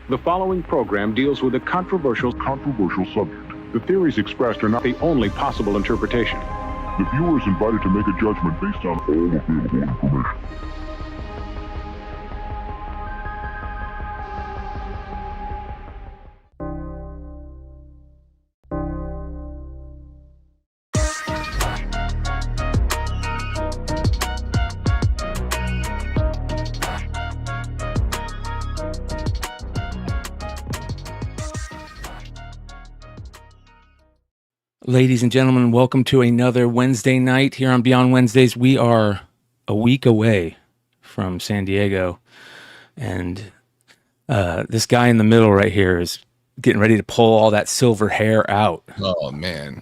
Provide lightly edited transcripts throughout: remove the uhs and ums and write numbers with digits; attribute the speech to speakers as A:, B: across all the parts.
A: The following program deals with a controversial subject. The theories expressed are not the only possible interpretation.
B: The viewer is invited to make a judgment based on all available information.
C: Ladies and gentlemen, welcome to another Wednesday night here on Beyond Wednesdays. We are a week away from San Diego, and this guy in the middle right here is getting ready to pull all that silver hair out.
D: Oh, man.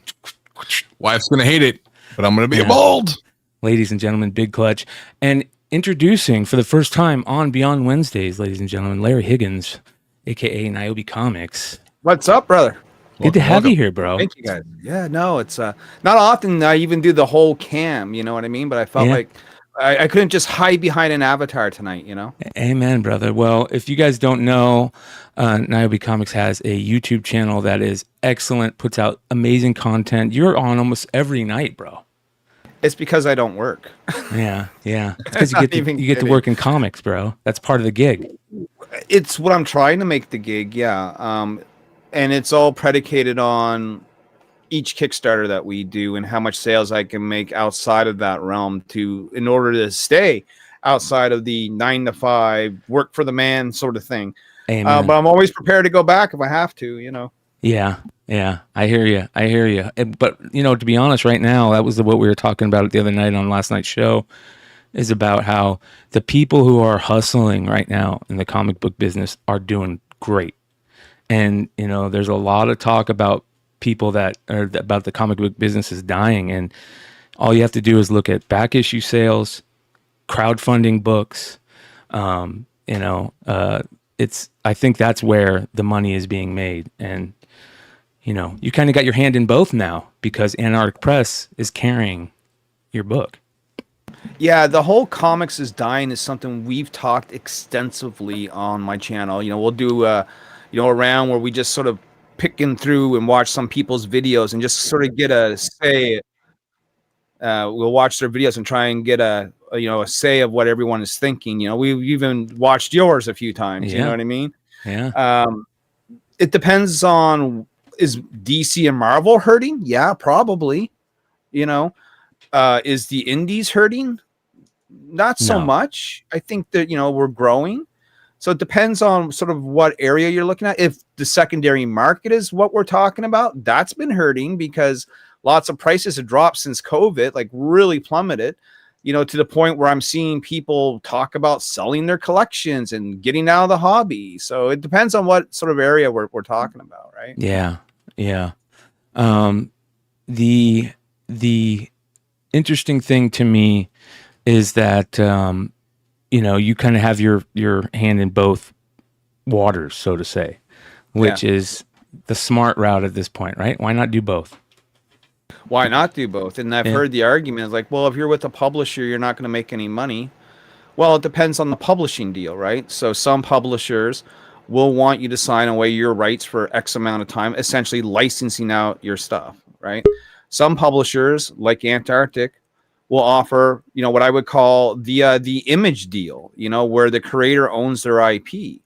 D: Wife's going to hate it, but I'm going to be bold.
C: Ladies and gentlemen, Big Clutch. And introducing for the first time on Beyond Wednesdays, ladies and gentlemen, Larry Higgins, a.k.a. Nyobi Comics.
E: What's up, brother?
C: Good to have you here, bro.
E: Thank you, guys. Yeah, no, it's not often I even do the whole cam, you know what I mean? But I felt like I couldn't just hide behind an avatar tonight, you know?
C: Amen, brother. Well, if you guys don't know, Nyobi Comics has a YouTube channel that is excellent, puts out amazing content. You're on almost every night, bro.
E: It's because I don't work.
C: Yeah. It's because you get to work in comics, bro. That's part of the gig.
E: It's what I'm trying to make the gig, yeah. And it's all predicated on each Kickstarter that we do and how much sales I can make outside of that realm in order to stay outside of the 9-to-5 work for the man sort of thing. But I'm always prepared to go back if I have to, you know?
C: Yeah. I hear you. But, you know, to be honest, right now, that was what we were talking about the other night on last night's show, is about how the people who are hustling right now in the comic book business are doing great. And, you know, there's a lot of talk about people about the comic book business is dying. And all you have to do is look at back issue sales, crowdfunding books. I think that's where the money is being made. And, you know, you kind of got your hand in both now because Antarctic Press is carrying your book.
E: Yeah, the whole comics is dying is something we've talked extensively on my channel. You know, we'll do around where we just sort of picking through and watch some people's videos and just sort of get a say. We'll watch their videos and try and get a say of what everyone is thinking. You know, we've even watched yours a few times. Yeah. You know what I mean?
C: Yeah.
E: It depends on, is DC and Marvel hurting? Yeah, probably. You know, is the indies hurting? Not so much. I think that, we're growing. So it depends on sort of what area you're looking at. If the secondary market is what we're talking about, that's been hurting because lots of prices have dropped since COVID, like really plummeted, to the point where I'm seeing people talk about selling their collections and getting out of the hobby. So it depends on what sort of area we're talking about, right?
C: Yeah. The interesting thing to me is that, you kind of have your hand in both waters, so to say, which is the smart route at this point, right? Why not do both?
E: Why not do both? And I've heard the argument like, well, if you're with a publisher, you're not going to make any money. Well, it depends on the publishing deal, right? So some publishers will want you to sign away your rights for X amount of time, essentially licensing out your stuff, right? Some publishers, like Antarctic, will offer, what I would call the image deal, where the creator owns their IP.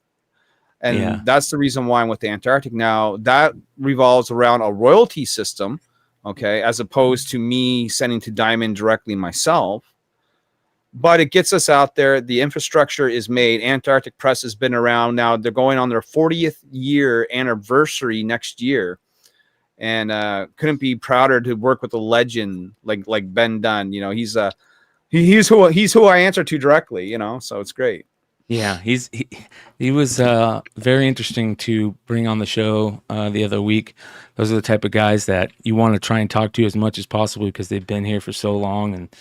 E: And that's the reason why I'm with the Antarctic. Now, that revolves around a royalty system, okay, as opposed to me sending to Diamond directly myself. But it gets us out there. The infrastructure is made. Antarctic Press has been around now. They're going on their 40th year anniversary next year. And couldn't be prouder to work with a legend like Ben Dunn. He's who I answer to directly. So it's great.
C: Yeah, he was very interesting to bring on the show the other week. Those are the type of guys that you want to try and talk to as much as possible because they've been here for so long and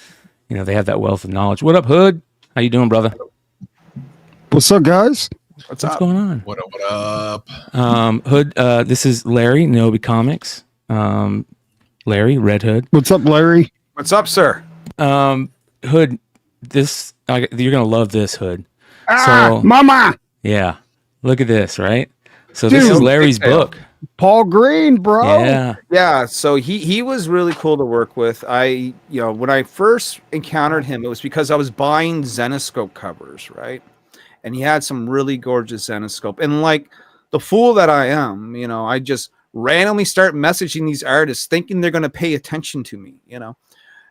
C: they have that wealth of knowledge. What up, Hood? How you doing, brother?
F: What's up, guys?
C: What's going on?
D: What up?
C: Hood, this is Larry, Nyobi Comics. Larry, Red Hood.
F: What's up, Larry?
E: What's up, sir?
C: Hood, you're going to love this, Hood.
F: Mama!
C: Yeah. Look at this, right? So this is
F: Dude,
C: Larry's book.
F: Paul Green, bro.
C: Yeah.
E: Yeah, so he was really cool to work with. When I first encountered him, it was because I was buying Zenoscope covers, right? And he had some really gorgeous Zenoscope. And like the fool that I am, I just randomly start messaging these artists thinking they're going to pay attention to me,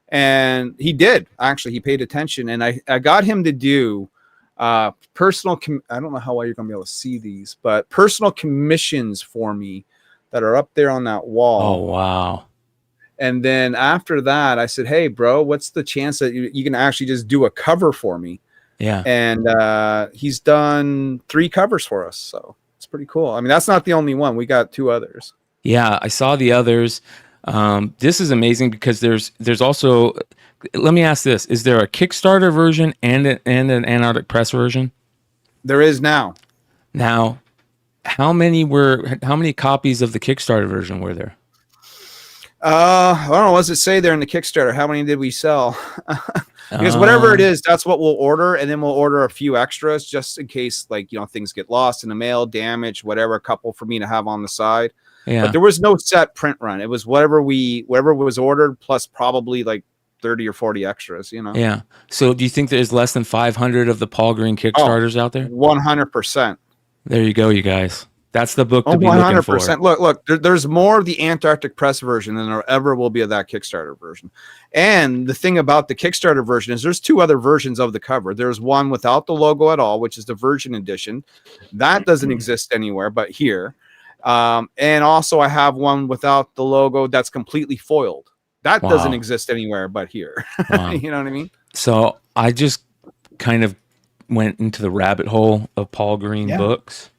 E: And he did. Actually, he paid attention, and I got him to do personal I don't know how well you're going to be able to see these, but personal commissions for me that are up there on that wall.
C: Oh, wow.
E: And then after that, I said, hey, bro, what's the chance that you can actually just do a cover for me?
C: Yeah.
E: And he's done 3 covers for us. So it's pretty cool. I mean, that's not the only one. We got 2 others.
C: Yeah, I saw the others. This is amazing because there's also, let me ask this. Is there a Kickstarter version and an Antarctic Press version?
E: There is now.
C: Now, how many copies of the Kickstarter version were there?
E: I don't know. What does it say there in the Kickstarter? How many did we sell? Because whatever it is, that's what we'll order, and then we'll order a few extras just in case, things get lost in the mail, damage, whatever. A couple for me to have on the side.
C: Yeah.
E: But there was no set print run. It was whatever was ordered plus probably 30 or 40 extras.
C: Yeah. So do you think there's less than 500 of the Paul Green Kickstarters out there?
E: 100%.
C: There you go, you guys. That's the book to be looking for.
E: 100%. Look, there's more of the Antarctic Press version than there ever will be of that Kickstarter version. And the thing about the Kickstarter version is there's 2 other versions of the cover. There's one without the logo at all, which is the Virgin Edition. That doesn't exist anywhere but here. And also I have one without the logo that's completely foiled. That doesn't exist anywhere but here.
C: Wow.
E: You know what I mean?
C: So I just kind of went into the rabbit hole of Paul Green books.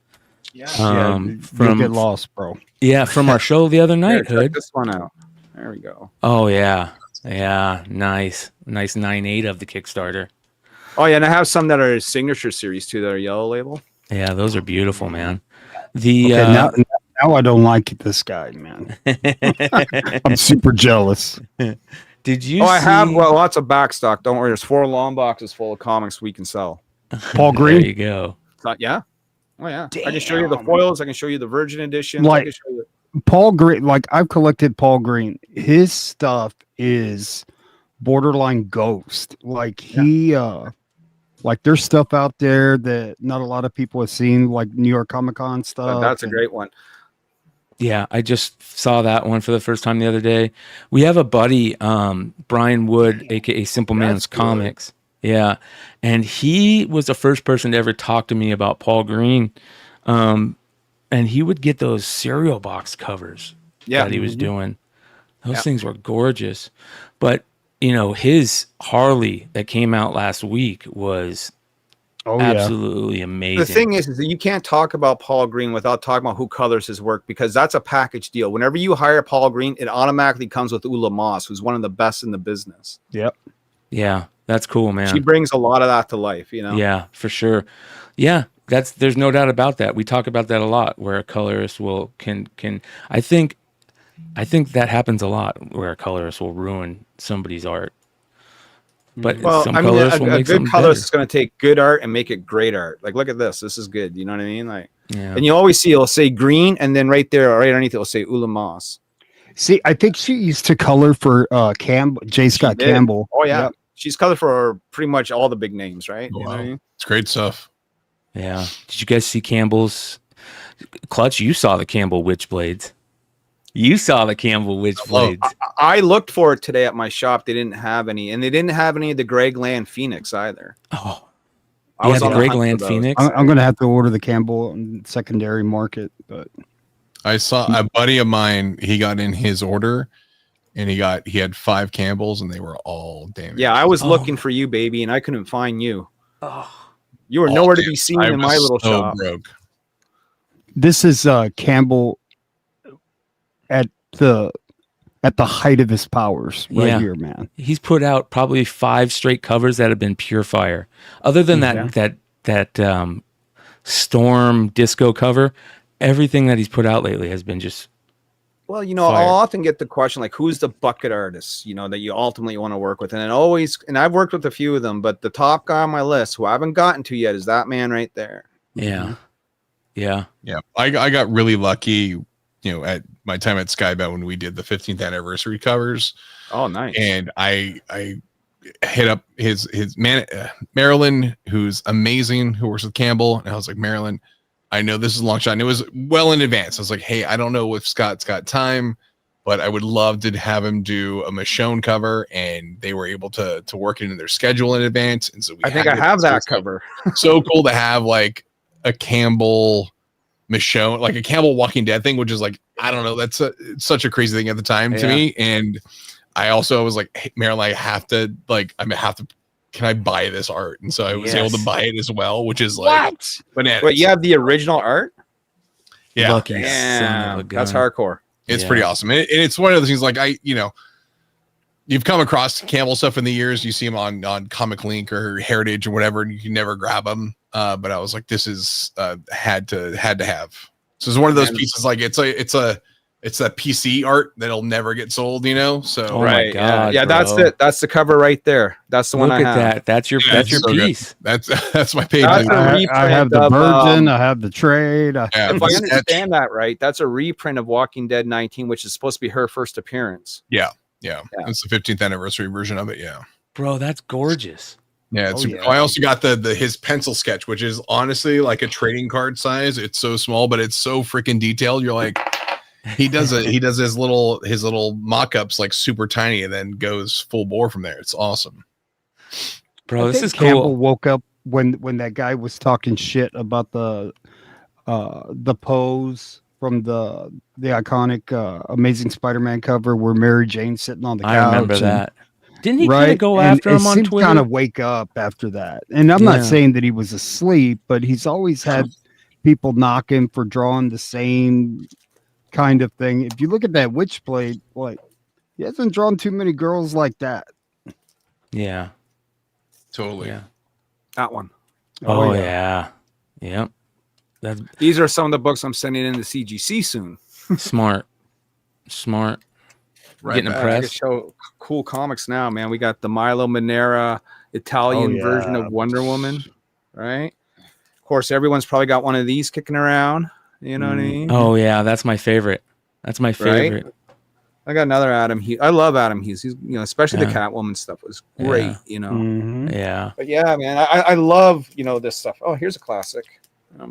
F: Yeah. You get lost, bro.
C: Yeah, from our show the other night,
E: Check
C: Hood.
E: this one out. There we go.
C: Oh yeah. Yeah, nice 9.8 of the Kickstarter.
E: Oh yeah, and I have some that are signature series too that are yellow label.
C: Yeah, those are beautiful, man.
F: Now I don't like this guy, man. I'm super jealous.
C: Did you
E: I have lots of back stock. Don't worry, there's 4 long boxes full of comics we can sell.
F: Paul Green?
C: There you go.
E: Yeah. Oh yeah.
F: Damn.
E: I can show you the foils. I can show you the Virgin Edition.
F: Like Paul Green, I've collected Paul Green. His stuff is borderline ghost. There's stuff out there that not a lot of people have seen, like New York Comic Con stuff.
E: That's a great one.
C: Yeah, I just saw that one for the first time the other day. We have a buddy, Bryan Wood, aka Simple Man's Comics. Yeah, and he was the first person to ever talk to me about Paul Green, and he would get those cereal box covers that he was doing. Those things were gorgeous, but his Harley that came out last week was absolutely amazing.
E: The thing is that you can't talk about Paul Green without talking about who colors his work, because that's a package deal. Whenever you hire Paul Green, it automatically comes with Ula Moss, who's one of the best in the business.
F: Yep.
C: Yeah, that's cool, man.
E: She brings a lot of that to life,
C: Yeah, for sure. Yeah, there's no doubt about that. We talk about that a lot, where a colorist can I think that happens a lot, where a colorist will ruin somebody's art. But some colorists will make
E: good colorist is going to take good art and make it great art. Like, look at this. This is good. You know what I mean? And you always see it'll say green, and then right there, right underneath, it'll say Ula Moss.
F: See, I think she used to color for J. Scott Campbell.
E: Oh yeah, she's colored for pretty much all the big names, right?
D: Oh,
E: you know what I mean?
D: It's great stuff.
C: Yeah. Did you guys see Campbell's Clutch? You saw the Campbell Witchblades. You saw the Campbell Witchblades.
E: I looked for it today at my shop. They didn't have any, and they didn't have any of the Greg Land Phoenix either.
C: Oh,
E: I was
C: the
E: on
C: Greg Land Phoenix.
F: I'm going to have to order the Campbell in secondary market, but
D: I saw a buddy of mine. He got in his order, and he had 5 Campbells, and they were all damaged.
E: Yeah, I was looking for you, baby, and I couldn't find you. You were nowhere to be seen in my little shop.
D: Broke.
F: This is Campbell at the height of his powers here, man.
C: He's put out probably 5 straight covers that have been pure fire. Other than that Storm disco cover, everything that he's put out lately has been just
E: Well,
C: fire.
E: I'll often get the question, like, who's the bucket artist, that you ultimately want to work with? And I've worked with a few of them, but the top guy on my list, who I haven't gotten to yet, is that man right there.
C: Yeah. Yeah.
D: Yeah, I got really lucky, at my time at Skybound when we did the 15th anniversary covers.
E: Oh, nice.
D: And I hit up his man, Marilyn, who's amazing, who works with Campbell, and I was like, Marilyn, I know this is a long shot, and it was well in advance. I was like, hey, I don't know if Scott's got time, but I would love to have him do a Michonne cover, and they were able to work it in their schedule in advance. And so
E: I think I have that cover.
D: So cool to have like a Campbell Michonne, like a Campbell Walking Dead thing, which is like, I don't know, that's such a crazy thing at the time to me. And I also was like, hey, Marilyn, can I buy this art? And so I was able to buy it as well, which is like bananas.
E: Wait, you have the original art?
D: Yeah.
C: Lucky son of a gun.
E: That's hardcore.
D: It's pretty awesome. And it's one of those things like you've come across Campbell stuff in the years. You see them on Comic Link or Heritage or whatever, and you can never grab them. But I was like, this is had to have. So it's one of those pieces, like it's that PC art that'll never get sold, So
C: Oh my God,
E: yeah,
C: bro.
E: that's it. That's the cover right there. That's the one I have.
C: That. That's your so piece.
D: Good. That's my page.
F: I have the Virgin. I have the Trade.
E: If I understand that right, that's a reprint of Walking Dead 19, which is supposed to be her first appearance.
D: Yeah. It's the 15th anniversary version of it. Yeah,
C: bro, that's gorgeous.
D: Yeah, I also got his pencil sketch, which is honestly like a trading card size. It's so small, but it's so freaking detailed. You're like, he does his little mock-ups like super tiny, and then goes full bore from there. It's awesome,
C: bro. This is
F: Campbell
C: cool.
F: woke up when that guy was talking shit about the pose from the iconic Amazing Spider-Man cover where Mary Jane's sitting on the couch.
C: I remember that. Didn't he kind of go after him on Twitter?
F: Kind of wake up after that. And I'm not saying that he was asleep, but he's always had people knock him for drawing the same kind of thing. If you look at that Witchblade, like, he hasn't drawn too many girls like that.
C: Yeah.
D: Totally.
C: Yeah.
E: That one.
C: Oh yeah. Yep.
E: These are some of the books I'm sending in to CGC soon.
C: Smart.
D: Right.
C: Getting impressed.
E: Show cool comics now, man. We got the Milo Manera Italian version of Wonder Woman, right? Of course, everyone's probably got one of these kicking around. You know what I mean?
C: Oh yeah, that's my favorite. That's my favorite.
E: Right? I got another Adam Hughes. I love Adam Hughes. He's especially the Catwoman stuff was great.
F: Mm-hmm.
C: Yeah.
E: But yeah, man, I love this stuff. Oh, here's a classic.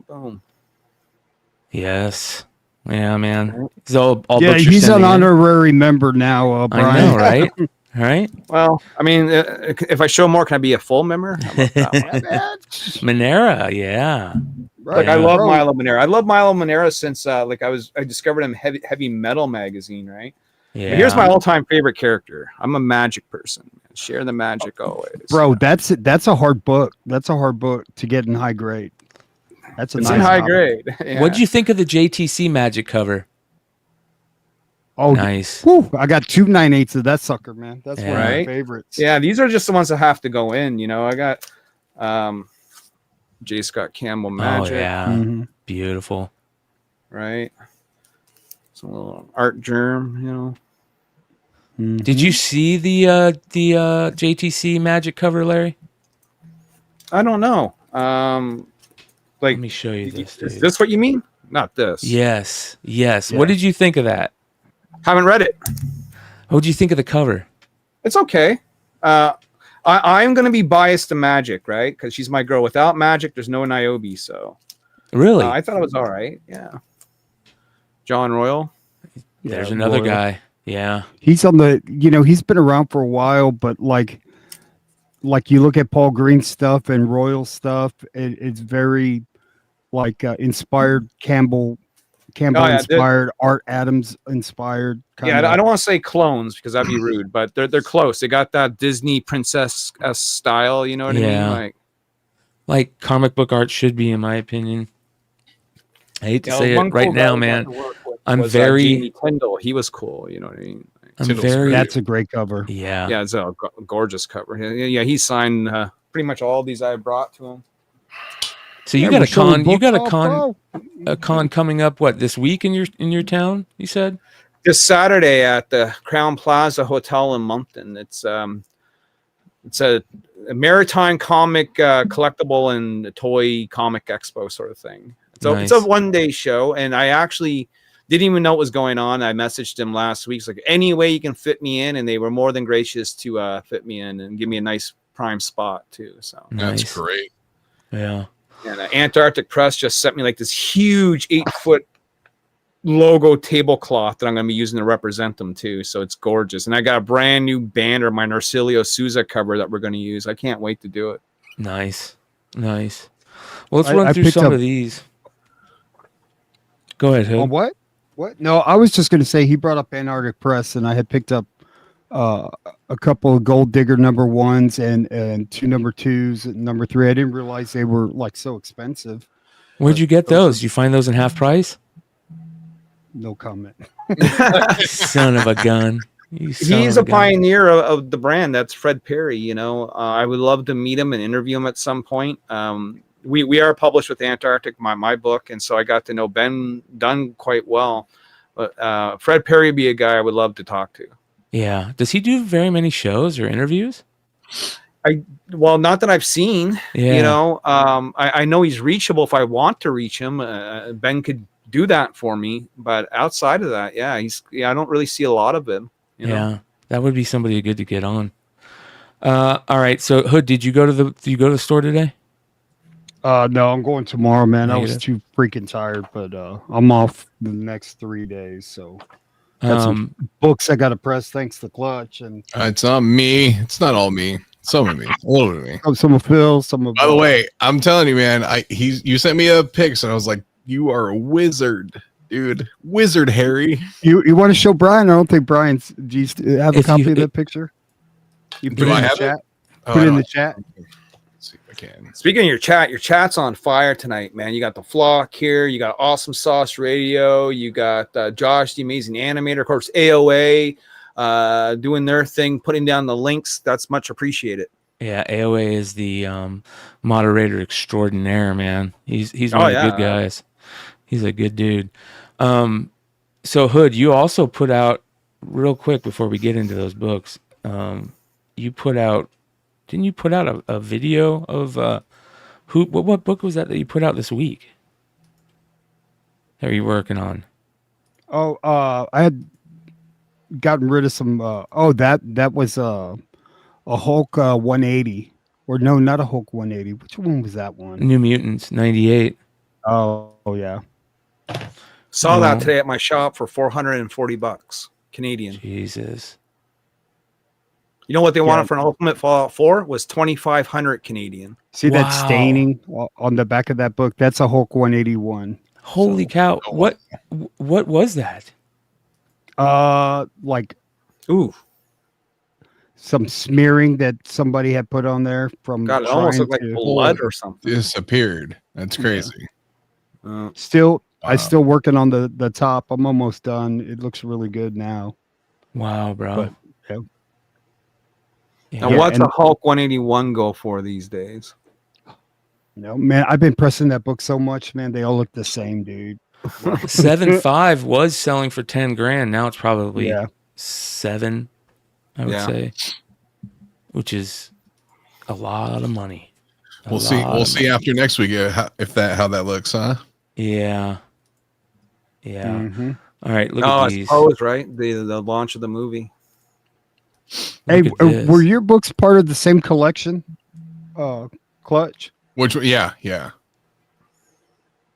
E: Boom.
C: Yes. Yeah, man. So
F: he's an honorary member now, Bryan.
C: I know, right? Right?
E: Well, I mean, if I show more, can I be a full member? How about that one?
C: Manera, yeah.
E: Like I love Milo Manera. I love Milo Manera since I discovered him Heavy Metal magazine, right?
C: Yeah.
E: But here's my all-time favorite character. I'm a magic person. Share the magic always.
F: Bro, that's a hard book. That's a hard book to get in high grade. It's
E: in high grade. Yeah.
C: What'd you think of the JTC Magic cover?
F: Oh,
C: nice.
F: Whew, I got 2 9/8 of that sucker, man. That's one of my favorites.
E: Yeah, these are just the ones that have to go in. I got J. Scott Campbell Magic.
C: Oh, yeah. Beautiful.
E: Right. Some little art germ,
C: Did you see the JTC Magic cover, Larry?
E: I don't know. Let
C: me show you this.
E: Is this what you mean? Not this.
C: Yes. Yeah. What did you think of that?
E: Haven't read it.
C: What did you think of the cover?
E: It's okay. I'm going to be biased to Magic, right? Because she's my girl. Without Magic, there's no Nyobi. So
C: really,
E: I thought it was all right. Yeah. John Royal.
C: There's another guy. Yeah.
F: He's on the. He's been around for a while, but like you look at Paul Green's stuff and Royal stuff, it's very inspired Campbell inspired, Art Adams inspired.
E: I don't want to say clones because that'd be rude, but they're close. They got that Disney princess style. You know what I mean? Like
C: comic book art should be, in my opinion. I hate to say it right now, man. I'm very
E: Jamie Tyndall. He was cool. You know what I mean?
F: That's a great cover.
C: Yeah.
E: Yeah, it's a gorgeous cover. Yeah, he signed pretty much all these I brought to him.
C: So you got a con. You got a con coming up. What, this week in your town? You said
E: this Saturday at the Crown Plaza Hotel in Moncton. It's a maritime comic collectible and toy comic expo sort of thing. So it's a 1-day show, and I actually didn't even know what was going on. I messaged him last week. It's like, any way you can fit me in, and they were more than gracious to fit me in and give me a nice prime spot too. So
D: That's great.
C: Yeah.
E: And Antarctic Press just sent me like this huge 8-foot logo tablecloth that I'm going to be using to represent them too. So it's gorgeous. And I got a brand new banner, my Narcilio Souza cover that we're going to use. I can't wait to do it.
C: Nice. Well, let's run through some of these. Go ahead, Hood.
F: On what? No, I was just going to say he brought up Antarctic Press, and I had picked up a couple of Gold Digger number 1s and 2 number 2s and number 3. I didn't realize they were like so expensive.
C: Where'd you get those? Did you find those in half price?
F: No comment.
C: Son of a gun.
E: He's a pioneer of the brand. That's Fred Perry. You know, I would love to meet him and interview him at some point. We are published with Antarctic, my book, and so I got to know Ben Dunn quite well. But Fred Perry would be a guy I would love to talk to.
C: Yeah. Does he do very many shows or interviews?
E: Well, not that I've seen.
C: Yeah.
E: You know, I know he's reachable if I want to reach him. Ben could do that for me, but outside of that, I don't really see a lot of him. You know?
C: Yeah, that would be somebody good to get on. All right. So, Hood, did you go to the store today?
F: No, I'm going tomorrow, man.
C: Negative.
F: I was too freaking tired, but I'm off the next 3 days. So got some books I got to press thanks to Clutch. And
D: It's not me. It's not all me. Some of me. A little bit of me.
F: some of Phil, some of.
D: By the way, I'm telling you, man. You sent me a pic, and I was like, you are a wizard, dude. Wizard Harry.
F: You want to show Bryan? I don't think Bryan's. Do you have a copy of that picture? You put it in the chat. Put it in the chat.
D: Let's see if I can.
E: Speaking of your chat's on fire tonight, man. You got the Flock here. You got Awesome Sauce Radio. You got Josh, the amazing animator. Of course, AOA doing their thing, putting down the links. That's much appreciated.
C: Yeah, AOA is the moderator extraordinaire, man. He's one of the good guys. He's a good dude. So Hood, you also put out, real quick before we get into those books, didn't you put out a video of what book was that you put out this week? That are you working on?
F: Oh, I had gotten rid of some. That was a Hulk 180, or no, not a Hulk 180. Which one was that one?
C: New Mutants 98.
F: Oh yeah.
E: Saw that today at my shop for $440 Canadian.
C: Jesus.
E: You know what they wanted for an Ultimate Fallout 4 was 2,500 Canadian.
F: See that staining on the back of that book? That's a Hulk 181.
C: Holy cow! What was that?
F: Like, some smearing that somebody had put on there from.
E: God, it almost looked like blood or something.
D: Disappeared. That's crazy.
E: Yeah.
F: I'm still working on the top. I'm almost done. It looks really good now.
C: Wow, bro.
F: But,
E: Now, what's a Hulk 181 go for these days?
F: No, man, I've been pressing that book so much, man. They all look the same, dude.
C: 7.5 was selling for 10 grand. Now it's probably 7, I would say, which is a lot of money.
D: We'll see after next week how that looks, huh?
C: Yeah.
F: Mm-hmm.
C: All right, look at these.
E: Oh, it's right. The launch of the movie.
F: Hey, were your books part of the same collection? Clutch?
D: Which one? Yeah.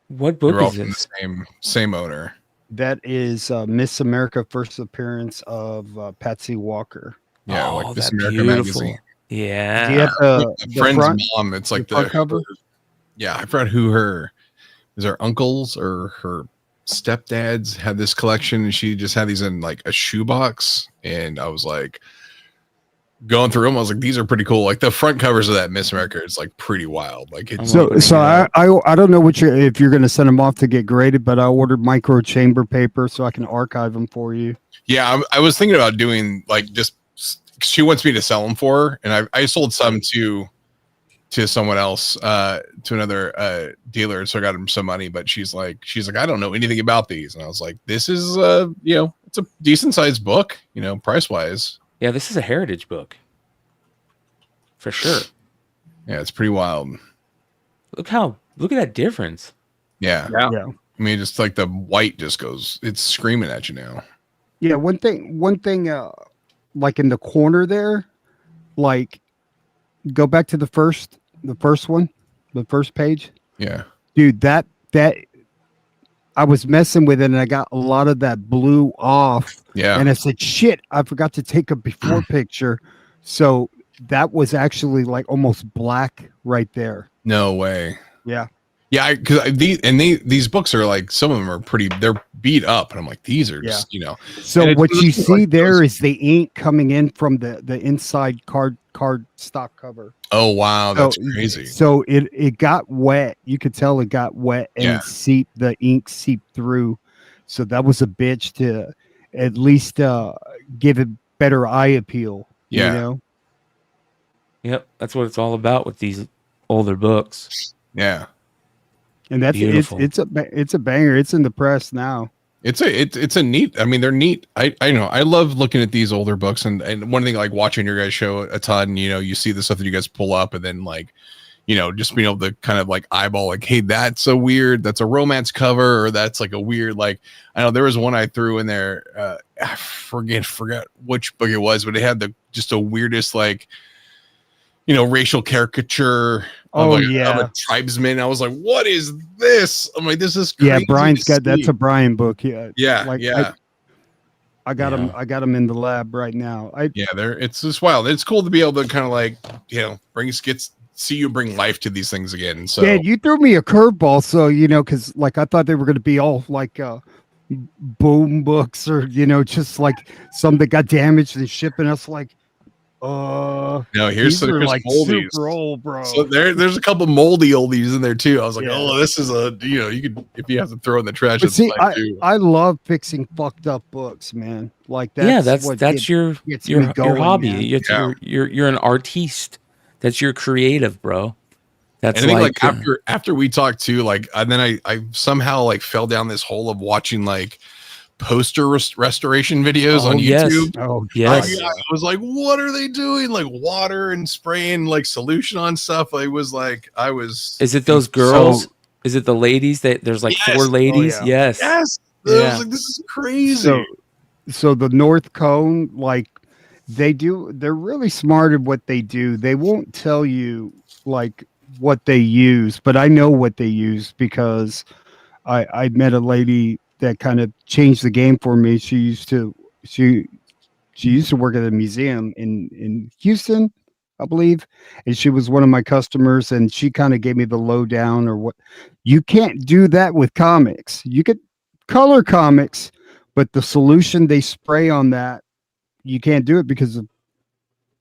C: What book
D: They're all
C: is
D: from
C: this?
D: the same owner.
F: That is Miss America first appearance of Patsy Walker.
D: Yeah, like Miss
C: that's
D: America magazine.
C: Yeah.
F: Do you have the
D: friend's
F: front,
D: mom. It's like
F: the cover.
D: Yeah, I forgot who her uncles or her stepdads had this collection, and she just had these in like a shoebox. And I was like, going through them, I was like, these are pretty cool. Like the front covers of that Miss America is like pretty wild. Like it's
F: I don't know if you're going to send them off to get graded, but I ordered micro chamber paper so I can archive them for you.
D: Yeah, I was thinking about doing like just. She wants me to sell them for her, and I sold some to someone else, to another dealer, so I got him some money. But she's like, I don't know anything about these, and I was like, this is it's a decent sized book, price wise.
C: Yeah, this is a heritage book. For sure.
D: Yeah, it's pretty wild.
C: Look at that difference.
D: Yeah.
F: Yeah.
D: I mean, just like the white just goes, it's screaming at you now.
F: Yeah, one thing, like in the corner there, like go back to the first one, the first page,
D: Yeah.
F: dude. That I was messing with it, and I got a lot of that blue off.
D: Yeah.
F: And I said, "Shit, I forgot to take a before picture." So that was actually like almost black right there.
D: No way.
F: Yeah.
D: Yeah, because these books are like, some of them are pretty, they're beat up, and I'm like, these are just, you know.
F: So what you see
D: like
F: there is the ink coming in from the inside card stock cover.
D: Oh wow, that's crazy.
F: So it got wet. You could tell it got wet, and the ink seeped through. So that was a bitch to at least give it better eye appeal.
D: Yeah.
F: You know?
C: Yep, that's what it's all about with these older books.
D: Yeah.
F: And that's
C: Beautiful.
F: it's a banger. It's in the press now.
D: It's a neat. I mean, they're neat. I know. I love looking at these older books, and one thing, like watching your guys show a ton. You know, you see the stuff that you guys pull up, and then like, you know, just being able to kind of like eyeball, like, hey, that's a weird, that's a romance cover, or that's like a weird, like, I know there was one I threw in there. I forget which book it was, but it had just the weirdest, like, you know, racial caricature of a tribesman. I was like, what is this? I'm like, this is crazy.
F: Yeah, Brian's got that's a Brian book. Yeah.
D: Yeah.
F: Like,
D: yeah.
F: I got him. I got him in the lab right now.
D: It's just wild. It's cool to be able to kind of like, you know, see you bring life to these things again. So
F: yeah, you threw me a curveball. So, you know, because like I thought they were going to be all like boom books, or, you know, just like some that got damaged and shipping us like,
D: no, here's some
F: like
D: moldies.
F: super old, bro.
D: So there's a couple moldy oldies in there too. I was like, oh, this is a, you know, you could, if you have to throw in the trash.
F: But see, I love fixing fucked up books, man. Like that's your
C: hobby.
F: Man.
C: You're an artiste. That's your creative, bro. That's,
D: and I think like after we talked too, like, and then I somehow like fell down this hole of watching like poster restoration videos on YouTube.
F: Oh
C: yes.
D: I was like, what are they doing? Like water and spraying like solution on stuff. Is
C: it those girls? Is it the ladies that there's like 4 ladies?
F: Oh, yeah.
C: Yes.
D: I was like, this is crazy.
F: So the North Cone, like they're really smart at what they do. They won't tell you like what they use, but I know what they use because I met a lady that kind of changed the game for me. She used to work at a museum in Houston, I believe, and she was one of my customers, and she kind of gave me the lowdown or what. You can't do that with comics. You could color comics, but the solution they spray on that, you can't do it because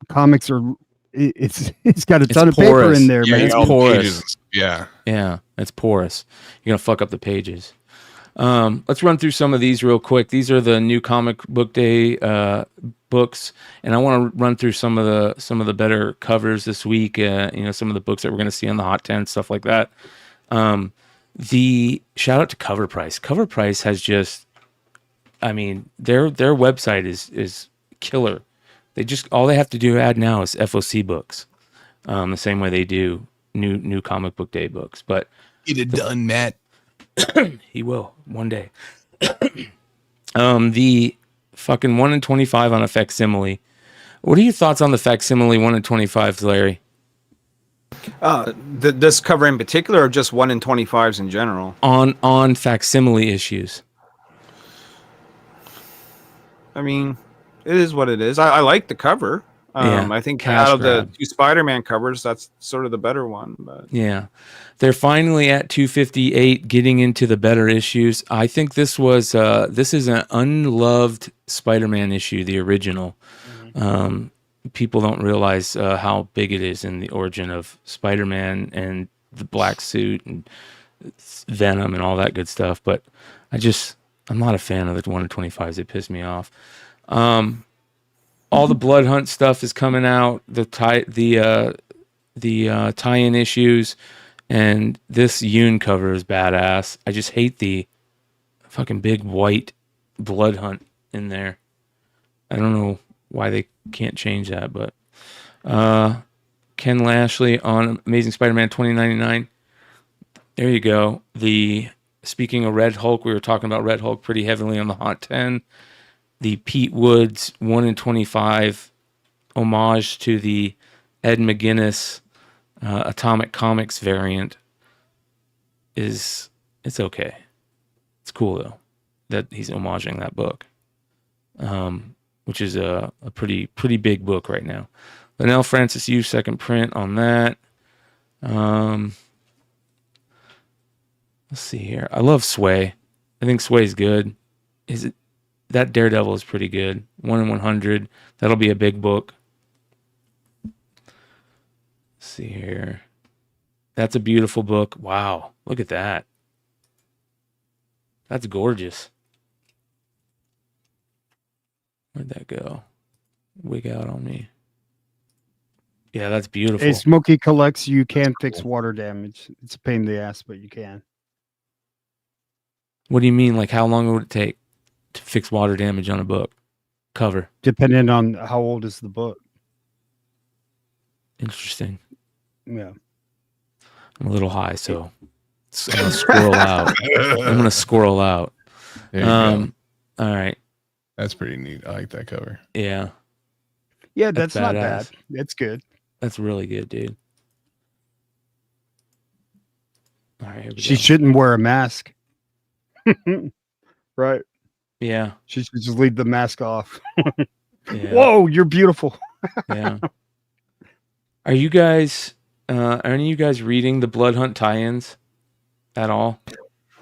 F: comics are it's got a ton of paper in there, man.
C: It's porous.
D: Yeah,
C: it's porous. You're gonna fuck up the pages. Let's run through some of these real quick. These are the new comic book day books, and I want to run through some of the better covers this week. You know, some of the books that we're going to see on the Hot 10, stuff like that. The shout out to Cover Price. Cover Price has just, I mean, their website is killer. All they have to do add now is FOC books, the same way they do new comic book day books. But
D: get it done, Matt.
C: He will one day. The fucking 1 in 25 on a facsimile. What are your thoughts on the facsimile 1 in 25, Larry?
E: This cover in particular, or just 1 in 25s in general?
C: On facsimile issues.
E: I mean, it is what it is. I like the cover. I think out of the 2 Spider-Man covers, that's sort of the better one. But
C: yeah, they're finally at 258, getting into the better issues. I think this is an unloved Spider-Man issue, the original. Mm-hmm. People don't realize how big it is in the origin of Spider-Man and the black suit and Venom and all that good stuff. But I'm not a fan of the 1 in 25s. They piss me off. All the Blood Hunt stuff is coming out. The tie-in issues, and this Yoon cover is badass. I just hate the fucking big white Blood Hunt in there. I don't know why they can't change that, but Ken Lashley on Amazing Spider-Man 2099. There you go. Speaking of Red Hulk, we were talking about Red Hulk pretty heavily on the Hot 10. The Pete Woods 1 in 25 homage to the Ed McGuinness Atomic Comics variant it's okay. It's cool though that he's homaging that book, which is a pretty big book right now. Linnell Francis Yu second print on that. Let's see here. I love Sway. I think Sway's good. That Daredevil is pretty good. 1 in 100. That'll be a big book. Let's see here. That's a beautiful book. Wow. Look at that. That's gorgeous. Where'd that go? Wig out on me. Yeah, that's beautiful.
F: Hey, Smokey collects. You can fix water damage. It's a pain in the ass, but you can.
C: What do you mean? Like, how long would it take to fix water damage on a book cover?
F: Depending on how old is the book.
C: Interesting.
F: Yeah.
C: I'm a little high, so I'm gonna squirrel out. I'm gonna squirrel out.
D: There you go.
C: All right.
D: That's pretty neat. I like that cover.
C: Yeah.
F: Yeah, that's not
C: badass.
F: bad. That's good.
C: That's really good, dude. All right. Here we
F: She
C: go.
F: shouldn't wear a mask. Right.
C: Yeah.
F: She should just leave the mask off.
C: Yeah.
F: Whoa, you're beautiful.
C: Yeah. Are you guys? Are any of you guys reading the Blood Hunt tie-ins at all?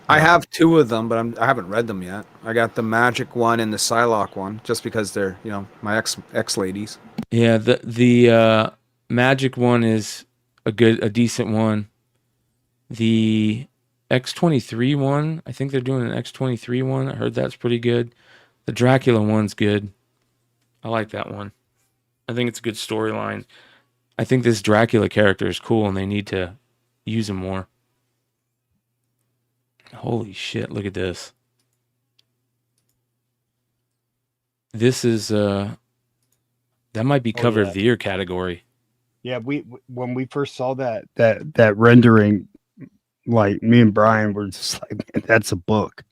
E: I have 2 of them, but I haven't read them yet. I got the Magic one and the Psylocke one, just because they're my ex ladies.
C: Yeah, the Magic one is a decent one. The X-23 one, I think they're doing an X-23 one. I heard that's pretty good. The Dracula one's good. I like that one. I think it's a good storyline. I think this Dracula character is cool, and they need to use him more. Holy shit, look at this. This is that might be cover of the year category.
F: Yeah, when we first saw that rendering, like me and Bryan were just like, man, that's a book.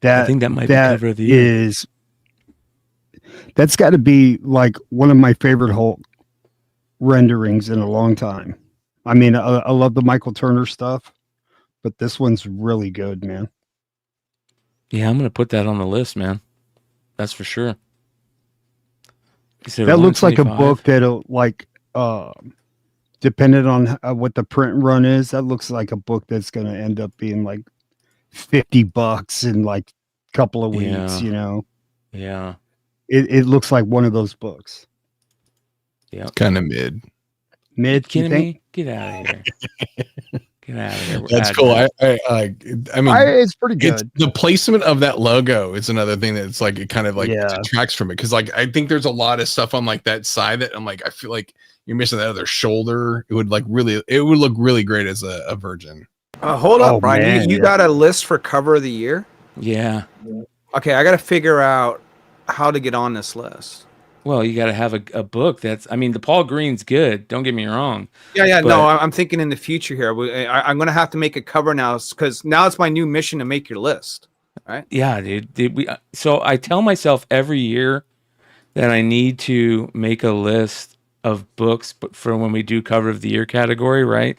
C: I think that might be cover of the year.
F: That's got to be like one of my favorite Hulk renderings in a long time. I mean, I love the Michael Turner stuff, but this one's really good, man.
C: Yeah, I'm gonna put that on the list, man. That's for sure.
F: That looks like a book that'll like, depending on what the print run is, that looks like a book that's going to end up being like $50 in like a couple of weeks,
C: Yeah.
F: It looks like one of those books.
C: Yeah.
D: Kind of mid.
F: Mid,
C: Kidding
F: you think?
C: me? Get out of here. Get out of here.
D: That's cool. I mean,
F: It's pretty good.
D: The placement of that logo is another thing that's like it kind of like detracts from it, because like I think there's a lot of stuff on like that side that I'm like, I feel like you're missing that other shoulder. It would look really great as a virgin.
E: Hold up, Bryan. You got a list for cover of the year?
C: Yeah.
E: Okay, I got to figure out how to get on this list.
C: Well, you got to have a book I mean, the Paul Green's good. Don't get me wrong.
E: Yeah. No, I'm thinking in the future here. I'm going to have to make a cover now, because now it's my new mission to make your list. Right? Yeah,
C: dude. So I tell myself every year that I need to make a list of books for when we do cover of the year category, right?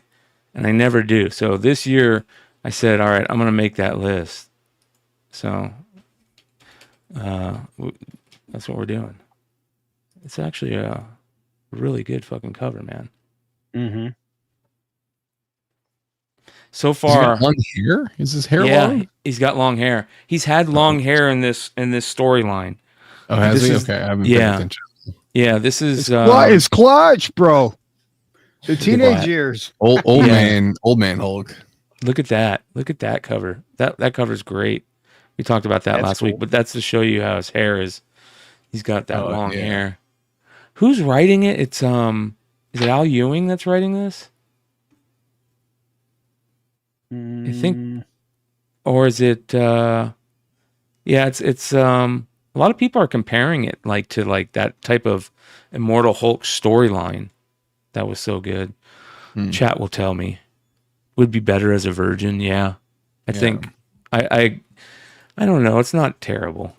C: And I never do. So this year I said, all right, I'm going to make that list. So that's what we're doing. It's actually a really good fucking cover, man.
F: Mm-hmm.
C: So far,
D: long hair? Is his hair long?
C: Yeah, he's got long hair. He's had long hair in this storyline.
D: Oh, has he? Okay, I haven't paid attention.
C: Yeah, this is
F: it's clutch, bro. The teenage years.
D: Old man Hulk.
C: Look at that. Look at that cover. That cover's great. We talked about that last week, but that's to show you how his hair is. He's got that long hair. Who's writing it? It's is it Al Ewing that's writing this? I think, or is it? It's a lot of people are comparing it to that type of Immortal Hulk storyline that was so good. Chat will tell me would be better as a virgin. Yeah, I think I don't know. It's not terrible.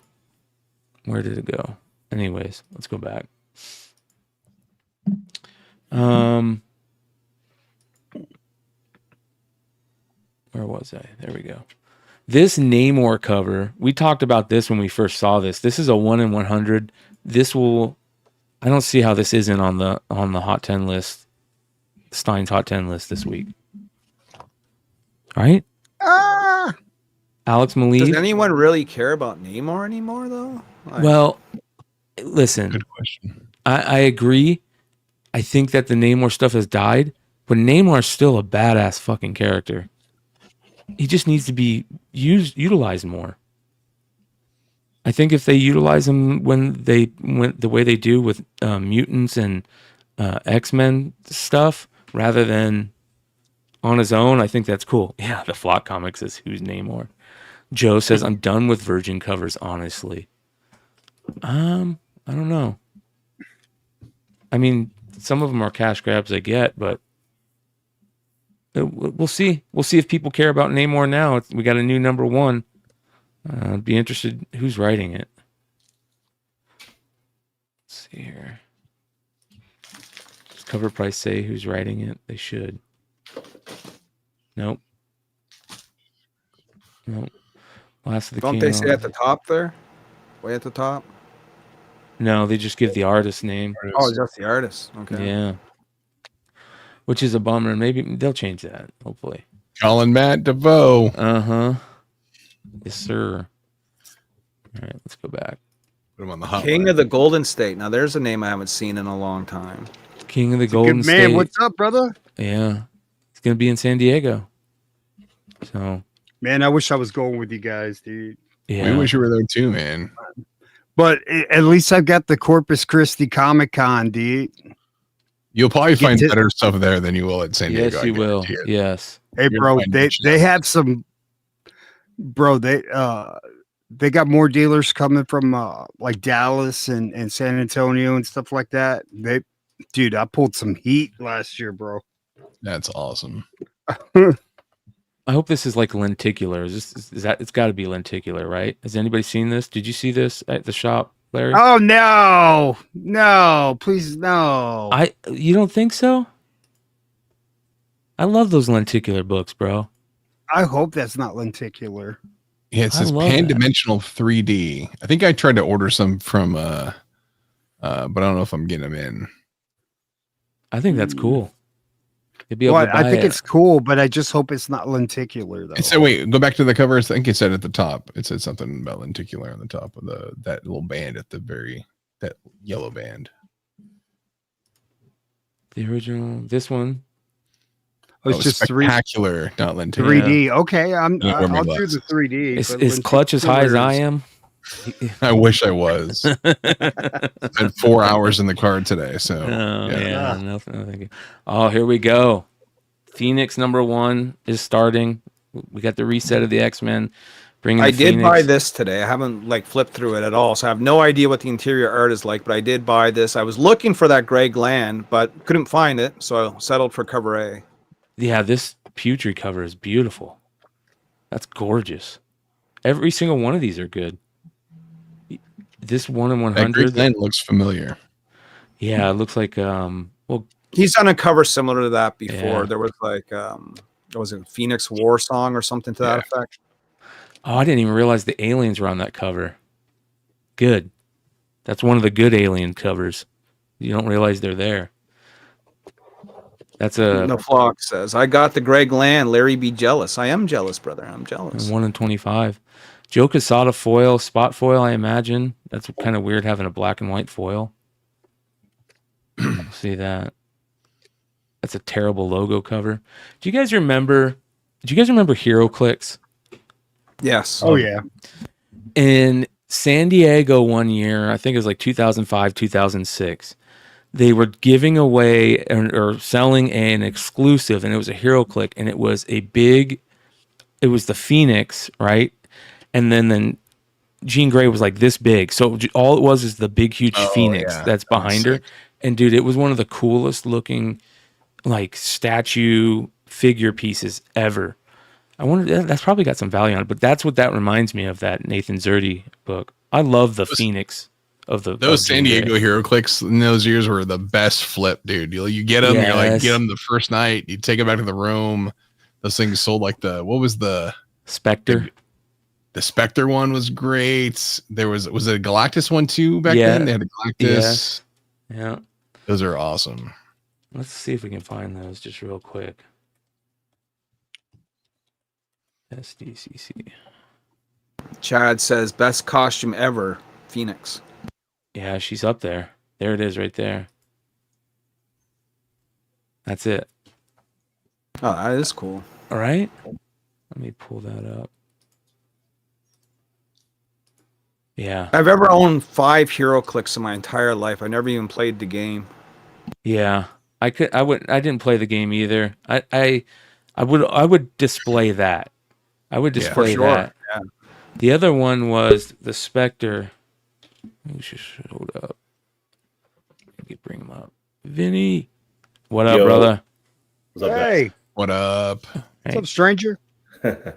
C: Where did it go? Anyways, let's go back. Where was I? There we go. This Namor cover, we talked about this when we first saw this. This is a 1 in 100. This will, I don't see how this isn't on the Hot 10 list, Stein's Hot 10 list this week. Right? Alex Malik.
E: Does anyone really care about Namor anymore, though?
C: Well, listen.
D: Good question.
C: I agree. I think that the Namor stuff has died, but Namor is still a badass fucking character. He just needs to be utilized more. I think if they utilize him when they went the way they do with mutants and X-Men stuff, rather than on his own, I think that's cool. Yeah, the Flock Comics is who's Namor. Joe says, I'm done with virgin covers, honestly. I don't know. I mean, some of them are cash grabs, I get, but we'll see. We'll see if people care about Namor now. We got a new number 1. I'd be interested who's writing it. Let's see here. Does cover price say who's writing it? They should. Nope. Last of the
E: Don't they say at the top there? Way at the top?
C: No, they just give the artist name.
E: Oh, just the artist. Okay.
C: Yeah. Which is a bummer. Maybe they'll change that, hopefully.
D: Colin Matt DeVoe.
C: Uh-huh. Yes, sir. All right, let's go back.
D: Put him on the hot
E: King
D: line.
E: of the Golden State. Now, there's a name I haven't seen in a long time.
C: King of the Golden
F: Good
C: State.
F: man, what's up, brother?
C: Yeah. It's going to be in San Diego. So,
F: Man, I wish I was going with you guys, dude.
C: yeah.
D: We wish you were there too, man.
F: But at least I've got the Corpus Christi Comic Con, dude.
D: You'll probably find
F: to-
D: better stuff there than you will at San Diego.
C: Yes,
D: I
C: you will.
D: guarantee it.
C: Yes.
F: Hey,
D: You're
F: bro,
D: fine,
F: they
D: bitch.
F: have some, bro. They got more dealers coming from like Dallas and San Antonio and stuff like that. Dude, I pulled some heat last year, bro.
D: That's awesome.
C: I hope this is like lenticular. Is that it's got to be lenticular, right? Has anybody seen this? Did you see this at the shop, Larry?
F: Oh no, please no.
C: You don't think so? I love those lenticular books, bro.
F: I hope that's not lenticular.
D: Yeah, it
C: I
D: says
C: love that.
D: pan-dimensional 3D. I think I tried to order some from but I don't know if I'm getting them in.
C: I think that's cool. You'll be able
F: Well,
C: to buy
F: I think
C: it.
F: it's cool, but I just hope it's not lenticular though.
D: It said, wait, go back to the cover. I think it said at the top. It said something about lenticular on the top of that little band at the that yellow band.
C: The original, this one.
F: It's just
D: spectacular, not lenticular.
F: 3D. Okay,
D: Yeah, wear my
F: I'll do
D: glasses.
F: the 3D.
C: Is
F: but
C: Clutch as high as I am?
D: I wish I was. Spent 4 hours in the car today, so
C: Oh, yeah. No, thank you. Oh, here we go. Phoenix number 1 is starting. We got the reset of the X-Men. Bringing
E: I
C: the
E: did
C: Phoenix.
E: buy this today. I haven't flipped through it at all, so I have no idea what the interior art is like. But I did buy this. I was looking for that Greg Land, but couldn't find it, so I settled for cover A.
C: Yeah, this Putrid cover is beautiful. That's gorgeous. Every single one of these are good. This 1 in
D: that
C: 100.
D: Greg Land looks familiar.
C: Yeah, it looks like well,
E: He's done a cover similar to that before.
C: Yeah.
E: There was was it Phoenix War Song or something to that effect?
C: oh, I didn't even realize the aliens were on that cover. Good. That's one of the good alien covers. You don't realize they're there. That's a
E: No Flock says, I got the Greg Land. Larry be jealous. I am jealous, brother. I'm jealous.
C: 1 in 25. Joe Quesada foil, spot foil, I imagine. That's kind of weird having a black and white foil. See that? That's a terrible logo cover. Do you guys remember Hero Clicks?
E: Yes.
F: Oh yeah.
C: In San Diego one year, I think it was like 2005, 2006, they were giving away or selling an exclusive, and it was a Hero Click, and it was the Phoenix, right? And then Jean Grey was like this big. So all it was is the big, huge Phoenix that's behind her.
D: sick.
C: And dude, it was one of the coolest looking like statue figure pieces ever. I wonder, that's probably got some value on it, but that's what that reminds me of, that Nathan Zerdy book. I love the Phoenix of the
D: those
C: of
D: San
C: Jim
D: Diego
C: Gray.
D: Hero Clicks in those years were the best flip, dude. You get them, you're like, get them the first night, you take them back to the room. Those things sold like what was the
C: Spectre?
D: The Spectre one was great. Was it a Galactus one too back then? They had a Galactus.
C: Yes. Yeah.
D: Those are awesome.
C: Let's see if we can find those just real quick. SDCC.
E: Chad says best costume ever, Phoenix.
C: Yeah, she's up there. There it is right there. That's it.
E: Oh, that is cool.
C: All right. Let me pull that up. Yeah.
E: I've ever owned 5 Hero Clicks in my entire life. I never even played the game.
C: Yeah. I didn't play the game either. I would display that. I would display that.
E: Yeah.
C: The other one was the Spectre. Let me just hold up. I can bring him up. Vinny. What up, brother?
G: What's up,
F: Hey,
G: guys?
D: What up?
F: what's up, stranger?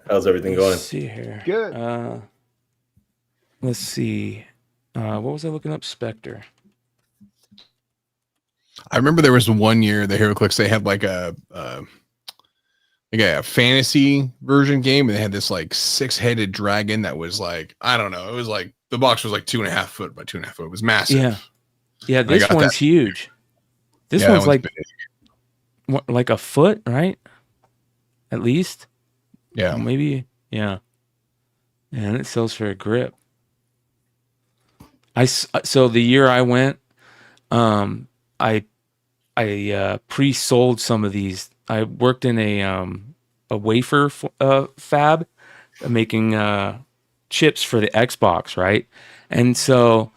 G: How's everything going?
C: Let's see here.
F: Good.
C: Let's see. What was I looking up? Spectre.
D: I remember there was one year the Hero Clicks, they had like a fantasy version game, and they had this like 6-headed dragon that was like, I don't know, it was like the box was like 2.5 foot by 2.5 foot. It was massive.
C: Yeah. This one's huge. This one's like like a foot, right? At least.
D: Yeah.
C: Maybe. Yeah. And it sells for a grip. So the year I went, I pre-sold some of these. I worked in a wafer fab, making chips for the Xbox, right? And so,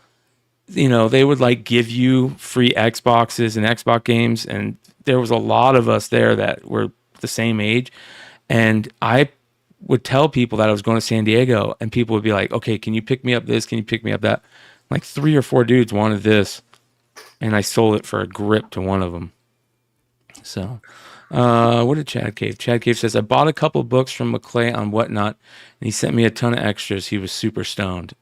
C: they would like give you free Xboxes and Xbox games, and there was a lot of us there that were the same age, and I would tell people that I was going to San Diego, and people would be like, "Okay, can you pick me up this? Can you pick me up that?" Like 3 or 4 dudes wanted this, and I sold it for a grip to one of them. So, what did Chad Cave? Chad Cave says, I bought a couple of books from McClay on Whatnot, and he sent me a ton of extras. He was super stoned.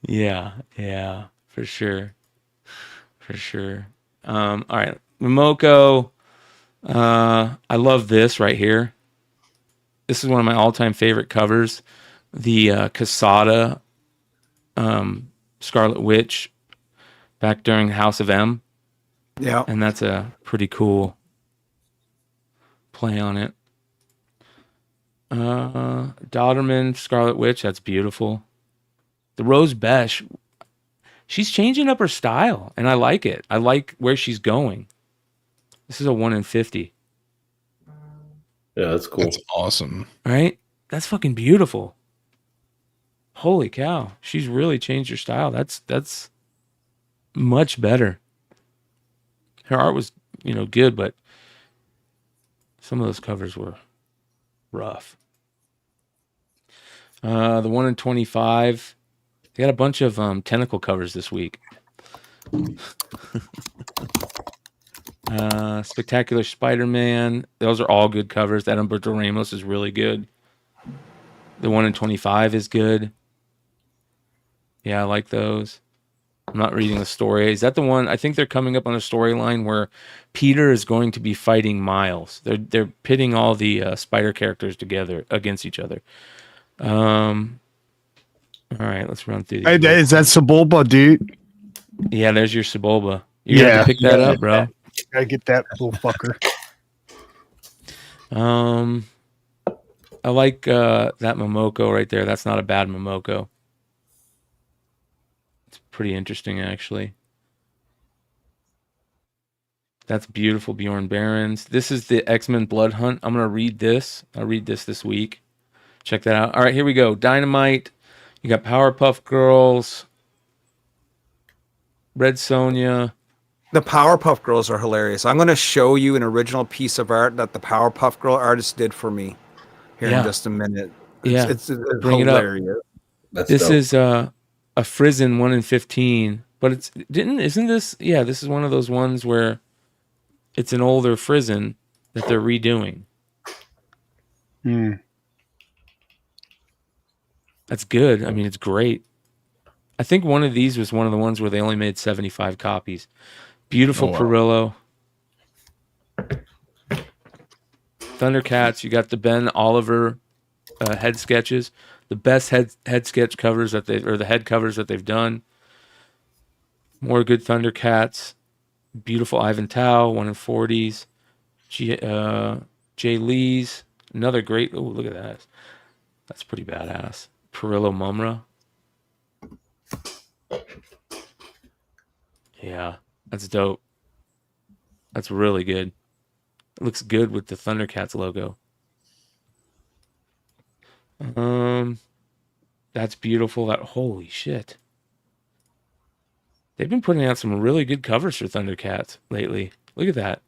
C: Yeah, for sure. All right, Momoko. I love this right here. This is one of my all-time favorite covers. The Casada Scarlet Witch back during House of M.
E: Yeah.
C: And that's a pretty cool play on it. Dorman Scarlet Witch, that's beautiful. The Rose Besh, she's changing up her style, and I like it. I like where she's going. This is a 1 in 50.
G: Yeah, that's cool.
D: That's awesome.
C: Right? That's fucking beautiful. Holy cow. She's really changed her style. That's much better. Her art was, good, but some of those covers were rough. The 1 in 25. They got a bunch of tentacle covers this week. Spectacular Spider-Man. Those are all good covers. That Humberto Ramos is really good. The 1 in 25 is good. Yeah, I like those. I'm not reading the story. Is that the one? I think they're coming up on a storyline where Peter is going to be fighting Miles. They're pitting all the spider characters together against each other. All right, let's run through these.
F: Hey, is that Sebulba, dude?
C: Yeah, there's your Sebulba. You got to pick that up, bro.
F: Gotta get that little fucker.
C: I like that Momoko right there. That's not a bad Momoko. It's pretty interesting, actually. That's beautiful, Bjorn Barons. This is the X-Men Blood Hunt. I'm going to read this. I'll read this week. Check that out. All right, here we go. Dynamite. You got Powerpuff Girls. Red Sonja.
E: The Powerpuff Girls are hilarious. I'm going to show you an original piece of art that the Powerpuff Girl artist did for me here in just a minute.
C: It's
E: Bring
C: Bring
E: hilarious.
C: This is a Frizen 1 in 15 But isn't this? Yeah, this is one of those ones where it's an older Frizen that they're redoing. That's good. I mean, it's great. I think one of these was one of the ones where they only made 75 copies. Beautiful Perillo. Thundercats. You got the Ben Oliver head sketches, the best head sketch covers the head covers that they've done. More good Thundercats. Beautiful Ivan Tao, 1 in 40s. Jay Lee's, another great. Oh, look at that. That's pretty badass. Perillo Mumra. Yeah, that's dope. That's really good. It looks good with the Thundercats logo. That's beautiful. Holy shit. They've been putting out some really good covers for Thundercats lately. Look at that.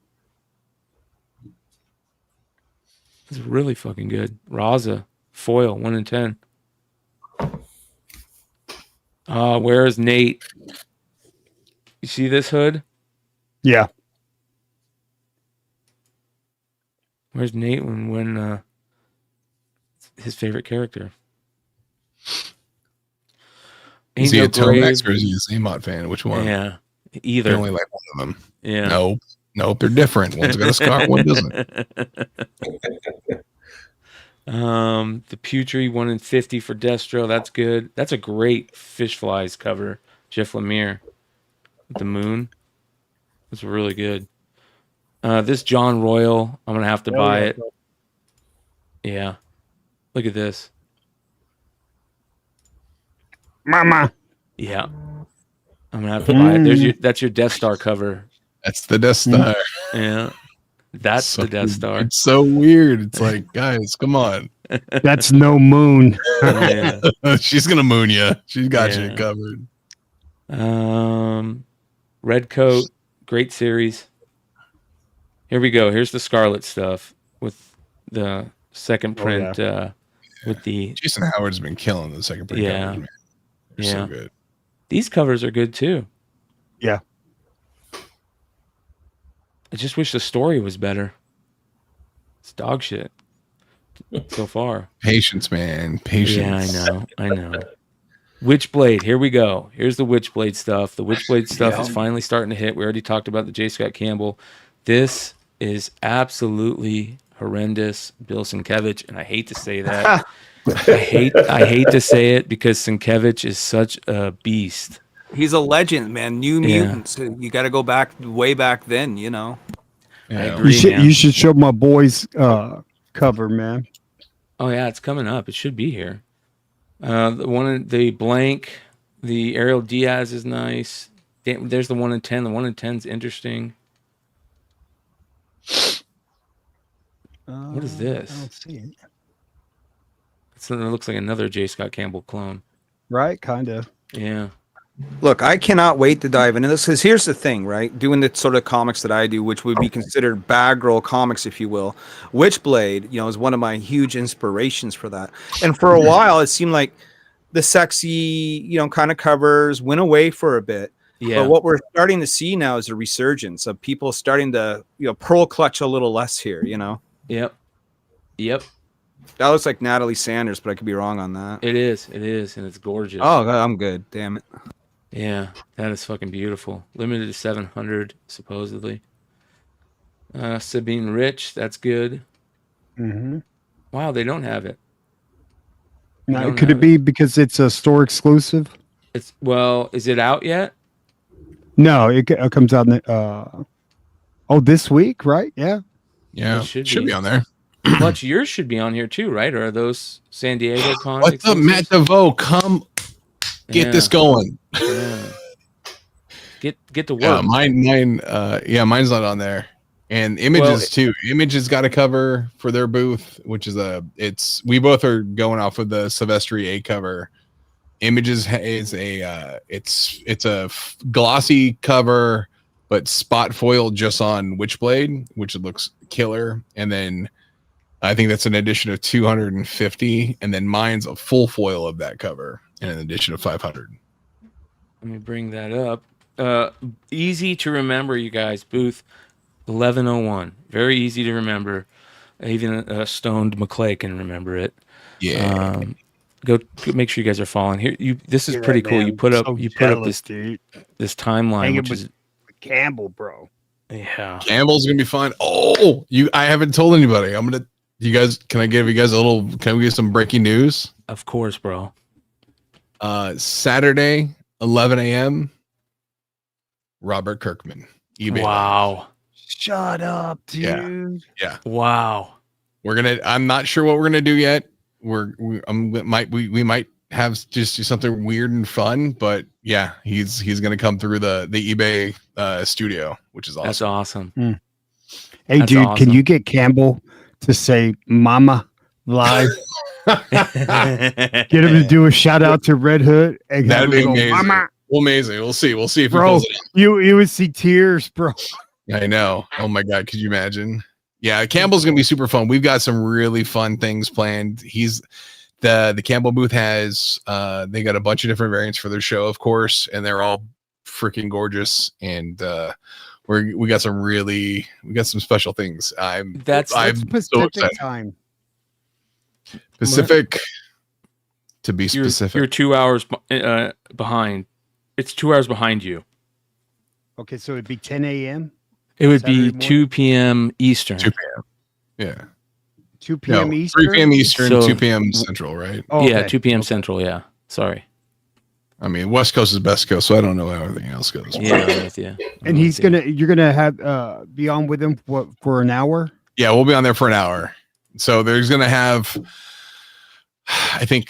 C: It's really fucking good. Raza foil 1 in 10. Where is Nate? You see this hood?
F: Yeah.
C: Where's Nate when his favorite character?
D: Is he a Tomax or is he a Zaymot fan? Which one?
C: Yeah, either.
D: I only like one of them.
C: Yeah.
D: Nope, they're different. One's got a scar, one doesn't.
C: The Putri 1 in 50 for Destro. That's good. That's a great Fish Flies cover. Jeff Lemire with the moon. It's really good. This John Royal, I'm gonna have to buy it. Yeah, look at this.
F: Mama.
C: Yeah, I'm gonna have to buy it. That's your Death Star cover.
D: That's the Death Star.
C: Yeah, that's the Death Star.
D: It's so weird. It's like, guys, come on.
F: That's no moon.
C: Yeah.
D: She's gonna moon you. She's got you covered.
C: Red Coat, great series. Here we go. Here's the Scarlet stuff with the second print. With the
D: Jason Howard's been killing the second print covers, man. They're so good.
C: These covers are good too.
F: Yeah.
C: I just wish the story was better. It's dog shit so far.
D: Patience, man. Patience.
C: Yeah, I know. Witchblade, here we go. Here's the Witchblade stuff. The Witchblade stuff is finally starting to hit. We already talked about the J. Scott Campbell. This is absolutely horrendous, Bill Sienkiewicz, and I hate to say that. I hate to say it because Sienkiewicz is such a beast.
E: He's a legend, man. New Mutants. You got to go back way back then, you know.
C: I agree,
F: you should show my boys cover, man.
C: Oh yeah, it's coming up. It should be here. The blank, the Ariel Diaz is nice. There's the 1 in 10. The 1 in 10 is interesting. What is this?
F: I don't see it.
C: It looks like another J. Scott Campbell clone.
F: Right, kind of.
C: Yeah.
E: Look, I cannot wait to dive into this because here's the thing, right? Doing the sort of comics that I do, which would be considered bag roll comics, if you will. Witchblade, is one of my huge inspirations for that. And for a while, it seemed like the sexy, kind of covers went away for a bit.
C: Yeah.
E: But what we're starting to see now is a resurgence of people starting to, pearl clutch a little less here,
C: Yep.
E: That looks like Natalie Sanders, but I could be wrong on that.
C: It is, and it's gorgeous.
E: Oh, God, I'm good. Damn it.
C: Yeah, that is fucking beautiful. Limited to 700, supposedly. Sabine Rich, that's good.
F: Mm-hmm.
C: Wow, they don't have it.
F: Now, could it be because it's a store exclusive?
C: Is it out yet?
F: No, it comes out this week, right? Yeah.
D: Yeah, should be on there.
C: Much yours should be on here too, right? Or are those San Diego cons?
D: What's up, Matt DeVoe? Come get this going.
C: Yeah. Get to work.
D: Yeah, mine's not on there. And Images too. Images got a cover for their booth, which is we both are going off with the Silvestri A cover. Images is it's a glossy cover, but spot foil just on Witchblade, which it looks killer. And then I think that's an edition of 250, and then mine's a full foil of that cover and an edition of 500.
C: Let me bring that up. Easy to remember, you guys. Booth 1101. Very easy to remember. Even a stoned McClay can remember it.
D: Yeah.
C: Go make sure you guys are following here. This is pretty cool. You put up this
F: dude.
C: this timeline,
F: Hanging
C: which
F: with
C: is
F: Campbell, bro.
C: yeah.
D: Campbell's gonna be fun. Oh, I haven't told anybody. You guys, can I give you guys can we get some breaking news?
C: Of course, bro.
D: Saturday, 11 a.m. Robert Kirkman. eBay.
C: Wow.
F: Shut up, dude.
D: Yeah.
C: Wow.
D: I'm not sure what we're gonna do yet. We might have just do something weird and fun, but yeah, he's gonna come through the eBay studio, which is awesome.
C: That's awesome.
F: Hey,
C: That's
F: dude,
C: awesome.
F: can you get Campbell to say "Mama" live? Get him to do a shout out to Red Hood. And
D: That'd be
F: go,
D: amazing.
F: Mama.
D: Amazing. We'll see if he
F: Bro,
D: pulls it off.
F: you would see tears, bro.
D: I know. Oh my God. Could you imagine? Yeah. Campbell's going to be super fun. We've got some really fun things planned. The Campbell booth has, they got a bunch of different variants for their show, of course, and they're all freaking gorgeous. And, we got some special things. I'm so
F: Pacific
D: excited.
F: time.
D: Pacific, to be specific.
C: You're 2 hours behind. It's 2 hours behind you.
F: Okay, so it'd be 10 a.m.
C: It would
F: Saturday
C: be
F: morning?
C: 2 p.m. Eastern.
D: 2 p.m. Yeah.
F: 2 p.m.
D: No,
F: Eastern.
D: 3 p.m. Eastern,
C: So-
D: 2 p.m. Central, right?
F: Oh,
C: Yeah,
F: okay.
C: 2 p.m.
F: Okay.
C: Central. Yeah. Sorry.
D: I mean, West Coast is best coast, so I don't know how everything else goes.
C: Yeah, I'm with you.
F: And you're gonna have be on with him for an hour.
D: Yeah, we'll be on there for an hour. So there's gonna have, I think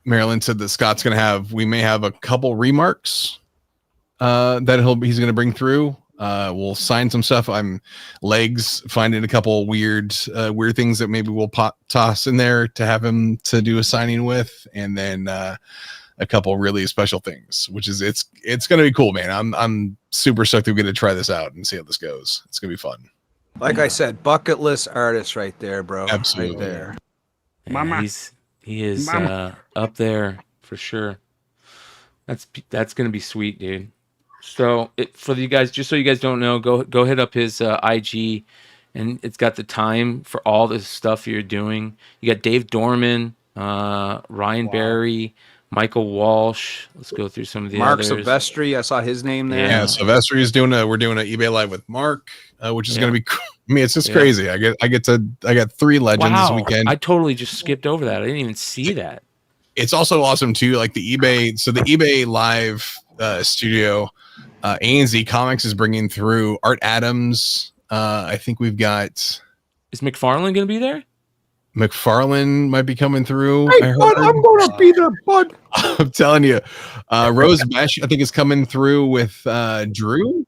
D: Marilyn said that Scott's gonna have. We may have a couple remarks that he's gonna bring through. We'll sign some stuff. I'm legs finding a couple weird things that maybe we'll toss in there to have him to do a signing with, and then a couple really special things, which is it's gonna be cool, man. I'm super stoked that we're gonna try this out and see how this goes. It's gonna be fun.
E: Like I said, bucket list artist right there, bro.
D: Absolutely.
E: Right there.
C: Yeah,
F: Mama.
C: he is
F: Mama.
C: up there for sure. That's gonna be sweet, dude. So for you guys, just so you guys don't know, go hit up his IG, and it's got the time for all the stuff you're doing. You got Dave Dorman, Ryan Barry, Michael Walsh. Let's go through some of the
E: Mark
C: others.
E: Silvestri, I saw his name there.
D: Yeah, Sylvester is we're doing an eBay live with Mark, which is gonna be cool. I mean, it's just
C: Yeah.
D: crazy. I got 3 legends this weekend.
C: I totally just skipped over that. I didn't even see that.
D: It's also awesome too, like the eBay live studio, A&Z Comics is bringing through Art Adams. I think we've got
C: Is McFarlane gonna be there?
D: McFarlane might be coming through.
E: Hey,
D: I heard.
E: bud, I'm gonna be there, bud.
D: I'm telling you, Rose Mesh, I think, is coming through with Drew.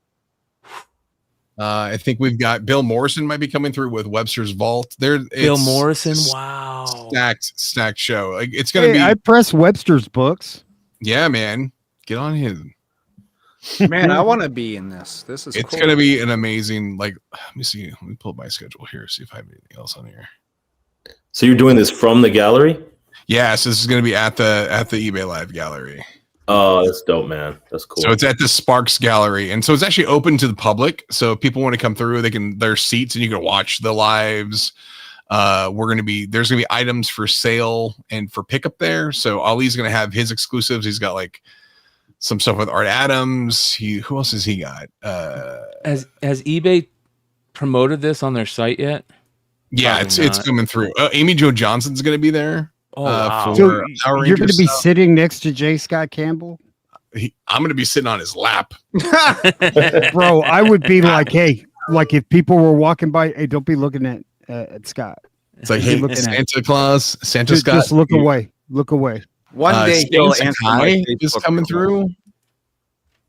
D: I think we've got Bill Morrison might be coming through with Webster's Vault.
C: Bill Morrison. Wow.
D: Stacked show. Like it's gonna be.
F: I press Webster's books.
D: Yeah, man, get on him.
E: Man, I want to be in this. This is
D: It's
E: cool.
D: gonna be an amazing. Like, let me see. Let me pull up my schedule here. See if I have anything else on here.
G: So you're doing this from the gallery?
D: Yeah, so this is gonna be at the eBay Live gallery.
G: Oh, that's dope, man. That's cool.
D: So it's at the Sparks Gallery, and so it's actually open to the public. So if people want to come through, there's seats, and you can watch the lives. There's gonna be items for sale and for pickup there. So Ali's gonna have his exclusives. He's got like some stuff with Art Adams. Who else has he got?
C: Has eBay promoted this on their site yet?
D: Yeah,
C: Probably
D: it's
C: not.
D: coming through. Amy Jo Johnson's gonna be there.
C: Oh wow.
F: So
D: Power
F: you're going to
D: Rangers
F: be
D: stuff.
F: sitting next to J. Scott Campbell,
D: I'm gonna be sitting on his lap.
F: bro. I would be like, hey, like if people were walking by, hey, don't be looking at Scott.
D: It's like,
F: What are you
D: hey,
F: looking at?
D: Santa Claus, Santa
F: Just,
D: Scott.
F: just look away. Look away.
E: One day he'll
D: Stan
E: answer my
D: Sakai is
E: Facebook
D: coming
E: comment.
D: through,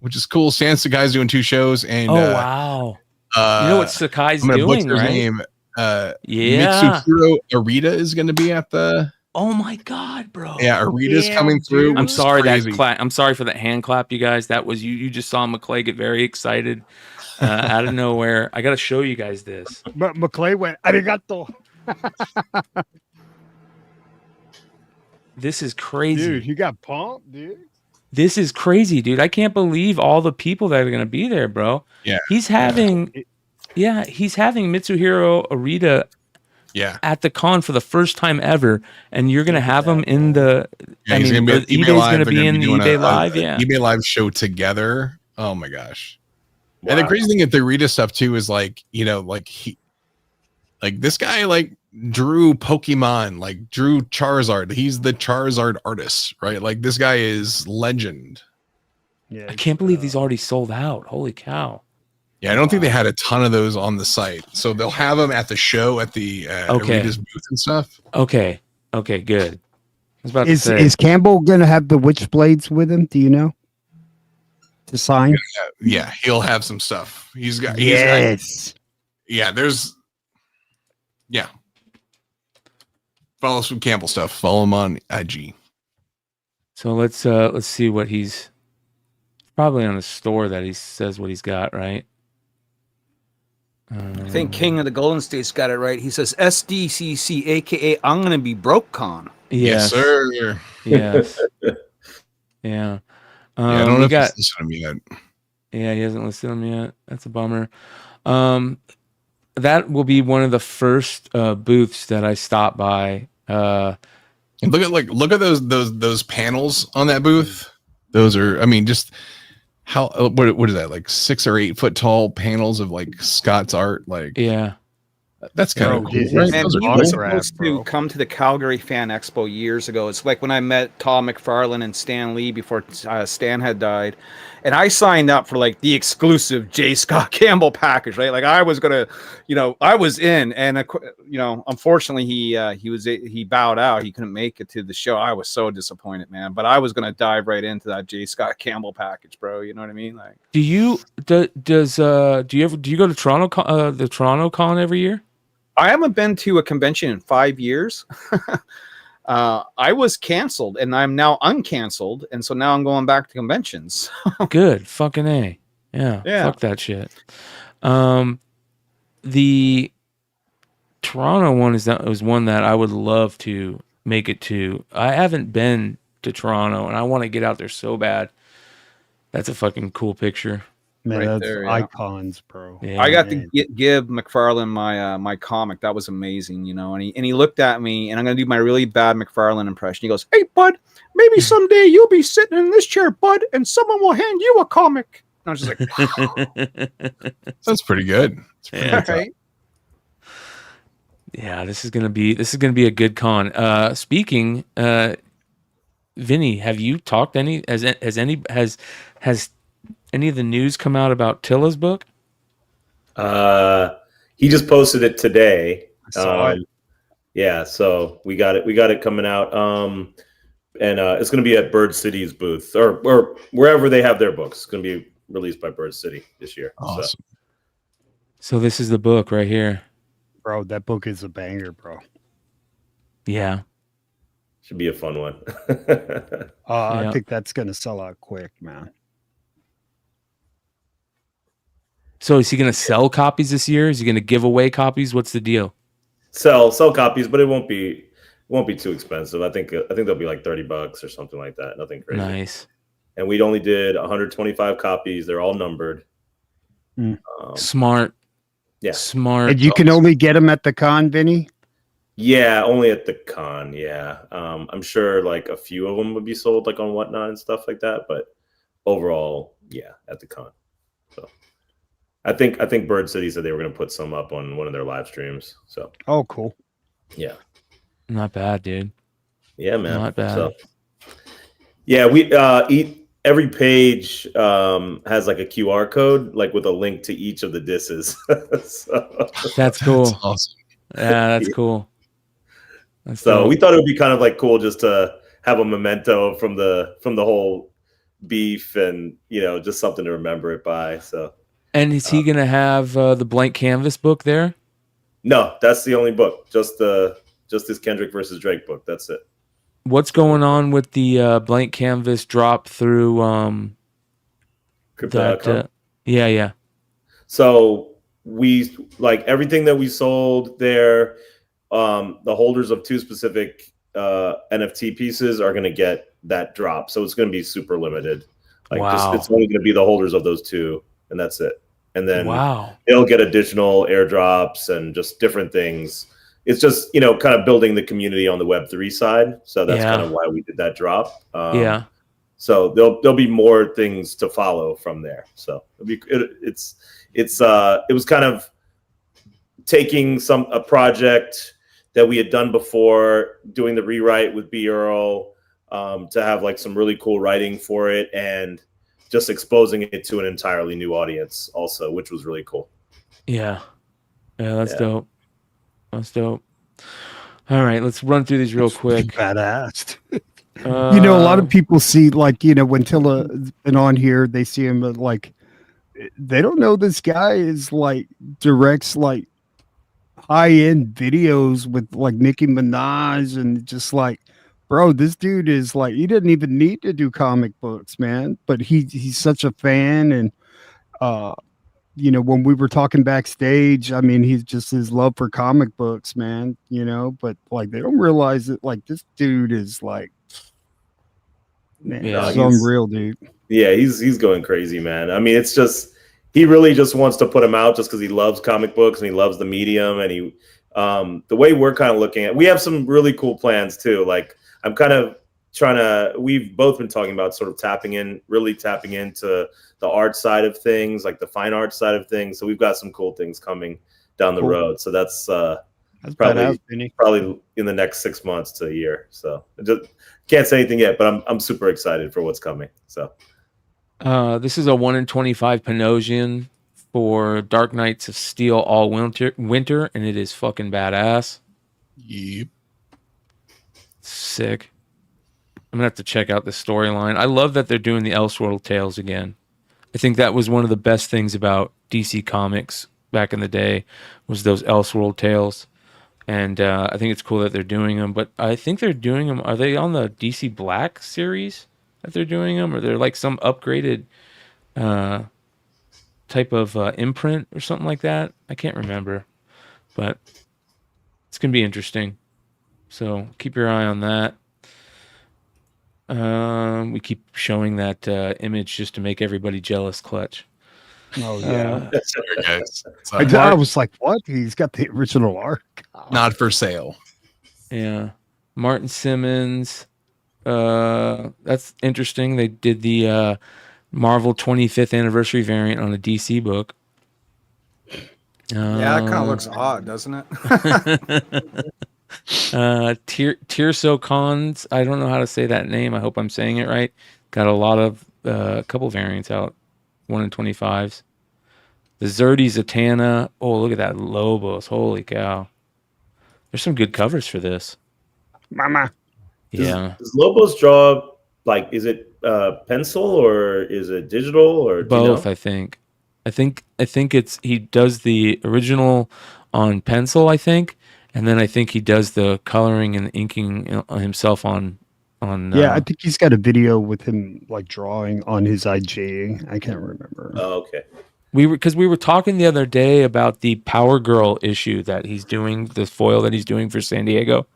D: which is cool. Stan Sakai's doing 2 shows, and
C: Oh wow. You know what Sakai's
D: I'm gonna
C: doing,
D: butcher his
C: right?
D: name.
C: Yeah.
D: Mitsuhiro Arita is going to be at the.
C: Oh my god, bro.
D: Yeah, Arita's
F: Yeah,
D: coming through.
F: dude.
C: I'm
D: which is
C: sorry
D: crazy.
C: I'm sorry for that hand clap, you guys. That was you just saw McClay get very excited out of nowhere. I got to show you guys this.
F: But McClay went, arigato.
C: This is crazy.
F: Dude, you got pumped, dude.
C: This is crazy, dude. I can't believe all the people that are going to be there, bro.
D: Yeah.
C: He's having Mitsuhiro Arita
D: Yeah.
C: at the con for the first time ever, and you're going to have him in the.
D: Yeah,
C: I
D: he's
C: mean,
D: gonna be at eBay
C: eBay's
D: Live.
C: going to
D: They're
C: be
D: gonna
C: in
D: doing
C: eBay
D: a
C: Live. Yeah.
D: eBay Live show together. Oh my gosh.
G: Wow.
D: And the crazy thing at the Rita stuff too is like, this guy like drew Pokemon, like drew Charizard. He's the Charizard artist, right? Like this guy is legend.
F: Yeah,
C: I can't believe these already sold out. Holy cow.
D: Yeah, I don't think they had a ton of those on the site. So they'll have them at the show at the Rita's booth and stuff.
C: Okay, good. I was about to say.
F: Is Campbell gonna have the Witchblades with him? Do you know? To sign?
D: Yeah, he'll have some stuff. He's got follow some Campbell stuff. Follow him on IG.
C: So let's see what he's probably on the store that he says what he's got, right?
E: I think King of the Golden State's got it right. He says SDCC, aka I'm gonna be broke con.
D: Yes, sir.
C: Yes. Yeah.
D: I don't know if he's listed him yet.
C: Yeah, he hasn't listed them yet. That's a bummer. That will be one of the first booths that I stop by.
D: And look at those panels on that booth. Those are, I mean, just how what is that, like 6 or 8 foot tall panels of like Scott's art? Like,
C: yeah,
D: that's kind of cool.
E: Right? And he was supposed to come to the Calgary Fan Expo years ago. It's like when I met Todd McFarlane and Stan Lee before Stan had died, and I signed up for like the exclusive J. Scott Campbell package, right? Like I was gonna, I was in, and unfortunately he bowed out. He couldn't make it to the show. I was so disappointed, man. But I was gonna dive right into that J. Scott Campbell package, bro. You know what I mean? Like,
C: do you go to Toronto the Toronto Con every year?
E: I haven't been to a convention in 5 years. I was canceled and I'm now uncanceled. And so now I'm going back to conventions.
C: Good. Fucking A. Yeah. Fuck that shit. The Toronto one was one that I would love to make it to. I haven't been to Toronto and I want to get out there so bad. That's a fucking cool picture.
F: Man,
E: right
F: that's
E: there,
F: icons, bro.
E: Yeah, I got to give McFarlane my comic. That was amazing, and he looked at me, and I'm gonna do my really bad McFarlane impression. He goes, "Hey, bud, maybe someday you'll be sitting in this chair, bud, and someone will hand you a comic." And I was just like,
D: "That's pretty good."
E: Right?
C: Yeah, this is gonna be a good con. Speaking, Vinny, have you talked has any of the news come out about Tilla's book?
G: He just posted it today.
F: I saw it.
G: Yeah, so we got it coming out. And it's going to be at Bird City's booth or wherever they have their books. It's going to be released by Bird City this year.
D: Awesome.
C: So this is the book right here.
F: Bro, that book is a banger, bro.
C: Yeah.
G: Should be a fun one.
F: I think that's going to sell out quick, man.
G: So
C: is he going to sell copies this year? Is he going to give away copies? What's the deal?
G: Sell copies, but it won't be too expensive. I think they'll be like $30 or something like that. Nothing crazy.
C: Nice.
G: And we only did 125 copies. They're all numbered.
C: Smart.
G: Yeah.
C: Smart.
F: And you can only get them at the con, Vinny?
G: Yeah, only at the con. Yeah. I'm sure like a few of them would be sold like on Whatnot and stuff like that. But overall, yeah, at the con. So I think Bird City said they were going to put some up on one of their live streams. So.
F: Oh, cool.
G: Yeah.
C: Not bad, dude.
G: Yeah, man.
C: Not bad.
G: So, yeah, we every page has like a QR code, like with a link to each of the disses. So,
C: that's cool.
D: That's awesome.
C: Yeah, that's cool.
G: So we thought it would be kind of like cool just to have a memento from the whole beef and just something to remember it by. So.
C: And is he going to have the blank canvas book there?
G: No, that's the only book. Just this Kendrick versus Drake book. That's it.
C: What's going on with the blank canvas drop through
G: Crypto.com?
C: Yeah.
G: So we like everything that we sold there. The holders of 2 specific NFT pieces are going to get that drop. So it's going to be super limited. Like
C: Wow.
G: it's only going to be the holders of those 2, and that's it. And then
C: Wow.
G: they'll get additional airdrops and just different things. It's just, kind of building the community on the Web3 side. So that's kind of why we did that drop. So there'll be more things to follow from there. So it was kind of taking a project that we had done before, doing the rewrite with B. Earl, to have like some really cool writing for it, and just exposing it to an entirely new audience also, which was really cool.
C: Yeah, that's dope. That's dope. All right, let's run through these real quick.
F: Badass. A lot of people see, like, when Tilla's been on here, they see him like, they don't know this guy is like directs like high-end videos with like Nicki Minaj, and just like, bro, this dude is like, he didn't even need to do comic books, man, but he's such a fan. And when we were talking backstage, I mean, he's just his love for comic books, man, but like they don't realize that like this dude is like, man, he's unreal, dude.
G: Yeah, he's going crazy, man. I mean, it's just, he really just wants to put them out just because he loves comic books and he loves the medium. And he, the way we're kind of looking at, we have some really cool plans too. Like, I'm kind of we've both been talking about sort of really tapping into the art side of things, like the fine art side of things. So we've got some cool things coming down the road. So that's probably in the next 6 months to a year. So I just can't say anything yet, but I'm super excited for what's coming. So
C: this is a 1 in 25 Panosian for Dark Knights of Steel all winter, and it is fucking badass.
D: Yep.
C: Sick. I'm gonna have to check out the storyline. I love that they're doing the Elseworld tales again. I think that was one of the best things about DC Comics back in the day, was those Elseworld tales. And I think it's cool that they're doing them. But I think they're doing them. Are they on the DC Black series that they're doing them, or they're like some upgraded type of imprint or something like that? I can't remember, but it's gonna be interesting. So keep your eye on that. We keep showing that image just to make everybody jealous. Clutch.
F: Oh yeah.
D: Sorry, guys.
F: I was like, what? He's got the original art.
D: Not for sale.
C: Yeah. Martin Simmons. That's interesting. They did the Marvel 25th anniversary variant on a DC book.
E: Yeah, that kind of looks odd, doesn't it?
C: Tirso Cons, I don't know how to say that name. I hope I'm saying it right. Got a lot of a couple variants out, 1 in 25s. The Zerdy Zatanna. Oh, look at that Lobos! Holy cow! There's some good covers for this.
F: Mama.
C: Yeah.
G: Does Lobos draw, like, is it pencil or is it digital, or
C: both? I think it's, he does the original on pencil, I think. And then I think he does the coloring and inking himself on.
F: Yeah, I think he's got a video with him like drawing on his IG. I can't remember.
G: Oh, okay.
C: We were talking the other day about the Power Girl issue that he's doing, the foil that he's doing for San Diego,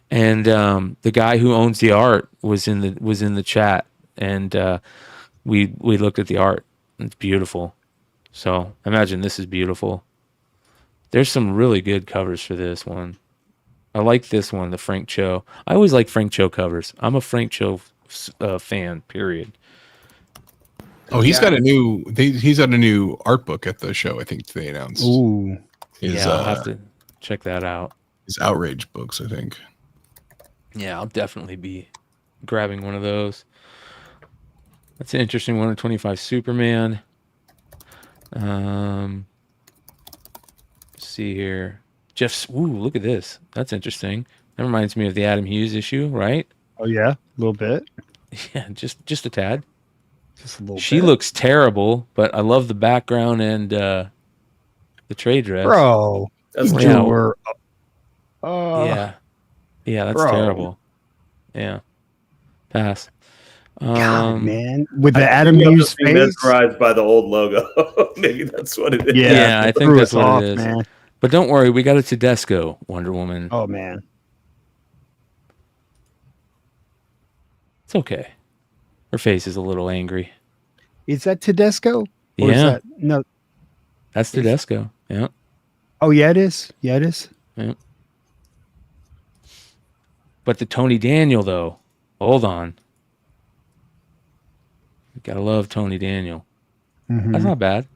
C: and the guy who owns the art was in the chat, and we looked at the art. It's beautiful. So I imagine this is beautiful. There's some really good covers for this one. I like this one, the Frank Cho. I always like Frank Cho covers. I'm a Frank Cho fan, period.
D: Oh, he's got a new art book at the show, I think they announced.
F: Ooh.
C: I'll have to check that out.
D: His Outrage books, I think.
C: Yeah, I'll definitely be grabbing one of those. That's an interesting 1 in 25 Superman. See here, look at this. That's interesting. That reminds me of the Adam Hughes issue, right?
F: Oh yeah, a little bit.
C: Yeah, just a tad.
F: Just a little.
C: She
F: bit.
C: looks terrible, but I love the background and the trade dress.
F: Bro,
G: That's
C: yeah, that's
F: bro.
C: terrible. Yeah, pass.
F: God, man, with the Adam Hughes face.
G: Mesmerized by the old logo. Maybe that's what it is.
C: Yeah, I think that's what it is.
F: Man.
C: But don't worry, we got a Tedesco Wonder Woman.
F: Oh man.
C: It's okay. Her face is a little angry.
F: Is that Tedesco? Or is
C: Yeah.
F: that no?
C: That's Tedesco. Yeah.
F: Oh yeah, it is. Yeah, it is.
C: Yeah. But the Tony Daniel, though, hold on. You gotta love Tony Daniel. That's not bad.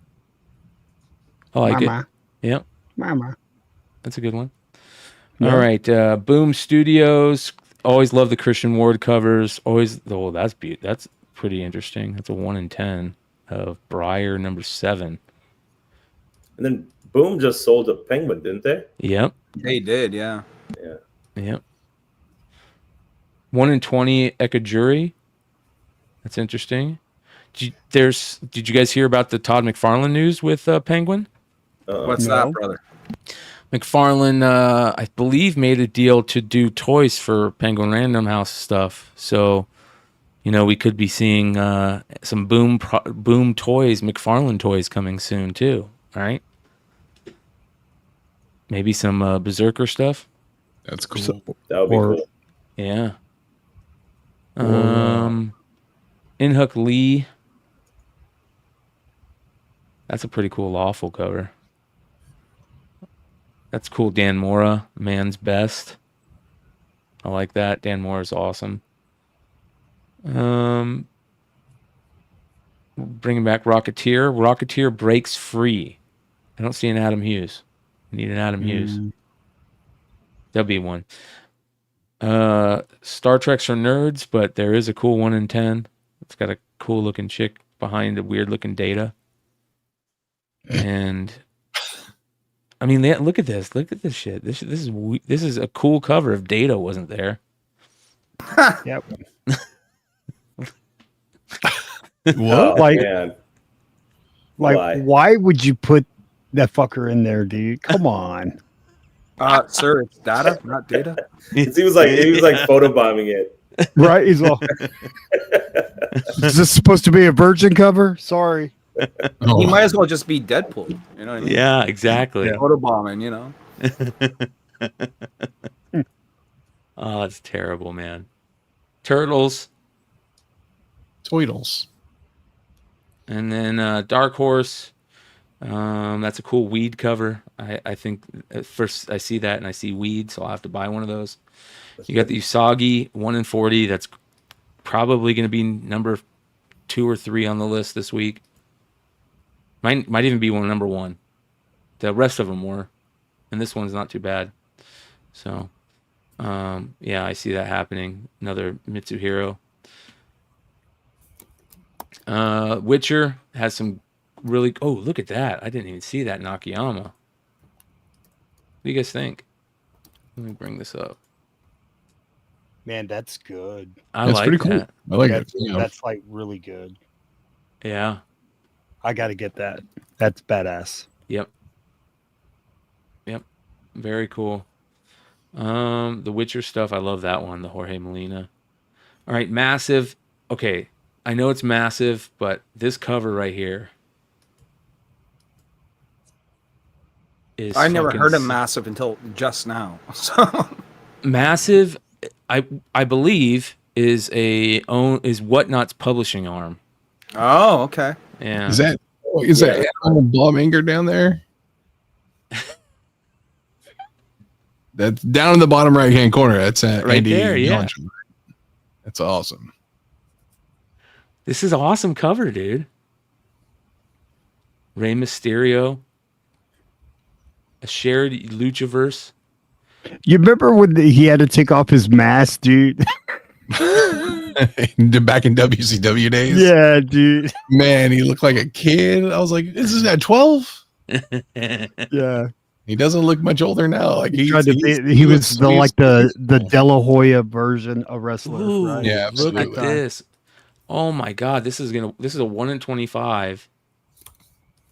C: I like
F: Mama.
C: it. Yep.
F: Mama.
C: That's a good one.
F: Yeah.
C: All right. Boom Studios. Always love the Christian Ward covers. Always. Oh, that's pretty interesting. That's a 1 in 10 of Briar #7.
G: And then Boom just sold a Penguin, didn't they?
C: Yep.
E: They did, yeah.
G: Yeah.
C: Yep. 1 in 20 Ekajuri. That's interesting. Did you guys hear about the Todd McFarlane news with Penguin?
E: What's
F: No.
E: that, brother?
C: McFarlane, I believe, made a deal to do toys for Penguin Random House stuff. So, we could be seeing some Boom toys, McFarlane toys coming soon too. All right. Maybe some Berserker stuff.
D: That's cool.
G: That would be cool.
C: Yeah. Inhook Lee. That's a pretty cool Lawful cover. That's cool. Dan Mora, Man's Best. I like that. Dan Mora's awesome. Bringing back Rocketeer. Rocketeer breaks free. I don't see an Adam Hughes. I need an Adam Hughes. There'll be one. Star Treks are nerds, but there is a cool 1 in 10. It's got a cool looking chick behind a weird looking Data. And I mean, look at this. Look at this shit. This is a cool cover if Data wasn't there.
F: Yep.
G: Oh,
F: Like-
G: man.
F: Why would you put that fucker in there, dude? Come on.
E: Sir, it's data, not data.
G: He was like photobombing it.
F: Right? He's all. Is this supposed to be a virgin cover? Sorry.
E: He might as well just be Deadpool. You know what I mean?
C: Yeah, exactly.
E: Photobombing, you know.
C: Oh, that's terrible, man. Turtles.
D: Toidles.
C: And then Dark Horse. That's a cool weed cover. I think at first I see that and I see weed, so I'll have to buy one of those. You got the Usagi 1 in 40. That's probably going to be number 2 or 3 on the list this week. Might even be number 1. The rest of them were, and this one's not too bad. So, yeah, I see that happening. Another Mitsuhiro. Witcher has some really. Oh, look at that! I didn't even see that Nakayama. What do you guys think? Let me bring this up.
F: Man, that's good.
D: That's
C: like
D: pretty cool.
C: that.
D: I like
F: That's,
D: it. Yeah.
F: that's like really good.
C: Yeah.
F: I got to get that. That's badass.
C: Yep. Very cool. The Witcher stuff, I love that one, the Jorge Molina. All right, Massive. Okay, I know it's Massive, but this cover right here is
E: I never
C: fucking
E: heard of
C: sick.
E: Massive until just now. So
C: Massive, I believe is Whatnot's publishing arm.
E: oh, okay.
C: Yeah.
D: Is that Animal Blaumanger down there? That's down in the bottom right hand corner. That's
C: Right
D: Andy
C: there, yeah.
D: Yonchum. That's awesome.
C: This is an awesome cover, dude. Rey Mysterio. A shared Luchaverse.
F: You remember when he had to take off his mask, dude?
D: Back in WCW days.
F: Yeah, dude.
D: Man, he looked like a kid. I was like, this is at 12?
F: Yeah.
D: He doesn't look much older now. Like
F: He was the De La Hoya version of wrestler.
C: Ooh,
F: Right?
D: Yeah,
C: look at
D: absolutely.
C: this. Oh my god, this is a 1 in 25.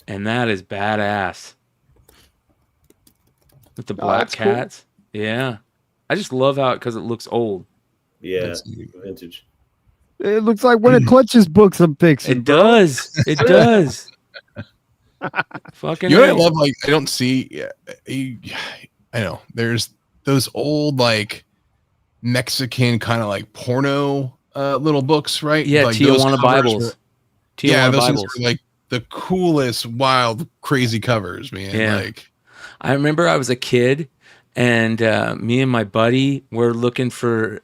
C: And that is badass. With the black
F: that's cool.
C: cats. Yeah. I just love how because it looks old.
G: Yeah,
D: That's-
G: vintage.
F: It looks like one of Clutch's books I'm fixing.
C: It does. It does. Fucking
D: You know what I
C: A.
D: love? Like, I don't see. I know there's those old like Mexican kind of like porno little books, right?
C: Yeah,
D: like those
C: Tijuana
D: covers
C: Bibles.
D: were-
C: Tijuana
D: yeah, those
C: Bibles.
D: things were like the coolest, wild, crazy covers, man.
C: Yeah.
D: Like,
C: I remember I was a kid, and me and my buddy were looking for.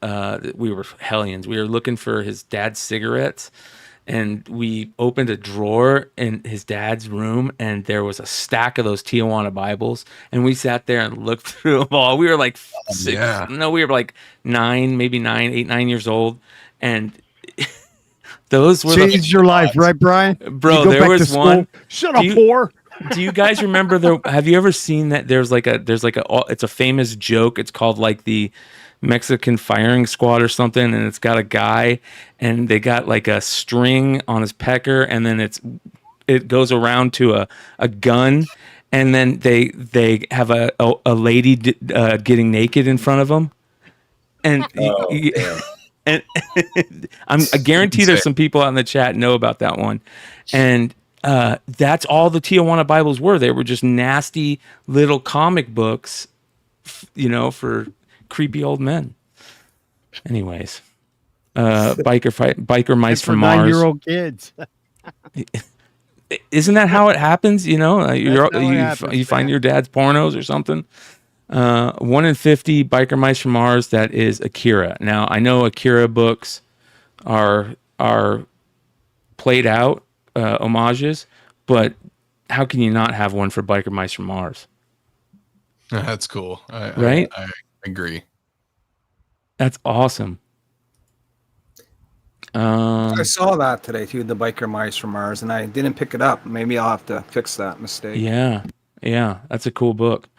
C: We were hellions. We were looking for his dad's cigarettes, and we opened a drawer in his dad's room, and there was a stack of those Tijuana Bibles, and we sat there and looked through them all. We were like six.
D: yeah.
C: No, we were like 9, maybe 8, 9 years old, and those were
F: Changed your life, right, Brian?
C: Bro,
F: You go
C: there
F: back to
C: was
F: school,
C: one.
F: Shut
C: Do
F: up,
C: you-
F: whore.
C: Do you guys remember have you ever seen that there's like a it's a famous joke. It's called like the Mexican firing squad or something, and it's got a guy and they got like a string on his pecker, and then it goes around to a gun, and then they have a lady getting naked in front of them, and
G: damn.
C: and I guarantee there's some people out in the chat know about that one, and that's all the Tijuana Bibles were. They were just nasty little comic books, for creepy old men. Anyways, biker mice
F: For
C: from Mars.
F: 9-year-old kids.
C: Isn't that how it happens? You
F: how it happens,
C: you find
F: man.
C: your dad's pornos or something. 1 in 50 biker mice from Mars. That is Akira. Now I know Akira books are played out homages, but how can you not have one for biker mice from Mars?
D: That's cool.
C: Right?
D: I agree.
C: That's awesome.
E: I saw that today too, the biker mice from Mars, and I didn't pick it up. Maybe I'll have to fix that mistake.
C: Yeah, that's a cool book.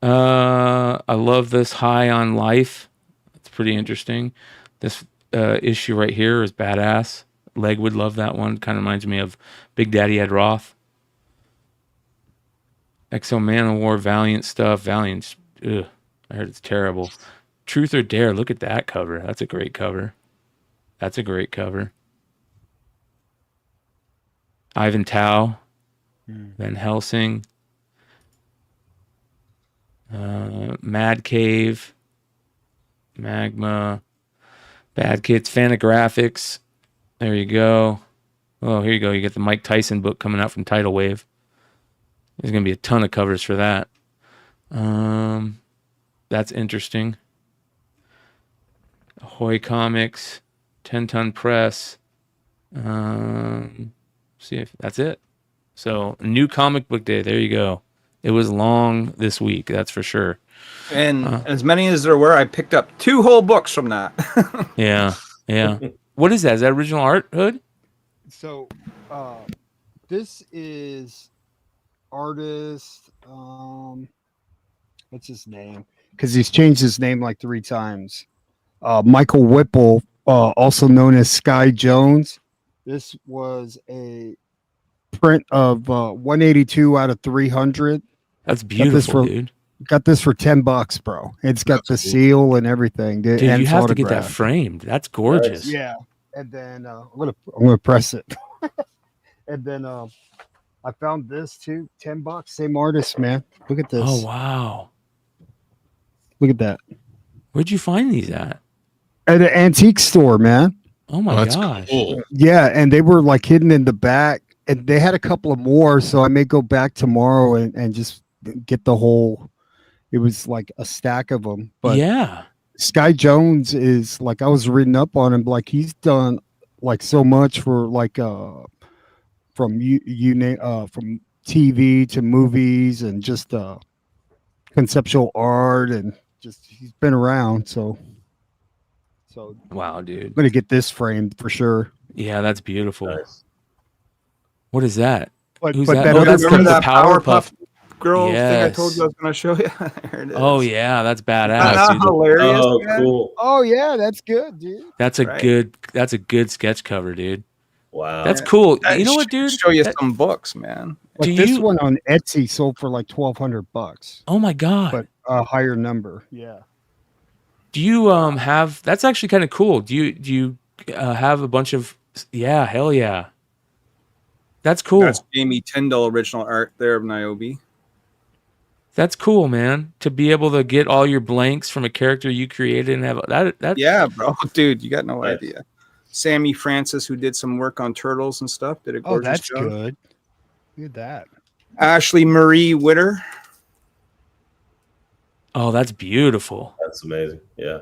C: I love this High on Life. It's pretty interesting. This issue right here is badass. Leg would love that one. Kind of reminds me of Big Daddy Ed Roth. Exo Man of War, Valiant stuff. Valiant's, I heard it's terrible. Truth or Dare, look at that cover. That's a great cover. Ivan Tao, Van Helsing, Mad Cave, Magma, Bad Kids, Fantagraphics. There you go. Oh, here you go. You get the Mike Tyson book coming out from Tidal Wave. There's going to be a ton of covers for that. That's interesting. Ahoy Comics, 10-Ton Press. See if that's it. So, new comic book day. There you go. It was long this week, that's for sure.
E: And as many as there were, I picked up 2 whole books from that.
C: Yeah. What is that? Is that original art, Hood?
F: So, this is artist. What's his name? Because he's changed his name like 3 times. Michael Whipple, also known as Sky Jones. This was a print of 182 out of 300.
C: That's beautiful,
F: for,
C: dude.
F: Got this for $10, bro. It's got the seal and everything.
C: Dude,
F: and
C: you
F: it's
C: have to get that
F: autographed.
C: framed. That's gorgeous.
F: Yeah, and then I'm gonna press it. And then I found this too, $10. Same artist, man. Look at this.
C: Oh wow.
F: Look at that.
C: Where'd you find these at?
F: At an antique store, man.
C: Oh my
D: That's
C: gosh.
D: cool.
F: Yeah, and they were like hidden in the back, and they had a couple of more, so I may go back tomorrow and just get the whole. It was like a stack of them. But
C: yeah.
F: Sky Jones is like, I was reading up on him, like he's done like so much for like from from TV to movies and just conceptual art, and just he's been around. So
C: Wow, dude.
F: I'm gonna get this framed for sure.
C: Yeah, that's beautiful.
G: Nice.
C: What is that?
F: But
C: Who's
F: but
C: that?
F: that
C: Oh,
F: other
C: that's
E: Remember
C: the
E: that
C: Powerpuff.
E: Girl thing I told
C: Yes.
E: you I was going to show you? There it is.
C: Oh yeah, that's badass.
E: Isn't that
C: dude.
E: hilarious,
G: Oh,
E: man?
G: cool.
F: oh yeah, that's good, dude.
C: That's a
E: Right.
C: good sketch cover, dude.
G: Wow.
C: That's cool.
E: I
C: You know what,
E: should
C: dude?
E: Show you
C: That-
E: some books, man.
F: Like
C: Do
F: this
C: you-
F: one on Etsy sold for like $1,200,
C: Oh my god.
F: but a higher number. Yeah.
C: Do you have? That's actually kind of cool. Do you have a bunch of? Yeah, hell yeah. That's cool.
E: That's Jamie Tyndall original art there of Nyobi.
C: That's cool, man. To be able to get all your blanks from a character you created and have that.
E: Yeah, bro. Dude, you got no
G: Nice.
E: idea. Sammy Francis, who did some work on Turtles and stuff, did a
F: Oh,
E: gorgeous
F: that's
E: job.
F: good. Look at that.
E: Ashley Marie Witter.
C: Oh, that's beautiful.
G: That's amazing. Yeah.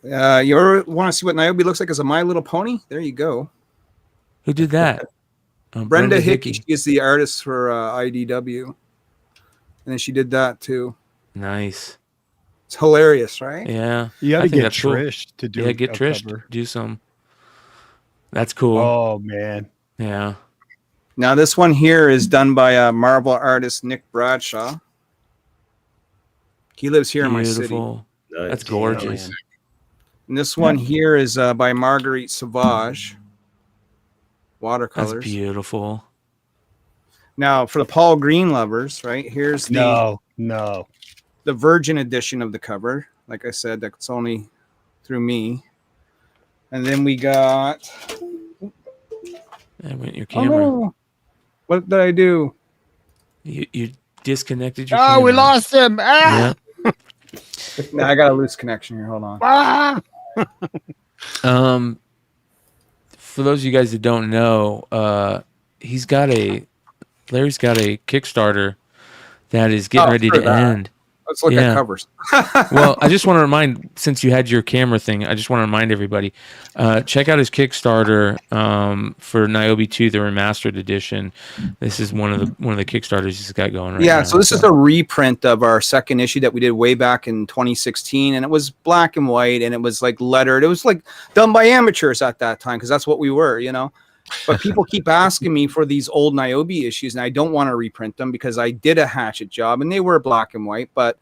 E: You ever want to see what Nyobi looks like as a My Little Pony? There you go.
C: Who did that?
E: Brenda Hickey. She is the artist for IDW. And then she did that too.
C: Nice.
E: It's hilarious, right?
C: Yeah.
F: You got
C: I
F: to
C: think
F: get
C: that's cool.
F: Trish to do
C: Yeah, get
F: a
C: Trish
F: cover.
C: to do some. That's cool.
F: Oh, man.
C: Yeah.
E: Now this one here is done by Marvel artist Nick Bradshaw. He lives here in my city.
C: Beautiful.
G: Nice.
C: That's gorgeous.
E: And this one here is by Marguerite Sauvage. Watercolors.
C: That's beautiful.
E: Now for the Paul Green lovers, right? Here's the
F: No.
E: Virgin edition of the cover. Like I said, that's only through me. And then we got.
C: That went your camera.
E: Oh, no. What did I do?
C: You disconnected your
F: Oh,
C: camera.
F: we lost him. Ah!
C: Yeah.
E: No, I got a loose connection here. Hold on.
F: Ah!
C: For those of you guys that don't know, Larry's got a Kickstarter that is getting ready to end.
E: Let's look at covers.
C: Well, I just want to remind, since you had your camera thing, I just want to remind everybody, check out his Kickstarter for Nyobi 2, the remastered edition. This is one of the Kickstarters he's got going right now.
E: Yeah, so this is a reprint of our second issue that we did way back in 2016, and it was black and white, and it was like lettered. It was like done by amateurs at that time, because that's what we were, you know. But people keep asking me for these old Nyobi issues, and I don't want to reprint them because I did a hatchet job, and they were black and white. But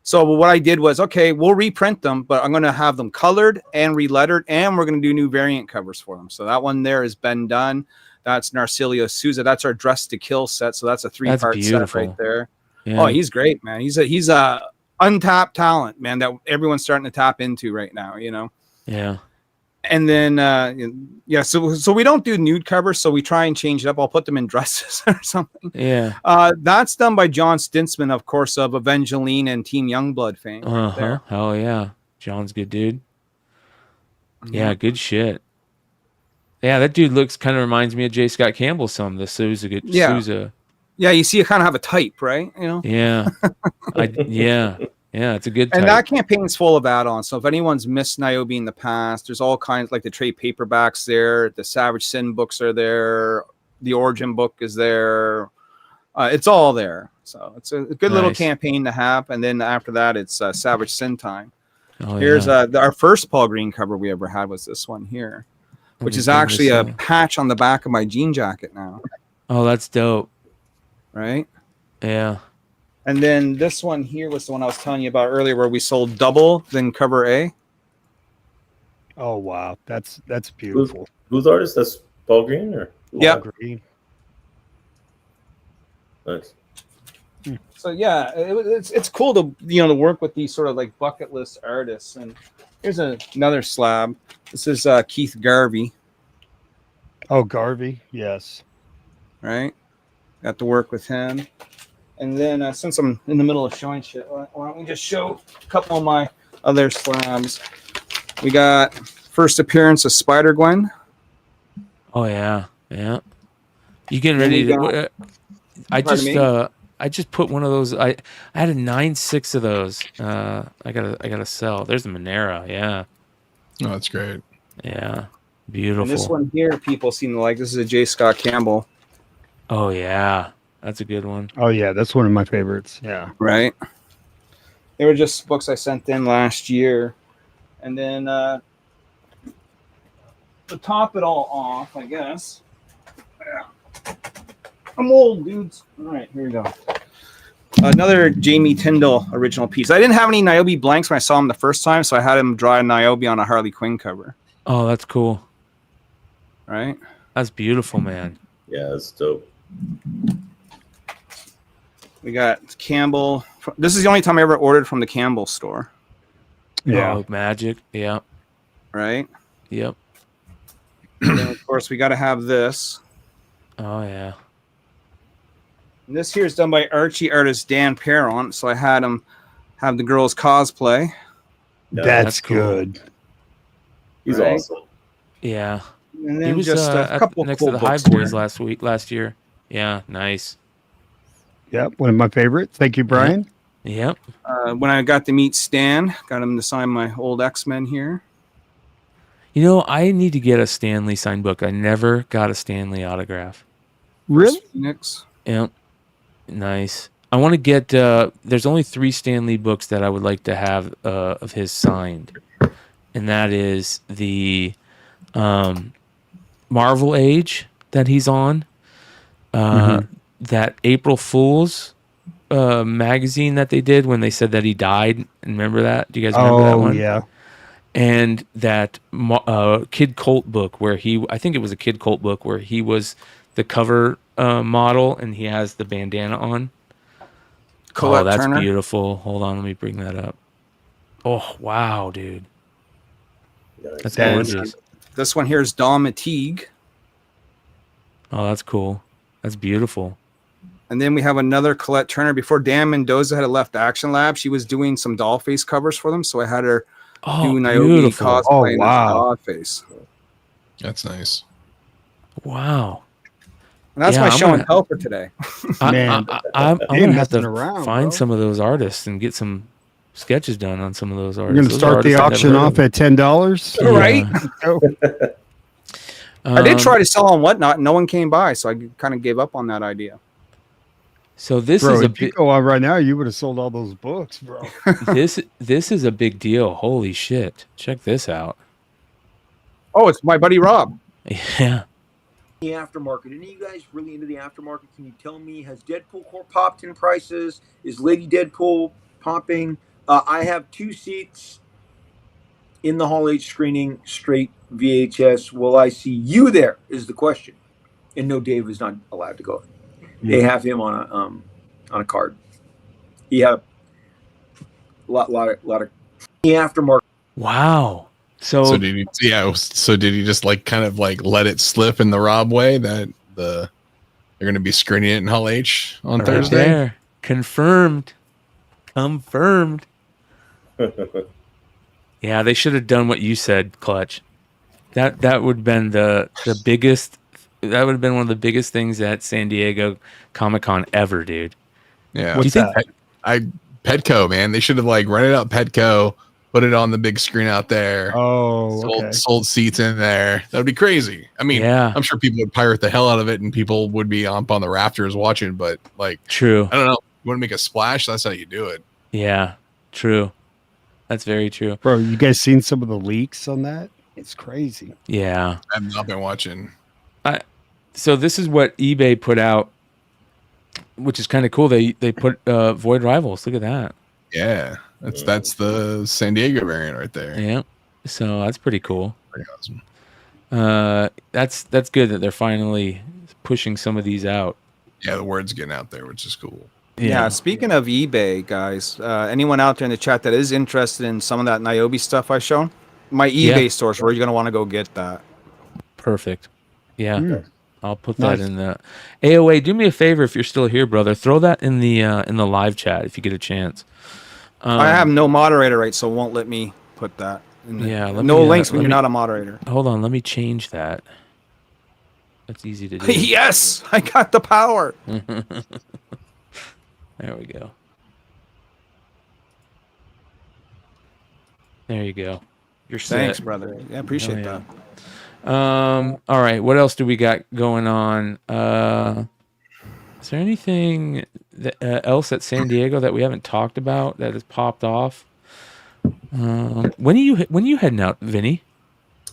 E: so what I did was, okay, we'll reprint them, but I'm going to have them colored and relettered, and we're going to do new variant covers for them. So that one there has been done. That's Narcilio Souza. That's our Dress to Kill set. So that's a 3-part set right there. Yeah. Oh, he's great, man. He's a untapped talent, man, that everyone's starting to tap into right now, you know?
C: Yeah.
E: And then, so we don't do nude covers, so we try and change it up. I'll put them in dresses or something.
C: Yeah.
E: That's done by John Stintsman, of course, of Evangeline and Team Youngblood fame.
C: Uh-huh. Hell yeah. John's good dude. Yeah, good shit. Yeah, that dude kind of reminds me of J. Scott Campbell some, the Souza. Souza.
E: Yeah, you see, you kind of have a type, right? You know?
C: Yeah. Yeah, it's a good type.
E: And that campaign's full of add-ons. So if anyone's missed Nyobi in the past, there's all kinds, like the trade paperbacks there, the Savage Sin books are there, the Origin book is there. It's all there. So it's a good little campaign to have. And then after that, it's Savage Sin time. Here's our first Paul Green cover we ever had was this one here, which is actually a patch on the back of my jean jacket now.
C: Oh, that's dope.
E: Right?
C: Yeah.
E: And then this one here was the one I was telling you about earlier, where we sold double, then cover A.
F: Oh wow, that's beautiful.
G: Who's artist? That's Paul Green, or
E: yeah,
F: Green.
G: Nice.
E: So yeah, it's cool to work with these sort of like bucket list artists. And here's another slab. This is Keith Garvey.
F: Oh, Garvey, yes.
E: Right, got to work with him. And then since I'm in the middle of showing shit, why don't we just show a couple of my other slabs? We got first appearance of Spider-Gwen.
C: Oh, yeah. Yeah. You getting ready to... I just put one of those... I had a 9.6 of those. I gotta sell. There's the Monera. Yeah.
D: Oh, that's great.
C: Yeah. Beautiful.
E: And this one here, people seem to like. This is a J. Scott Campbell.
C: Oh, yeah. That's a good one.
F: Oh yeah, that's one of my favorites. Yeah.
E: Right. They were just books I sent in last year. And then to top it all off, I guess. Yeah. I'm old, dudes. All right, here we go. Another Jamie Tyndall original piece. I didn't have any Nyobi blanks when I saw him the first time, so I had him draw a Nyobi on a Harley Quinn cover.
C: Oh, that's cool.
E: Right?
C: That's beautiful, man.
G: Yeah, that's dope.
E: We got Campbell. This is the only time I ever ordered from the Campbell store.
F: Yeah.
C: Oh, Magic. Yeah.
E: Right?
C: Yep.
E: And then, of course, we got to have this.
C: Oh, yeah.
E: And this here is done by Archie artist Dan Perron. So I had him have the girls cosplay.
F: That's cool. Good.
G: He's awesome.
C: Yeah.
E: And
C: He
E: then
C: was
E: just a couple
C: next
E: cool
C: to the Hive
E: books
C: Boys
E: there.
C: last year. Yeah, nice.
F: Yep, one of my favorites. Thank you, Brian.
C: Yep.
E: When I got to meet Stan, got him to sign my old X-Men here.
C: You know, I need to get a Stanley signed book. I never got a Stanley autograph.
F: Really?
E: Phoenix.
C: Yep. Nice. I want to get. There's only 3 Stanley books that I would like to have of his signed, and that is the Marvel Age that he's on, that April Fool's magazine that they did when they said that he died. Remember that? Do you guys remember that one?
F: Oh, yeah.
C: And that Kid Colt book where I think it was a Kid Colt book where he was the cover model and he has the bandana on.
E: Colette
C: that's
E: Turner.
C: beautiful. Hold on, let me bring that up. Oh, wow, dude. That's gorgeous.
E: This one here is Dawn Mateague.
C: Oh, that's cool. That's beautiful.
E: And then we have another Colette Turner. Before Dan Mendoza had left Action Lab, she was doing some Dollface covers for them. So I had her do Nyobi cosplay in Dollface.
D: That's nice.
C: Wow.
E: And that's my show and tell for today.
C: Man, I'm going to have to
F: around,
C: find
F: bro.
C: some of those artists and get some sketches done on some of those artists.
F: You're going to start the auction off at $10?
E: Right? I did try to sell on Whatnot. No one came by, so I kind of gave up on that idea.
C: So this
F: bro,
C: is a
F: if you go on right now, you would have sold all those books, bro.
C: this is a big deal. Holy shit. Check this out.
E: Oh, it's my buddy Rob.
C: Yeah.
H: The aftermarket. Any of you guys really into the aftermarket? Can you tell me, has Deadpool Corp popped in prices? Is Lady Deadpool popping? I have 2 seats in the Hall H screening, straight VHS. Will I see you there is the question. And no, Dave is not allowed to go. They have him on a card. He had a lot of the aftermarket.
C: Wow. So
D: did he just like kind of like let it slip in the Rob way that they're going to be screening it in Hall H on Thursday?
C: There. Confirmed. Yeah, they should have done what you said, Clutch. That would have been the biggest. That would have been one of the biggest things at San Diego Comic-Con ever, dude.
D: Yeah.
C: Do you think
D: Petco, man, they should have like rented out Petco, put it on the big screen out there.
F: Oh,
D: sold seats in there. That would be crazy. I mean,
C: yeah.
D: I'm sure people would pirate the hell out of it, and people would be up on the rafters watching. But like,
C: true.
D: I don't know. You want to make a splash? That's how you do it.
C: Yeah, true. That's very true.
F: Bro, you guys seen some of the leaks on that? It's crazy.
C: Yeah.
D: I've not been watching.
C: So this is what eBay put out, which is kind of cool. They put Void Rivals. Look at that.
D: Yeah, that's the San Diego variant right there.
C: Yeah. So that's pretty cool.
D: Pretty awesome.
C: That's good that they're finally pushing some of these out.
D: Yeah, the word's getting out there, which is cool.
E: Yeah. Speaking of eBay, guys, anyone out there in the chat that is interested in some of that Nyobi stuff I shown, my eBay stores where you're gonna want to go get that.
C: Perfect. Yeah. I'll put that in the AOA. Do me a favor if you're still here, brother. Throw that in the live chat if you get a chance.
E: I have no moderator rights, so it won't let me put that. No links when you're not a moderator.
C: Hold on, let me change that. That's easy to do.
E: Yes, I got the power.
C: There we go. There you go. You're set.
E: Thanks, brother. Yeah, appreciate that.
C: All right, what else do we got going on? Is there anything else at San Diego that we haven't talked about that has popped off? When are you heading out, Vinny?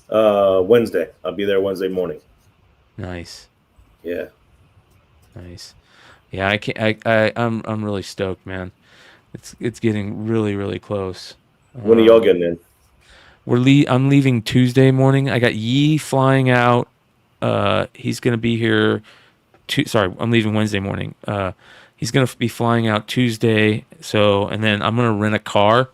G: Wednesday. I'll be there Wednesday morning.
C: Nice.
G: Yeah.
C: Nice. Yeah, I'm really stoked, man. It's getting really, really close.
G: When are y'all getting in?
C: I'm leaving Tuesday morning. I got Yi flying out. He's gonna be here. I'm leaving Wednesday morning. He's gonna be flying out Tuesday. And then I'm gonna rent a car,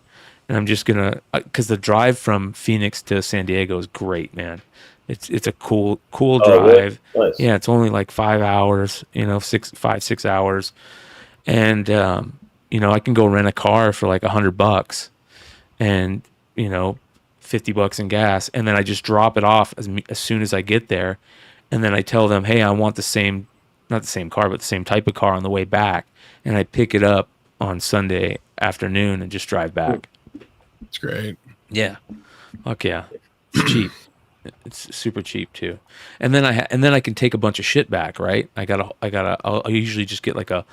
C: and I'm just gonna because the drive from Phoenix to San Diego is great, man. It's a cool drive.
G: Really? Nice.
C: Yeah, it's only like 5 hours. 6 hours, and I can go rent a car for like $100, and $50 in gas, and then I just drop it off as soon as I get there, and then I tell them, hey, I want not the same car, but the same type of car on the way back, and I pick it up on Sunday afternoon and just drive back.
D: It's great.
C: Yeah. Fuck yeah. It's cheap. It's super cheap too. And then I can take a bunch of shit back, right? I'll usually just get like a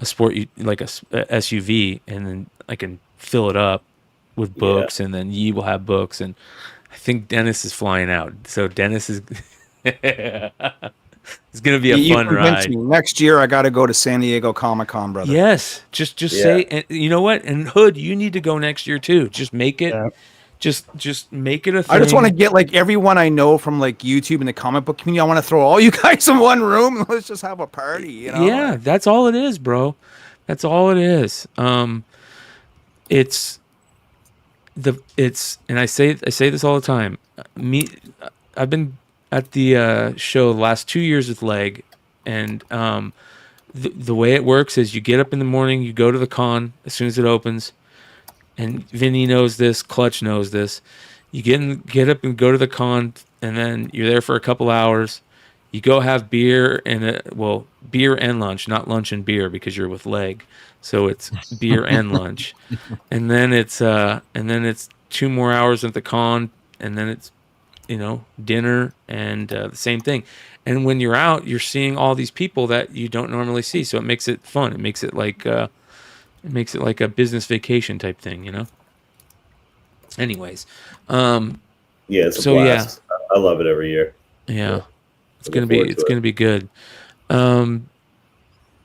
C: sport, like a SUV, and then I can fill it up with books, and then Yi will have books, and I think Dennis is flying out. So Dennis is it's gonna be a fun ride.
E: Me. Next year I gotta go to San Diego Comic-Con, brother.
C: Yes. Just say, and you know what? And Hood, you need to go next year too. Just make it just make it a thing.
E: I just want to get like everyone I know from like YouTube and the comic book community. I want to throw all you guys in one room and let's just have a party. You know?
C: Yeah, that's all it is, bro. That's all it is. It's and I say this all the time. I've been at the show the last 2 years with Leg, and the way it works is you get up in the morning, you go to the con as soon as it opens. And Vinny knows this, Clutch knows this. You get up and go to the con, and then you're there for a couple hours. You go have beer beer and lunch, not lunch and beer because you're with Leg. So it's beer and lunch. And then it's 2 more hours at the con, and then it's dinner and the same thing. And when you're out, you're seeing all these people that you don't normally see. So it makes it fun. It makes it like a business vacation type thing, Anyways,
G: it's a blast. I love it every year.
C: Yeah, it's gonna be good.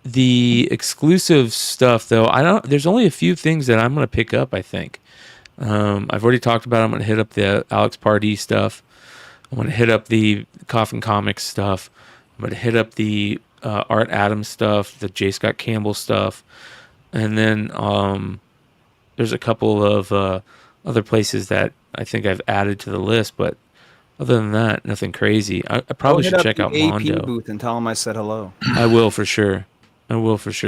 C: The exclusive stuff, though, there's only a few things that I'm gonna pick up. I think I've already talked about. I'm gonna hit up the Alex Pardee stuff. I'm gonna hit up the Coffin Comics stuff. I'm gonna hit up the Art Adams stuff, the J. Scott Campbell stuff. And then there's a couple of other places that I think I've added to the list, but other than that, nothing crazy. I probably should check out Mondo.
E: AP booth and tell them I said hello.
C: I will for sure.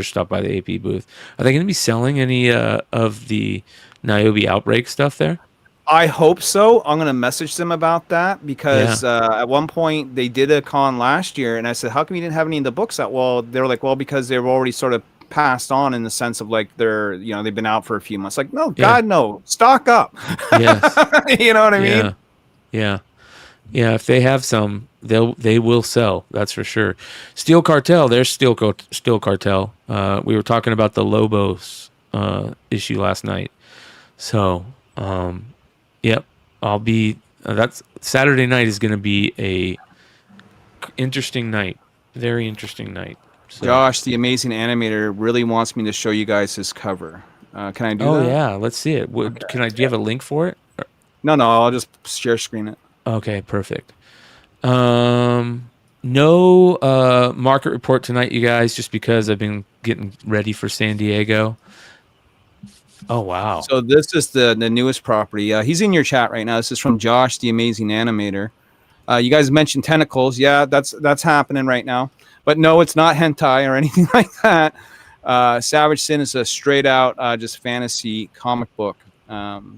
C: Stop by the AP booth. Are they going to be selling any of the Nyobi Outbreak stuff there?
E: I hope so. I'm going to message them about that because at one point they did a con last year, and I said, "How come you didn't have any of the books out?" Well, they were like, "Well, because they were already sort of passed on in the sense of like they've been out for a few months." Like, no, God, no, stock up.
C: Yes.
E: You know what I mean?
C: Yeah. If they have some, they will sell. That's for sure. Steel Cartel. There's Steel Cartel. We were talking about the Lobos issue last night. So, yep. I'll be. That's Saturday night is going to be a interesting night. Very interesting night. So.
E: Josh, the amazing animator, really wants me to show you guys his cover. Can I do that?
C: Oh yeah, let's see it. Do you have a link for it?
E: No, I'll just share screen it.
C: Okay, perfect. No market report tonight, you guys, just because I've been getting ready for San Diego. Oh wow!
E: So this is the newest property. He's in your chat right now. This is from Josh, the amazing animator. You guys mentioned tentacles. Yeah, that's happening right now. But no, it's not hentai or anything like that. Savage Sin is a straight out just fantasy comic book.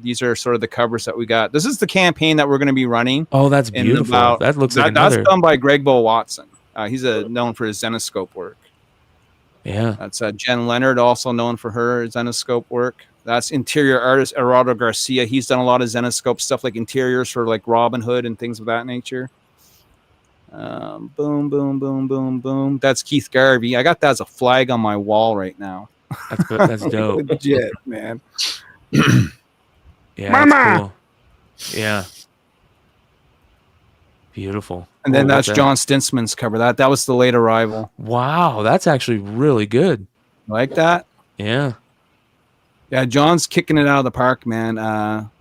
E: These are sort of the covers that we got. This is the campaign that we're going to be running.
C: Oh, that's beautiful. That looks like
E: that's done by Greg Bo Watson. He's known for his Zenoscope work.
C: Yeah.
E: That's Jen Leonard, also known for her Zenoscope work. That's interior artist Gerardo Garcia. He's done a lot of Zenoscope stuff, like interiors for like Robin Hood and things of that nature. Boom, boom, boom, boom, boom. That's Keith Garvey. I got that as a flag on my wall right now.
C: That's dope.
E: Legit, man.
C: Yeah, Mama! Cool. Yeah. Beautiful.
E: And then that's John Stintsman's cover. That was the late arrival.
C: Wow, that's actually really good.
E: Like that?
C: Yeah.
E: Yeah, John's kicking it out of the park, man.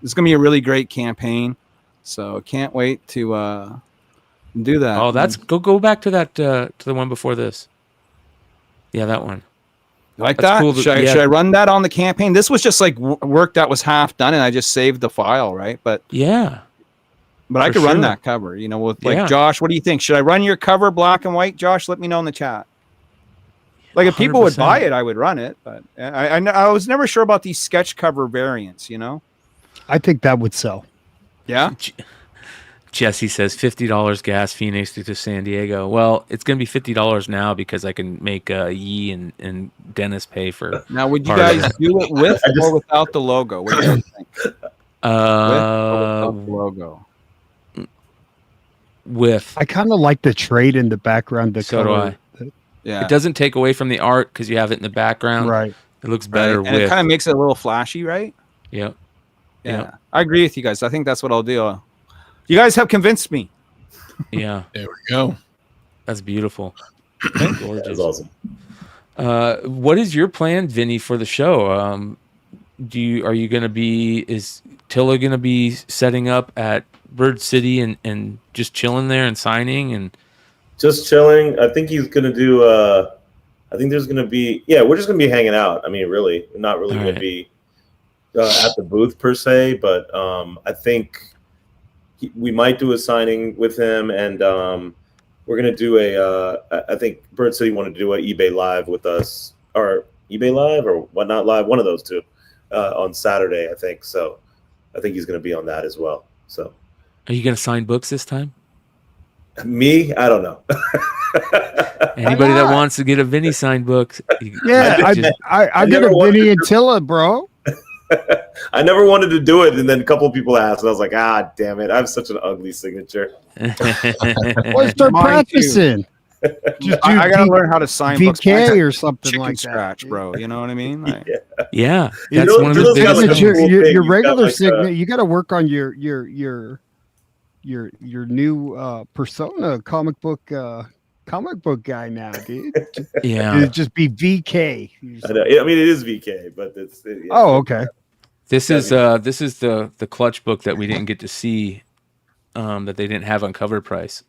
E: This is gonna be a really great campaign. So can't wait to do that.
C: Oh, that's go back to that to the one before this. Yeah, that one.
E: Like that's that? Cool. Should I run that on the campaign? This was just like work that was half done, and I just saved the file, right? But
C: yeah,
E: but I could run that cover, with like Josh. What do you think? Should I run your cover black and white, Josh? Let me know in the chat. Like if 100%. People would buy it, I would run it. But I was never sure about these sketch cover variants.
F: I think that would sell.
E: Yeah.
C: Jesse says $50 gas Phoenix to San Diego. Well, it's going to be $50 now because I can make Yi and Dennis pay for.
E: Now, would you
C: part of
E: guys do it with or without the logo? What do you guys think? With or without the logo?
C: With.
F: I kind of like the trade in the background. The
C: So
F: color.
C: do I.
E: Yeah.
C: It doesn't take away from the art because you have it in the background.
F: Right.
C: It looks better
E: And
C: with.
E: it kind of makes it a little flashy, right?
C: Yep.
E: Yeah.
C: Yep.
E: I agree with you guys. I think that's what I'll do. You guys have convinced me.
C: Yeah.
D: There we go.
C: That's beautiful. Gorgeous.
G: That's awesome.
C: What is your plan, Vinny, for the show? Are you going to be? Is Tilla going to be setting up at Bird City and just chilling there and signing and
G: just chilling? I think he's gonna do. I think there's gonna be. Yeah, we're just gonna be hanging out. I mean, really, we're not really gonna be at the booth per se, but I think we might do a signing with him, and we're gonna do I think Bird City wanted to do an eBay Live with us, or eBay Live or Whatnot Live, one of those two, on Saturday, I think. So I think he's gonna be on that as well. So
C: are you going to sign books this time?
G: Me, I don't know.
C: Anybody that wants to get a Vinny signed book,
F: Yeah, I get a Vinny and Tilla, bro.
G: I never wanted to do it, and then a couple of people asked, and I was like, damn it, I have such an ugly signature.
F: Well, start practicing.
E: I gotta learn how to sign
F: VK
E: books.
F: or something like
E: scratch,
F: that,
E: bro. You know what I mean? Like,
C: yeah,
G: You
C: that's
G: know,
C: one of the
G: Tilla's got,
C: biggest
G: like,
C: things.
G: a cool thing.
F: your
G: You've
F: regular
G: got, like,
F: signature. You got to work on your new persona, comic book guy now, dude.
C: Yeah,
F: It'd just be VK.
G: I know. I mean, it is VK, but it's.
F: Oh, okay.
C: This is the clutch book that we didn't get to see, that they didn't have on cover price.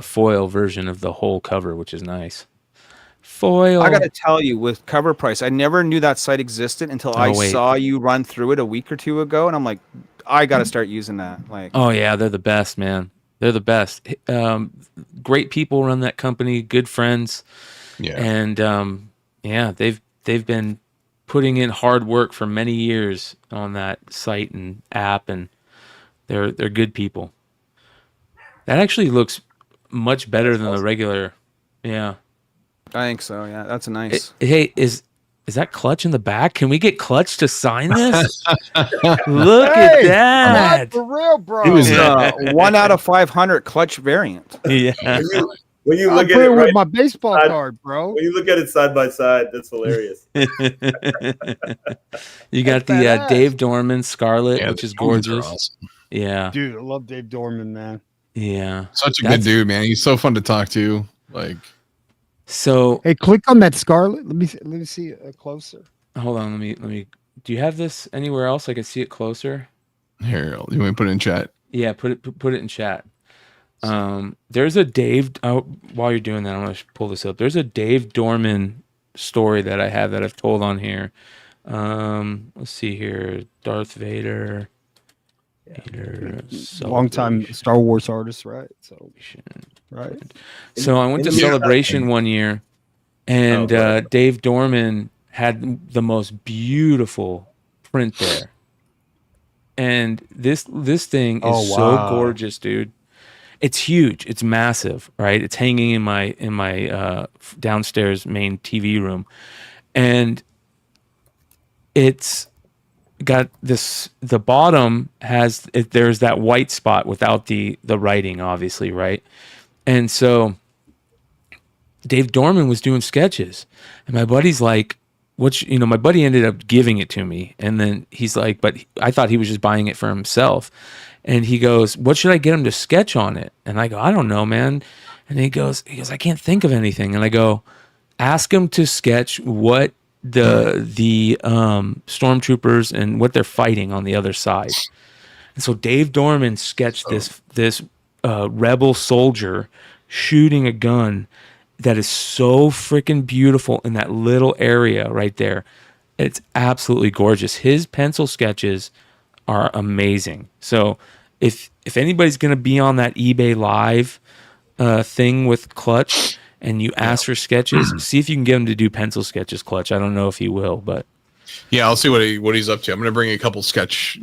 C: Foil version of the whole cover, which is nice. Foil.
E: I gotta tell you, with cover price, I never knew that site existed until I saw you run through it a week or two ago, and I'm like, I gotta start using that. Like,
C: oh yeah, they're the best, man. They're the best. Great people run that company. Good friends.
D: Yeah.
C: And yeah, they've been putting in hard work for many years on that site and app, and they're good people. That actually looks much better than the regular. Yeah,
E: I think so. Yeah, that's a nice.
C: Hey, is that Clutch in the back? Can we get Clutch to sign this? Look at that.
F: For real, bro.
E: It was 1 out of 500 Clutch variant.
C: Yeah.
G: When you
F: I
G: look at
F: put
G: it
F: it with
G: right,
F: my baseball card, bro.
G: when you look at it side by side, that's hilarious.
C: You got the Dave Dorman Scarlet, which is gorgeous.
D: Awesome.
C: Yeah,
F: Dude, I love Dave Dorman, man.
C: yeah.
D: Such a good dude, man. He's so fun to talk to. Like,
C: so
F: Hey, click on that Scarlet. Let me see it closer.
C: hold on. Let me. Do you have this anywhere else? I can see it closer.
D: here, you want to put it in chat?
C: Yeah, put it in chat. There's a Dave. While you're doing that, I'm gonna pull this up. There's a Dave Dorman story that I have that I've told on here. Let's see here. Darth Vader.
F: Long time Star Wars artist, right? So, right.
C: So I went to Celebration one year, and Dave Dorman had the most beautiful print there. And this thing is so gorgeous, dude. It's huge. It's massive, right? It's hanging in my downstairs main TV room, and it's got this. The bottom has there's that white spot without the writing, obviously, right? And so Dave Dorman was doing sketches, and my buddy's like, my buddy ended up giving it to me, and then he's like, but I thought he was just buying it for himself. And he goes, what should I get him to sketch on it? And I go, I don't know, man. And he goes, I can't think of anything. And I go, ask him to sketch what the stormtroopers and what they're fighting on the other side. And so Dave Dorman sketched this rebel soldier shooting a gun that is so freaking beautiful in that little area right there. It's absolutely gorgeous. His pencil sketches are amazing. So if anybody's going to be on that eBay Live thing with Clutch and you ask for sketches, see if you can get him to do pencil sketches, Clutch. I don't know if he will, but
D: Yeah, I'll see what he's up to. I'm gonna bring a couple sketch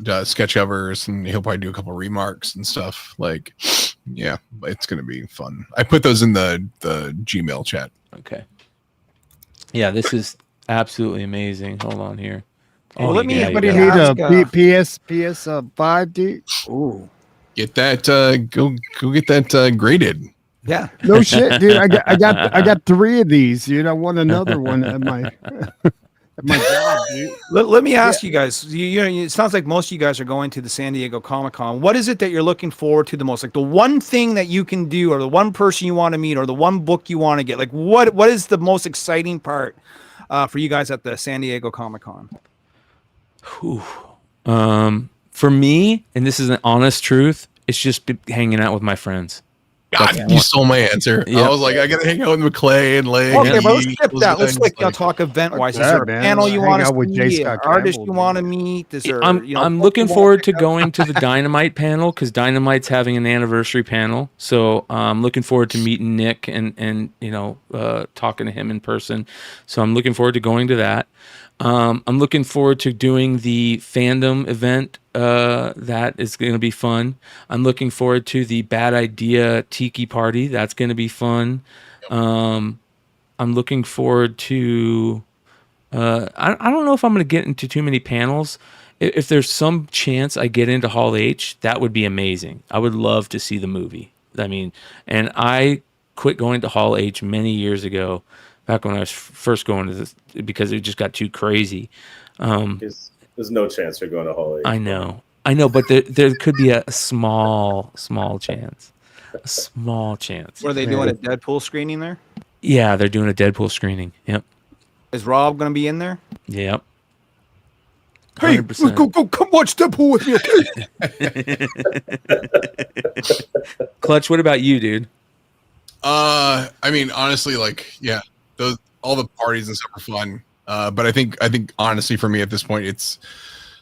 D: covers, and he'll probably do a couple remarks and stuff. Like, yeah, it's gonna be fun. I put those in the Gmail chat.
C: Okay. Yeah, this is absolutely amazing. Hold on here.
E: Well, let me-
C: yeah,
F: What do you
C: you
F: need
C: got it.
F: a PS5, dude?
E: Ooh.
D: Get that go get that graded.
E: Yeah.
F: No shit, dude. I got 3 of these, dude. I want another one at my at my job, dude.
E: Let me ask you guys. It sounds like most of you guys are going to the San Diego Comic-Con. What is it that you're looking forward to the most? Like the one thing that you can do, or the one person you want to meet, or the one book you want to get. Like what is the most exciting part for you guys at the San Diego Comic-Con?
C: For me, and this is an honest truth, it's just hanging out with my friends.
D: God, you stole my answer.
C: Yeah.
D: I was like, I gotta hang out with McClay and Lake.
E: Okay,
D: and
E: but let's
D: Yeet,
E: skip
D: those
E: that. Let's
D: things,
E: like talk event-wise. Is
F: Fuck
E: there a
F: that, man.
E: panel you
F: Hang
E: want
F: out
E: to
F: with J.
E: see? An
F: Scott
E: artist
F: Campbell,
E: you want to
F: dude.
E: meet? Is there?
C: I'm
E: book
C: looking
E: you
C: forward
E: wanna
C: to
E: check out?
C: going to the Dynamite panel because Dynamite's having an anniversary panel. So I'm looking forward to meeting Nick and talking to him in person. So I'm looking forward to going to that. I'm looking forward to doing the fandom event. That is going to be fun. I'm looking forward to the Bad Idea Tiki Party. That's going to be fun. I'm looking forward to. I don't know if I'm going to get into too many panels. If there's some chance I get into Hall H, that would be amazing. I would love to see the movie. I mean, and I quit going to Hall H many years ago, back when I was first going to this, because it just got too crazy.
G: There's no chance you're going to Hall H.
C: I know, but there could be a small chance. A small chance.
E: What are they doing? A Deadpool screening there?
C: Yeah, they're doing a Deadpool screening. Yep.
E: Is Rob going to be in there?
C: Yep.
E: Hey,
C: 100%.
E: go, come watch Deadpool with me, okay?
C: Clutch, what about you, dude?
D: I mean, honestly, like, yeah, all the parties and stuff are fun. But I think honestly for me at this point,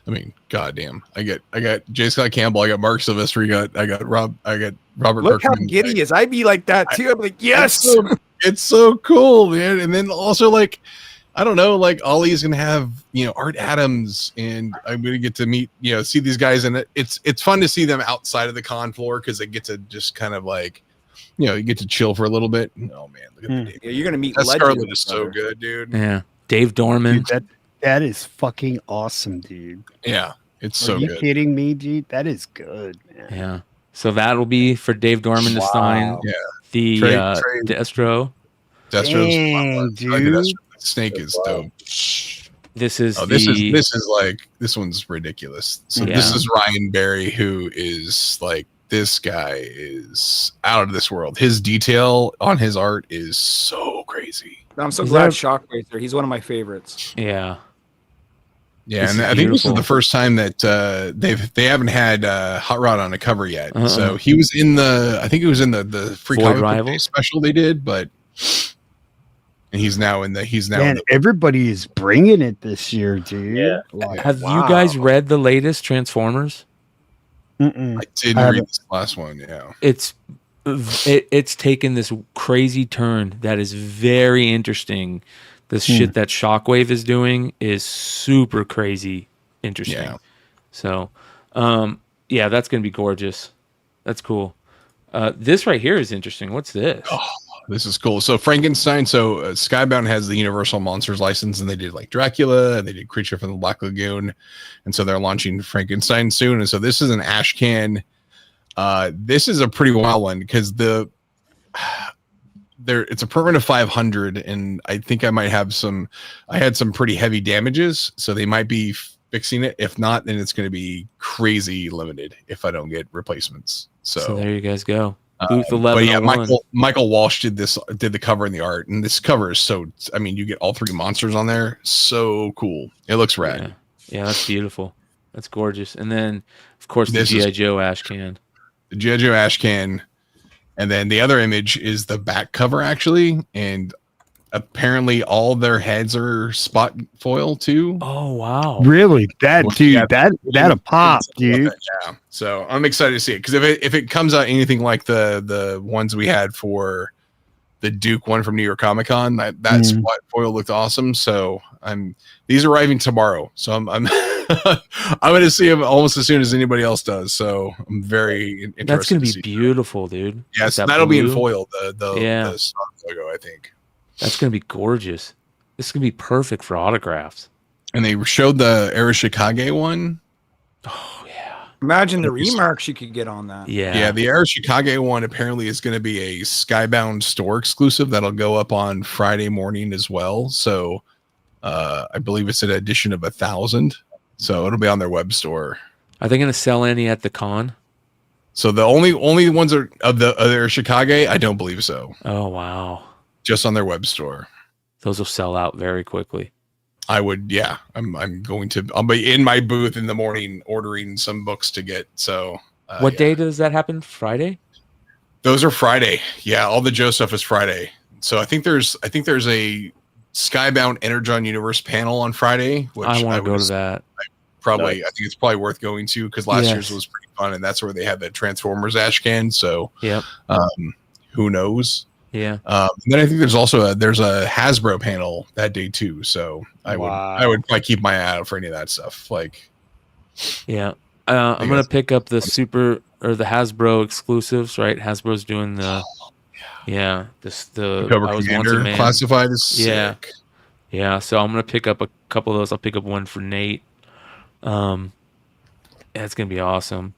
D: I mean, goddamn, I got J. Scott Campbell, I got Mark Silvestri, I got Robert.
E: Look how
D: Kirkman.
E: giddy he is. I'd be like that too. I'd be like, yes.
D: It's so cool, man. And then also, like, I don't know, like Ollie's gonna have Art Adams, and I'm gonna get to meet see these guys, and it's fun to see them outside of the con floor because they get to just kind of like you get to chill for a little bit. Oh man, look at the
E: Yeah, you're gonna meet
D: that
E: legends,
D: Scarlet is so
E: brother.
D: good, dude.
C: Yeah, Dave Dorman.
F: Dude, that is fucking awesome, dude.
D: Yeah, it's
F: Are
D: so
F: you
D: good.
F: kidding me, dude? That is good, man.
C: Yeah. So that'll be for Dave Dorman to Stein.
D: Yeah,
C: The
D: Trade.
C: Destro.
F: Dang, dude.
D: Snake is dope.
C: This is
D: this one's ridiculous. So
C: Yeah.
D: this is Ryan Barry, who is like, this guy is out of this world. His detail on his art is so crazy.
E: I'm so
C: Is
E: glad
C: that-
E: Shockwave's there. He's one of my favorites.
C: Yeah.
D: Yeah,
C: This
D: and
C: is
D: I think this is
C: beautiful.
D: the first time that they haven't had Hot Rod on a cover yet.
C: Uh-uh.
D: So he was in the free
C: Void
D: comic book
C: Rivals?
D: day special they did, and he's now in
F: Man,
D: the
F: everybody is bringing it this year, dude.
G: Yeah.
F: Like,
C: Have
F: wow.
C: you guys read the latest Transformers?
F: Mm-mm.
D: I did
F: I
D: read
F: haven't.
D: this last one. Yeah,
C: It's taken this crazy turn that is very interesting. The shit that Shockwave is doing is super crazy interesting.
D: Yeah.
C: So, yeah, that's gonna be gorgeous. That's cool. This right here is interesting. What's this?
D: Oh, this is cool. So Frankenstein. So Skybound has the Universal Monsters license, and they did like Dracula, and they did Creature from the Black Lagoon, and so they're launching Frankenstein soon. And so this is an ash can. This is a pretty wild one because it's a permit of 500, and I think I had some pretty heavy damages, so they might be fixing it. If not, then it's going to be crazy limited if I don't get replacements.
C: So there you guys go. Booth 11.
D: But yeah, Michael Walsh did the cover and the art, and this cover is so. I mean, you get all three monsters on there. So cool. It looks rad.
C: Yeah, that's beautiful. That's gorgeous. And then, of course, the
D: This is-
C: G.I. Joe ash can.
D: The G.I. Joe ash can, and then the other image is the back cover actually, and apparently all their heads are spot foil too.
C: Oh wow!
F: Really? That
D: Well,
F: dude,
D: yeah,
F: that'll pop, dude.
D: Yeah. So I'm excited to see it because if it comes out anything like the ones we had for Duke one from New York Comic Con. That spot foil looked awesome. So these are arriving tomorrow. So I'm I'm going to see them almost as soon as anybody else does. So I'm very interested.
C: That's going to be beautiful, dude.
D: Yes, that'll be in foil. The stock logo, I think.
C: That's going to be gorgeous. This is going to be perfect for autographs.
D: And they showed the Arashikage one.
C: Oh, yeah.
E: Imagine the remarks you could get on that.
C: Yeah.
D: Yeah, the Arashikage one apparently is going to be a Skybound store exclusive that'll go up on Friday morning as well. So I believe it's an edition of 1,000. So it'll be on their web store.
C: Are they going to sell any at the con?
D: So the only ones are of the Arashikage, I don't believe so.
C: Oh, wow.
D: Just on their web store.
C: Those will sell out very quickly.
D: I would, yeah. I'll be in my booth in the morning ordering some books to get. So
C: what day does that happen? Friday?
D: Those are Friday. Yeah, all the Joe stuff is Friday. So I think there's a Skybound Energon Universe panel on Friday, which
C: I want to go to that.
D: I think it's probably worth going to because last year's was pretty fun, and that's where they had the Transformers ash can. So who knows?
C: Yeah.
D: And then I think there's also a Hasbro panel that day too. So I would probably keep my eye out for any of that stuff. Like,
C: yeah, I'm gonna pick up the the Hasbro exclusives. Right, Hasbro's doing the the
D: Cobra Commander classified as sick.
C: Yeah. So I'm gonna pick up a couple of those. I'll pick up one for Nate. It's gonna be awesome.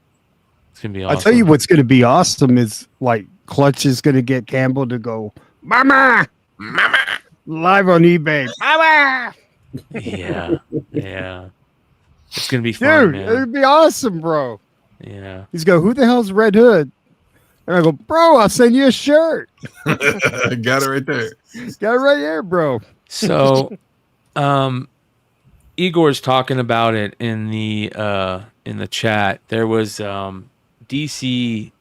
C: It's gonna be awesome.
F: I'll tell you what's gonna be awesome is like Clutch is gonna get Campbell to go, Mama, live on eBay, Mama.
C: Yeah. It's gonna be fun, man.
F: It'd be awesome, bro.
C: Yeah.
F: He's go, who the hell's Red Hood? And I go, bro, I'll send you a shirt.
D: Got it right there.
F: Got it right here, bro.
C: So, Igor's talking about it in the chat. There was DC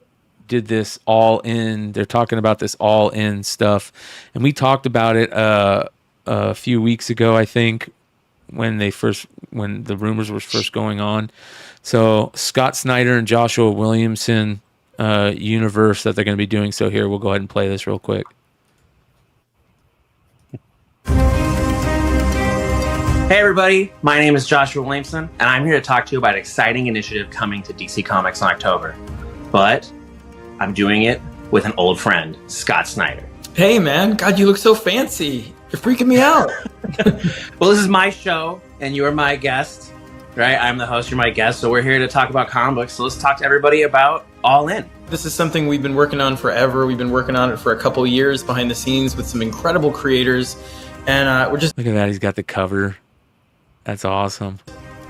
C: did this all in. They're talking about this all in stuff, and we talked about it a few weeks ago, I think, when the rumors were first going on. So Scott Snyder and Joshua Williamson universe that they're going to be doing. So here, we'll go ahead and play this real quick.
I: Hey everybody, my name is Joshua Williamson, and I'm here to talk to you about an exciting initiative coming to DC Comics in October. But I'm doing it with an old friend, Scott Snyder.
J: Hey man, God, you look so fancy. You're freaking me out.
I: Well, this is my show, and you're my guest, right? I'm the host, you're my guest, so we're here to talk about comic books. So let's talk to everybody about All In.
J: This is something we've been working on forever. We've been working on it for a couple years behind the scenes with some incredible creators, and we're just...
C: Look at that, he's got the cover. That's awesome.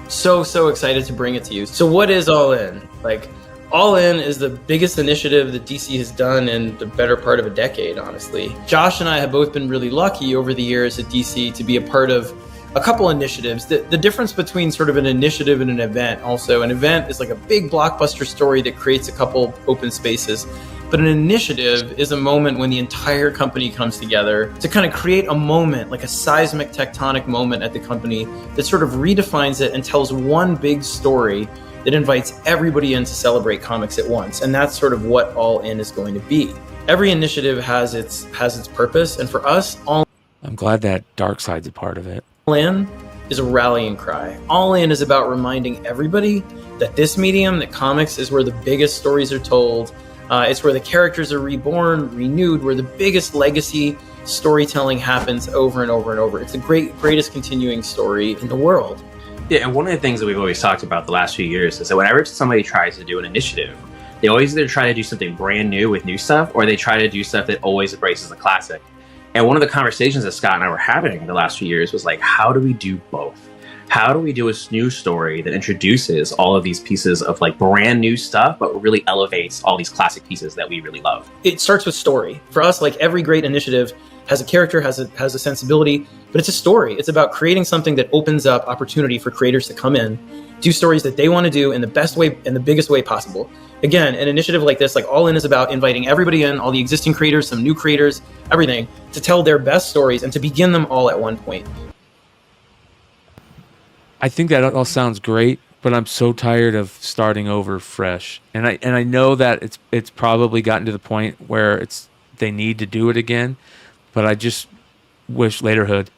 J: So excited to bring it to you. So what is All In? Like, All In is the biggest initiative that DC has done in the better part of a decade, honestly. Josh and I have both been really lucky over the years at DC to be a part of a couple initiatives. The difference between sort of an initiative and an event, also, an event is like a big blockbuster story that creates a couple open spaces. But an initiative is a moment when the entire company comes together to kind of create a moment, like a seismic tectonic moment at the company that sort of redefines it and tells one big story that invites everybody in to celebrate comics at once. And that's sort of what All In is going to be. Every initiative has its purpose. And for us,
C: I'm glad that Darkseid's a part of it.
J: All In is a rallying cry. All In is about reminding everybody that this medium, that comics, is where the biggest stories are told. It's where the characters are reborn, renewed, where the biggest legacy storytelling happens over and over and over. It's the greatest continuing story in the world.
I: Yeah, and one of the things that we've always talked about the last few years is that whenever somebody tries to do an initiative, they always either try to do something brand new with new stuff, or they try to do stuff that always embraces the classic. And one of the conversations that Scott and I were having the last few years was like, how do we do both? How do we do a new story that introduces all of these pieces of like brand new stuff, but really elevates all these classic pieces that we really love?
J: It starts with story. For us, like every great initiative has a character, has a sensibility, but it's a story. It's about creating something that opens up opportunity for creators to come in, do stories that they want to do in the best way, in the biggest way possible. Again, an initiative like this, like All In, is about inviting everybody in, all the existing creators, some new creators, everything, to tell their best stories and to begin them all at one point.
C: I think that all sounds great, but I'm so tired of starting over fresh. And I know that it's probably gotten to the point where it's they need to do it again, but I just wish laterhood.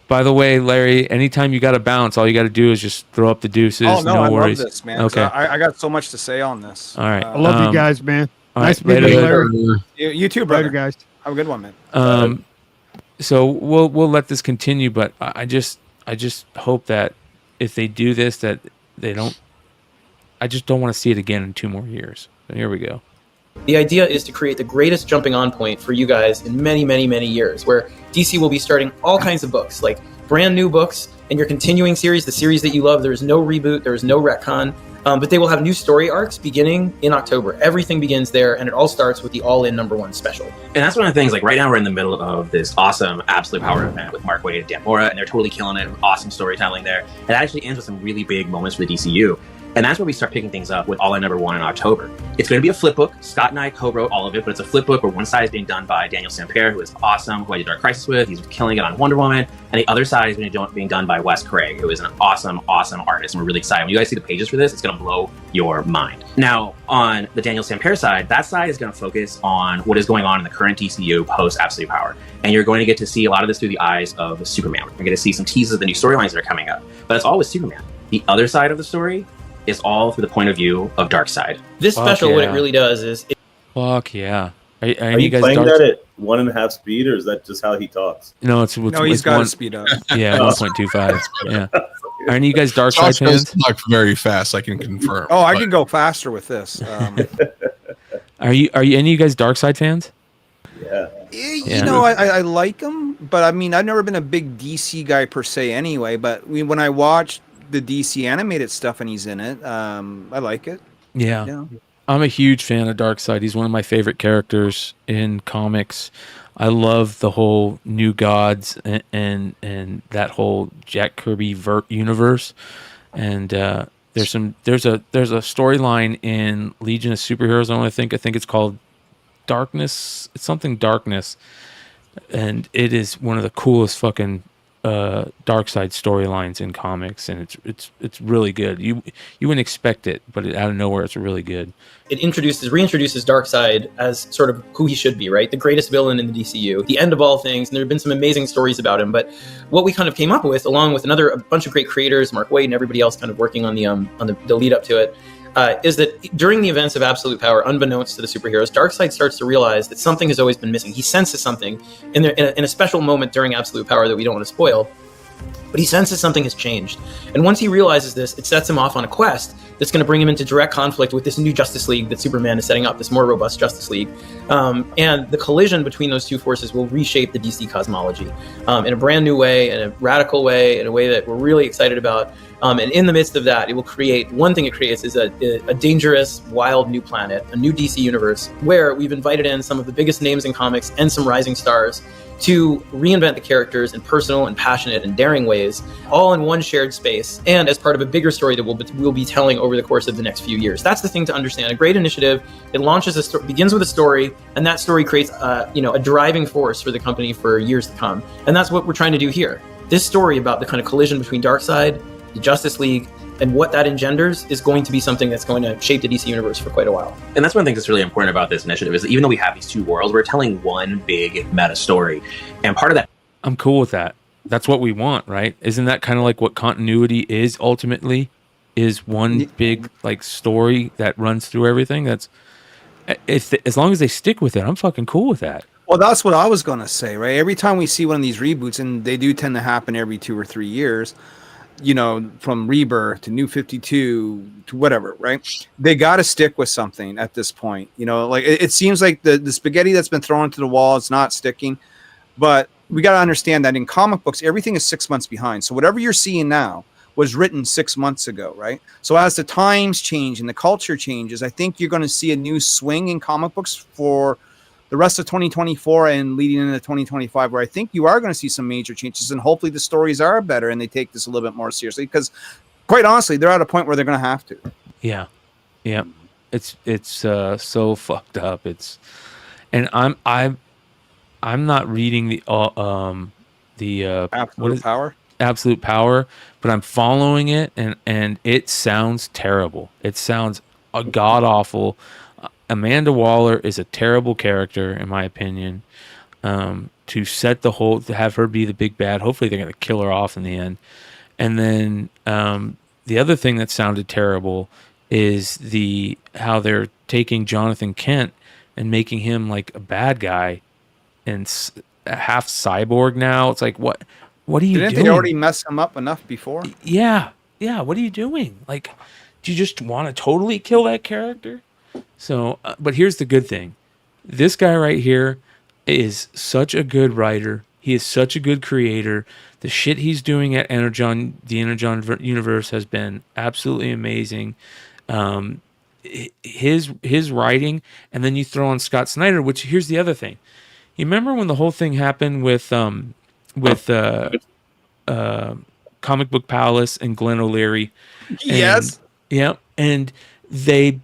C: By the way, Larry, anytime you got to bounce, all you got to do is just throw up the deuces.
E: Oh no, I
C: worries.
E: love this, man.
C: Okay,
E: I got so much to say on this.
C: all right.
F: I love you guys, man. Nice
C: right,
F: meeting you, Larry.
E: You too, brother.
F: Later, guys.
E: Have a good one, man.
C: So we'll let this continue, but I just hope that if they do this, that they don't. I just don't want to see it again in 2 more years. So here we go.
J: The idea is to create the greatest jumping on point for you guys in many, many, many years, where DC will be starting all kinds of books, like brand new books, and your continuing series, the series that you love. There is no reboot, there is no retcon, but they will have new story arcs beginning in October. Everything begins there, and it all starts with the All-In #1 special.
I: And that's one of the things, like right now we're in the middle of this awesome Absolute Power event with Mark Waid and Dan Mora, and they're totally killing it. Awesome storytelling there. It actually ends with some really big moments for the DCU. And that's where we start picking things up with All-In #1 in October. It's going to be a flip book. Scott and I co-wrote all of it, but it's a flip book where one side is being done by Daniel Sampere, who is awesome, who I did Dark Crisis with. He's killing it on Wonder Woman. And the other side is being done by Wes Craig, who is an awesome, awesome artist. And we're really excited. When you guys see the pages for this, it's going to blow your mind. Now, on the Daniel Sampere side, that side is going to focus on what is going on in the current DCU post-Absolute Power. And you're going to get to see a lot of this through the eyes of Superman. You're going to see some teases of the new storylines that are coming up. But it's all with Superman. The other side of the story is all through the point of view of Darkseid.
J: This special, what it really does is...
C: Fuck yeah. Are
G: you
C: guys
G: playing that at 1.5 speed, or is that just how he talks?
C: No, it's
E: he's got to speed up.
C: Yeah, 1.25. Yeah. Are any of you guys Darkseid
D: Josh
C: fans?
D: does talk very fast, I can confirm.
E: Oh, I can go faster with this.
C: Are you any of you guys Darkseid fans?
G: Yeah.
E: You know, I like him, but I mean, I've never been a big DC guy per se anyway, but when I watched the DC animated stuff and he's in it, I like it.
C: Yeah. I'm a huge fan of Darkseid. He's one of my favorite characters in comics. I love the whole New Gods and that whole Jack Kirby universe. And there's a storyline in Legion of Superheroes. I think it's called Darkness. It's something Darkness, and it is one of the coolest fucking Darkseid storylines in comics, and it's really good. You wouldn't expect it, but out of nowhere, it's really good.
J: It reintroduces Darkseid as sort of who he should be, right? The greatest villain in the DCU, the end of all things, and there have been some amazing stories about him. But what we kind of came up with, along with a bunch of great creators, Mark Waid and everybody else, kind of working on the lead up to it, is that during the events of Absolute Power, unbeknownst to the superheroes, Darkseid starts to realize that something has always been missing. He senses something in a special moment during Absolute Power that we don't want to spoil, but he senses something has changed. And once he realizes this, it sets him off on a quest that's going to bring him into direct conflict with this new Justice League that Superman is setting up, this more robust Justice League. And the collision between those two forces will reshape the DC cosmology in a brand new way, in a radical way, in a way that we're really excited about. And in the midst of that, it will create, one thing it creates is a dangerous, wild new planet, a new DC universe, where we've invited in some of the biggest names in comics and some rising stars to reinvent the characters in personal and passionate and daring ways, all in one shared space, and as part of a bigger story that we'll be telling over the course of the next few years. That's the thing to understand. A great initiative. It launches begins with a story, and that story creates a driving force for the company for years to come. And that's what we're trying to do here. This story about the kind of collision between Darkseid, the Justice League, and what that engenders is going to be something that's going to shape the DC universe for quite a while.
I: And that's one thing that's really important about this initiative is that even though we have these two worlds, we're telling one big meta story. And part of that...
C: I'm cool with that. That's what we want, right? Isn't that kind of like what continuity is ultimately? Is one big like story that runs through everything? As long as they stick with it, I'm fucking cool with that.
E: Well, that's what I was going to say, right? Every time we see one of these reboots, and they do tend to happen every 2 or 3 years, you know, from Rebirth to New 52 to whatever, right? They got to stick with something at this point. You know, like it seems like the spaghetti that's been thrown into the wall is not sticking, but we got to understand that in comic books, everything is 6 months behind. So whatever you're seeing now was written 6 months ago, right? So as the times change and the culture changes, I think you're going to see a new swing in comic books for the rest of 2024 and leading into 2025, where I think you are going to see some major changes, and hopefully the stories are better and they take this a little bit more seriously, because quite honestly, they're at a point where they're going to have to.
C: Yeah. It's so fucked up. And I'm not reading the Absolute Power, but I'm following it, and it sounds terrible. It sounds god awful. Amanda Waller is a terrible character, in my opinion. To set the whole, to have her be the big bad. Hopefully they're going to kill her off in the end. And then the other thing that sounded terrible is how they're taking Jonathan Kent and making him like a bad guy and half cyborg now. It's like, what are you doing?
E: Didn't they already mess him up enough before?
C: Yeah. What are you doing? Like, do you just want to totally kill that character? So, but here's the good thing. This guy right here is such a good writer. He is such a good creator. The shit he's doing at Energon, the Energon universe, has been absolutely amazing. His writing, and then you throw on Scott Snyder, which here's the other thing. You remember when the whole thing happened with Comic Book Palace and Glenn O'Leary?
E: Yes.
C: Yeah, and they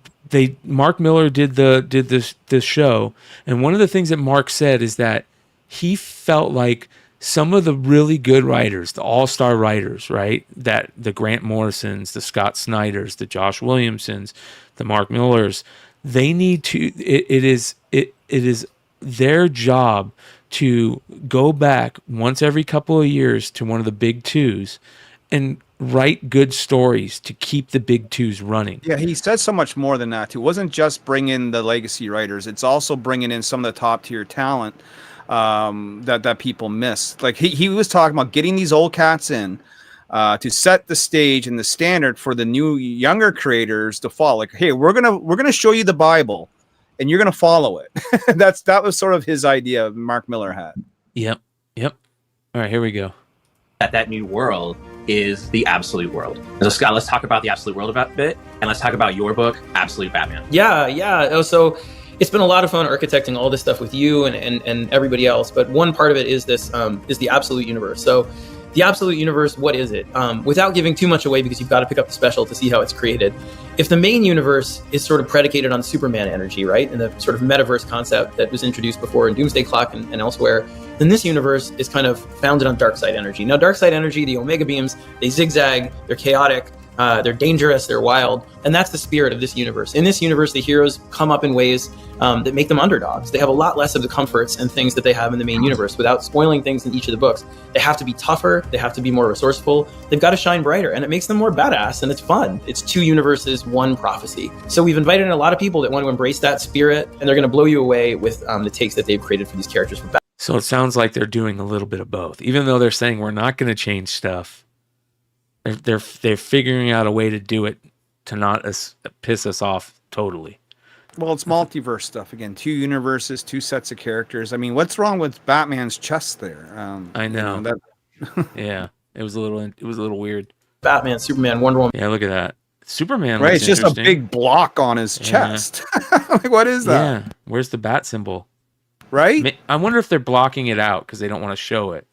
C: Mark Miller did this show, and one of the things that Mark said is that he felt like some of the really good writers, the all-star writers, right? That the Grant Morrisons, the Scott Snyders, the Josh Williamsons, the Mark Millers, they need to. It is their job to go back once every couple of years to one of the big twos and write good stories to keep the big twos running.
E: Yeah, he said so much more than that too. It wasn't just bring in the legacy writers. It's also bringing in some of the top tier talent that people miss. Like he was talking about getting these old cats in to set the stage and the standard for the new younger creators to follow. Like, hey, we're gonna show you the Bible, and you're gonna follow it. that was sort of his idea. Mark Miller had.
C: Yep. All right, here we go.
I: That new world is the Absolute World. And so, Scott, let's talk about the Absolute World a bit, and let's talk about your book, Absolute Batman.
J: Yeah. So it's been a lot of fun architecting all this stuff with you and everybody else. But one part of it is this is the Absolute Universe. So the Absolute Universe, what is it? Without giving too much away, because you've got to pick up the special to see how it's created. If the main universe is sort of predicated on Superman energy, right, and the sort of metaverse concept that was introduced before in Doomsday Clock and elsewhere, then this universe is kind of founded on Darkseid energy. Now, Darkseid energy, the Omega beams, they zigzag, they're chaotic, they're dangerous, they're wild, and that's the spirit of this universe. In this universe, the heroes come up in ways that make them underdogs. They have a lot less of the comforts and things that they have in the main universe. Without spoiling things in each of the books, they have to be tougher, they have to be more resourceful, they've got to shine brighter, and it makes them more badass, and it's fun. It's two universes, one prophecy. So we've invited in a lot of people that want to embrace that spirit, and they're going to blow you away with the takes that they've created for these characters for Batman.
C: So it sounds like they're doing a little bit of both, even though they're saying we're not going to change stuff. They're figuring out a way to do it to not piss us off totally.
E: Well, it's multiverse stuff again. Two universes, two sets of characters. I mean, what's wrong with Batman's chest there?
C: I know. Yeah, it was a little weird.
J: Batman, Superman, Wonder Woman.
C: Yeah, look at that. Superman.
E: Right, it's just a big block on his chest. Like, what is that?
C: Yeah, where's the bat symbol?
E: Right.
C: I wonder if they're blocking it out because they don't want to show it.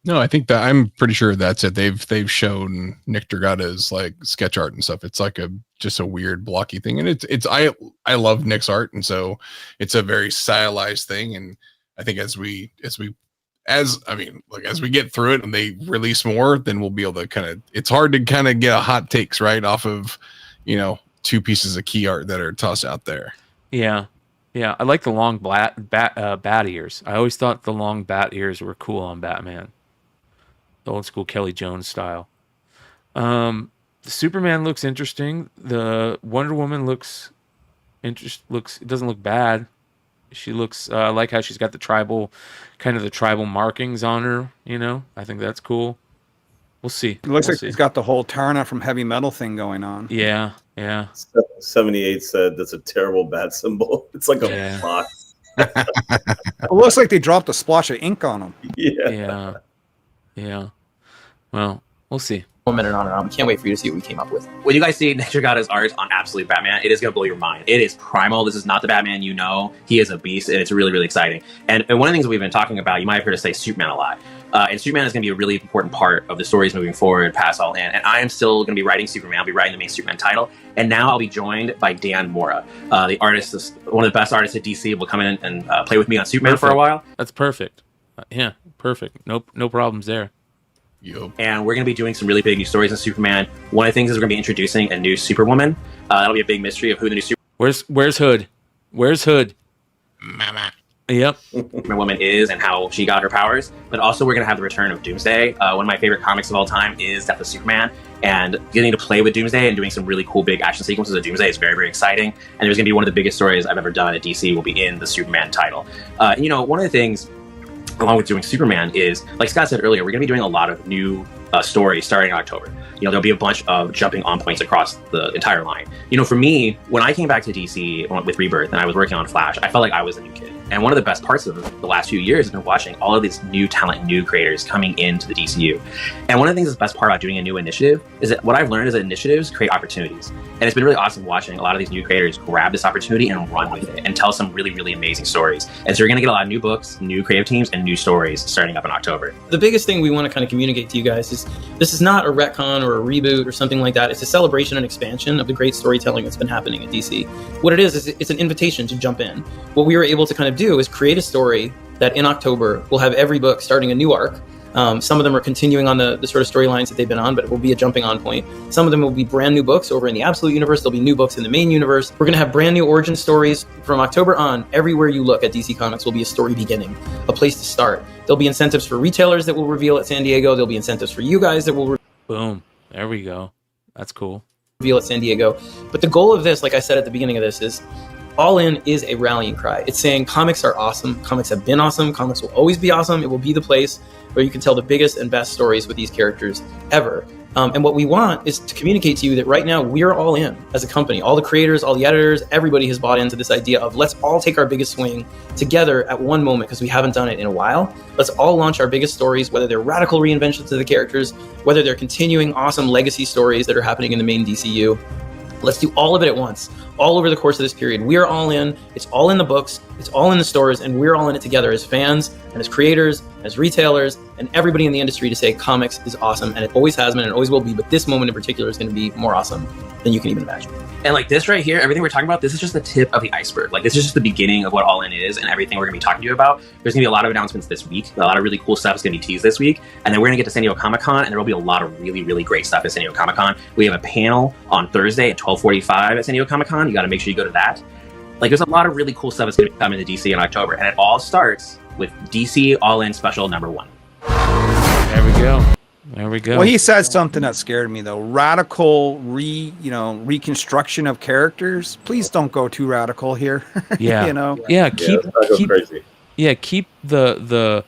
D: No, I think that I'm pretty sure that's it. They've shown Nick Dragata's like sketch art and stuff. It's like just a weird blocky thing, and I love Nick's art, and so it's a very stylized thing. And I think as we get through it and they release more, then we'll be able to it's hard to kind of get a hot takes right off of two pieces of key art that are tossed out there.
C: Yeah, I like the long bat ears. I always thought the long bat ears were cool on Batman. The old school Kelly Jones style. The Superman looks interesting. The Wonder Woman looks it doesn't look bad. She looks I like how she's got the tribal markings on her, I think that's cool. We'll see.
E: It looks like she's got the whole Tarna from Heavy Metal thing going on.
C: Yeah.
G: 78 said that's a terrible bat symbol. It's like a box.
E: It looks like they dropped a splotch of ink on them.
C: Yeah. Well, we'll see.
J: And on. Can't wait for you to see what we came up with.
I: When you guys see Nick Dragata's art on Absolute Batman, it is going to blow your mind. It is primal. This is not the Batman you know. He is a beast, and it's really, really exciting. And one of the things that we've been talking about, you might have heard us say Superman a lot. And Superman is going to be a really important part of the stories moving forward, past all in. And I am still going to be writing Superman. I'll be writing the main Superman title. And now I'll be joined by Dan Mora, the artist, one of the best artists at DC, will come in and play with me on Superman for a while.
C: That's perfect. Yeah, perfect. No problems there.
D: Yep.
I: And we're going to be doing some really big new stories on Superman. One of the things is we're going to be introducing a new Superwoman. That'll be a big mystery of who the new Superwoman.
C: Where's Hood? Where's Hood?
D: Mama.
C: Yep.
I: Wonder Woman is and how she got her powers, but also we're going to have the return of Doomsday. One of my favorite comics of all time is Death of Superman, and getting to play with Doomsday and doing some really cool big action sequences of Doomsday is very, very exciting, and there's going to be one of the biggest stories I've ever done at DC will be in the Superman title. One of the things along with doing Superman is, like Scott said earlier, we're going to be doing a lot of new stories starting in October. There'll be a bunch of jumping on points across the entire line. For me, when I came back to DC with Rebirth and I was working on Flash, I felt like I was a new kid. And one of the best parts of the last few years has been watching all of these new talent, new creators coming into the DCU. And one of the things that's the best part about doing a new initiative is that what I've learned is that initiatives create opportunities. And it's been really awesome watching a lot of these new creators grab this opportunity and run with it and tell some really, really amazing stories. And so you're going to get a lot of new books, new creative teams, and new stories starting up in October.
J: The biggest thing we want to kind of communicate to you guys is this is not a retcon or a reboot or something like that. It's a celebration and expansion of the great storytelling that's been happening at DC. What it is it's an invitation to jump in. What we were able to kind of do is create a story that in October will have every book starting a new arc. Some of them are continuing on the sort of storylines that they've been on, but it will be a jumping on point. Some of them will be brand new books over in the Absolute Universe. There'll be new books in the main universe. We're going to have brand new origin stories from October on. Everywhere you look at DC Comics will be a story beginning, a place to start. There'll be incentives for retailers that will reveal at San Diego. There'll be incentives for you guys that will
C: Boom. There we go. That's cool.
J: Reveal at San Diego. But the goal of this, like I said at the beginning of this, is All In is a rallying cry. It's saying comics are awesome. Comics have been awesome. Comics will always be awesome. It will be the place where you can tell the biggest and best stories with these characters ever. And what we want is to communicate to you that right now we're all in as a company. All the creators, all the editors, everybody has bought into this idea of let's all take our biggest swing together at one moment because we haven't done it in a while. Let's all launch our biggest stories, whether they're radical reinventions of the characters, whether they're continuing awesome legacy stories that are happening in the main DCU. Let's do all of it at once, all over the course of this period. We are all in. It's all in the books. It's all in the stores, and we're all in it together as fans and as creators, as retailers, and everybody in the industry to say comics is awesome, and it always has been and it always will be, but this moment in particular is going to be more awesome than you can even imagine.
I: And like this right here, everything we're talking about, this is just the tip of the iceberg. Like this is just the beginning of what All In is and everything we're going to be talking to you about. There's going to be a lot of announcements this week. A lot of really cool stuff is going to be teased this week. And then we're going to get to San Diego Comic-Con, and there will be a lot of really, really great stuff at San Diego Comic-Con. We have a panel on Thursday at 12:45 at San Diego Comic-Con. You got to make sure you go to that. Like there's a lot of really cool stuff that's going to be coming to DC in October. And it all starts with DC All In Special #1.
C: There we go. There we go.
E: Well, he said something that scared me though. Radical reconstruction of characters. Please don't go too radical here.
C: Yeah. Yeah, keep
G: crazy.
C: Yeah, keep the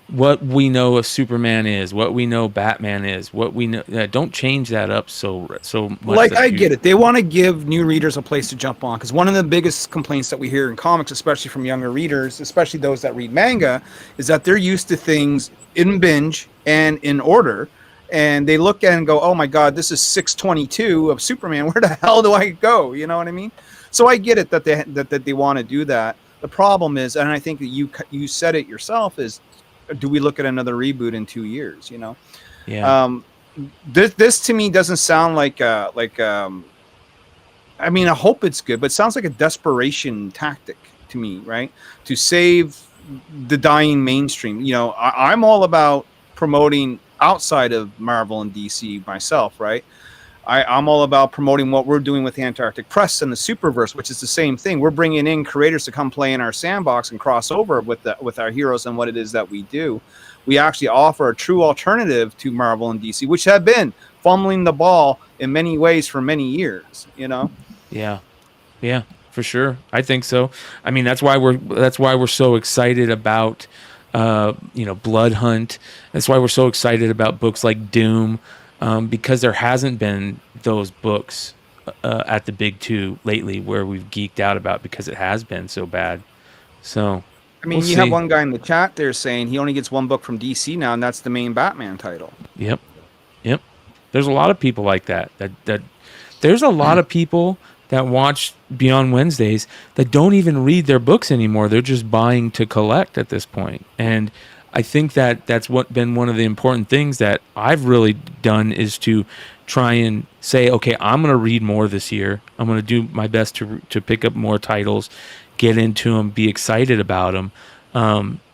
C: what we know of Superman is, what we know Batman is, what we know. Don't change that up so much.
E: Like I get it. They want to give new readers a place to jump on because one of the biggest complaints that we hear in comics, especially from younger readers, especially those that read manga, is that they're used to things in binge and in order, and they look at it and go, "Oh my God, this is 622 of Superman. Where the hell do I go?" You know what I mean? So I get it that they want to do that. The problem is, and I think that you said it yourself, is do we look at another reboot in 2 years?
C: Yeah.
E: This to me doesn't sound like I mean, I hope it's good, but it sounds like a desperation tactic to me, right? To save the dying mainstream. I'm all about promoting outside of Marvel and DC myself, right? I'm all about promoting what we're doing with the Antarctic Press and the Superverse, which is the same thing. We're bringing in creators to come play in our sandbox and cross over with our heroes and what it is that we do. We actually offer a true alternative to Marvel and DC, which have been fumbling the ball in many ways for many years.
C: Yeah, for sure. I think so. I mean, that's why we're so excited about Blood Hunt. That's why we're so excited about books like Doom. Because there hasn't been those books at the big two lately where we've geeked out about because it has been so bad. So,
E: I mean, you have one guy in the chat there saying he only gets one book from DC now, and that's the main Batman title.
C: Yep. There's a lot of people like that. That there's a lot of people that watch Beyond Wednesdays that don't even read their books anymore. They're just buying to collect at this point. And I think that's been one of the important things that I've really done is to try and say, okay, I'm going to read more this year. I'm going to do my best to pick up more titles, get into them, be excited about them.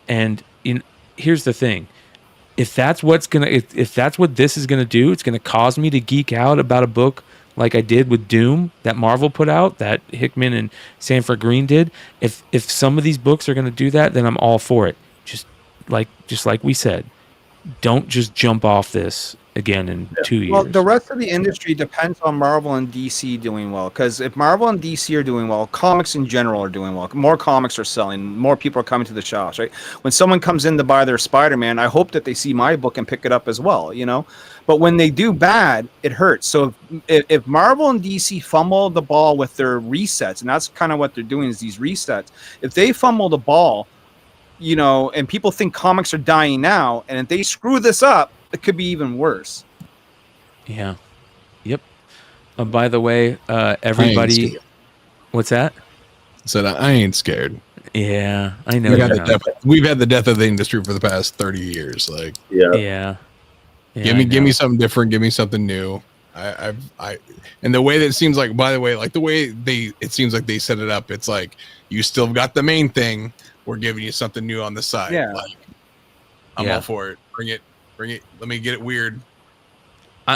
C: And here's the thing: if that's what this is going to do, it's going to cause me to geek out about a book like I did with Doom that Marvel put out, that Hickman and Sanford Green did, if some of these books are going to do that, then I'm all for it. Just like we said, don't just jump off this again in 2 years.
E: Well, the rest of the industry depends on Marvel and DC doing well. Because if Marvel and DC are doing well, comics in general are doing well. More comics are selling. More people are coming to the shops, right? When someone comes in to buy their Spider-Man, I hope that they see my book and pick it up as well, you know? But when they do bad, it hurts. So if Marvel and DC fumble the ball with their resets, and that's kind of what they're doing is these resets, if they fumble the ball, you know, and people think comics are dying now, and if they screw this up, it could be even worse.
C: Yeah. Yep. By the way, everybody, what's that?
D: Said I ain't scared.
C: Yeah, I know.
D: We've had the death of the industry for the past 30 years. Like,
C: yeah.
D: Give me something different. Give me something new. And the way that it seems like, by the way, like the way it seems like they set it up, it's like you still got the main thing. We're giving you something new on the side.
E: Yeah.
D: Like, I'm all for it. Bring it. Let me get it weird.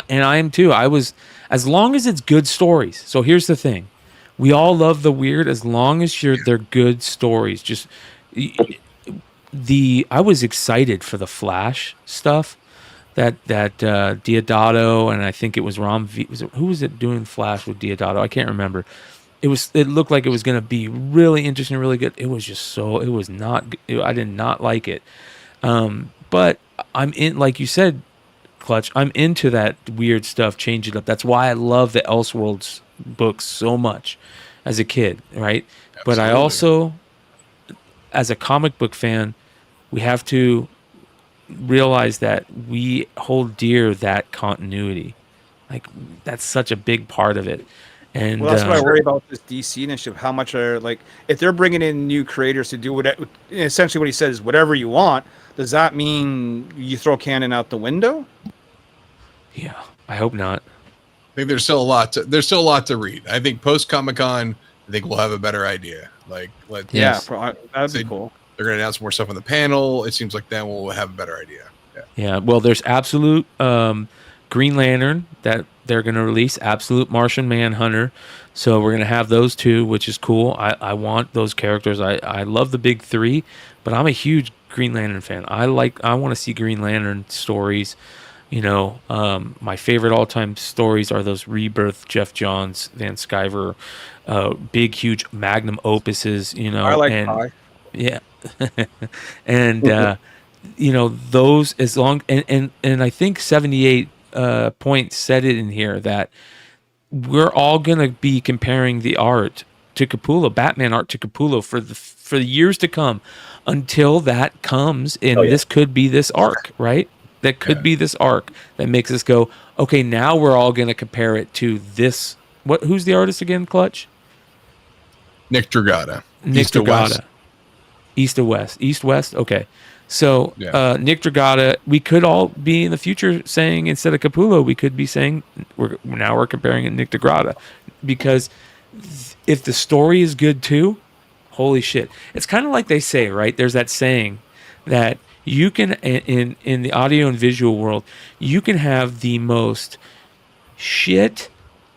C: And I am too. As long as it's good stories. So here's the thing. We all love the weird as long as they're good stories. Just I was excited for the Flash stuff. That Diodato, and I think it was who was it doing Flash with Diodato? I can't remember. It looked like it was going to be really interesting, really good. It was just I did not like it. But I'm in, like you said, Clutch, I'm into that weird stuff, change it up. That's why I love the Elseworlds books so much as a kid, right? Absolutely. But I also, as a comic book fan, we have to realize that we hold dear that continuity. Like, that's such a big part of it. And
E: well, that's what I worry about this DC initiative. How much are, like, if they're bringing in new creators to do whatever, essentially what he says is whatever you want, does that mean you throw canon out the window?
C: Yeah, I hope not.
D: I think there's still a lot to read. I think post Comic-Con, I think we'll have a better idea. Like, that'd be cool. They're going to announce more stuff on the panel. It seems like then we'll have a better idea.
C: Yeah. Well, there's Absolute Green Lantern that they're going to release, Absolute Martian Manhunter. So we're going to have those two, which is cool. I want those characters. I love the big three, but I'm a huge Green Lantern fan. I want to see Green Lantern stories. You know, my favorite all-time stories are those Rebirth, Jeff Johns, Van Sciver, big, huge magnum opuses. You know,
E: I like Pie.
C: Yeah, and you know, those as long and I think 78 Point said it in here that we're all gonna be comparing the art to Capullo, Batman art to Capullo for the years to come, until that comes. And this could be this arc, right? That could be this arc that makes us go, okay, now we're all gonna compare it to this. Who's the artist again, Clutch?
D: Nick Dragata.
C: East West. Okay. So Nick Dragata, we could all be in the future saying, instead of Capullo, we could be saying we're comparing it to Nick Dragata, because if the story is good too, holy shit. It's kind of like they say, right? There's that saying that you can, in the audio and visual world, you can have the most shit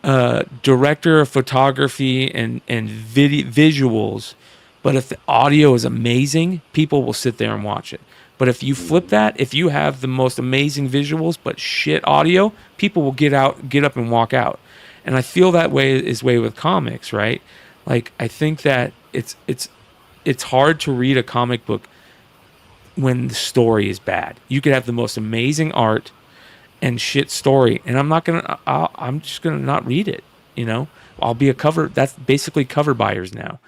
C: director of photography and visuals, but if the audio is amazing, people will sit there and watch it. But if you flip that, if you have the most amazing visuals but shit audio, people will get up and walk out. And I feel that way with comics, right? Like, I think that it's hard to read a comic book when the story is bad. You could have the most amazing art and shit story, and I'm just gonna not read it. You know, I'll be that's basically cover buyers now.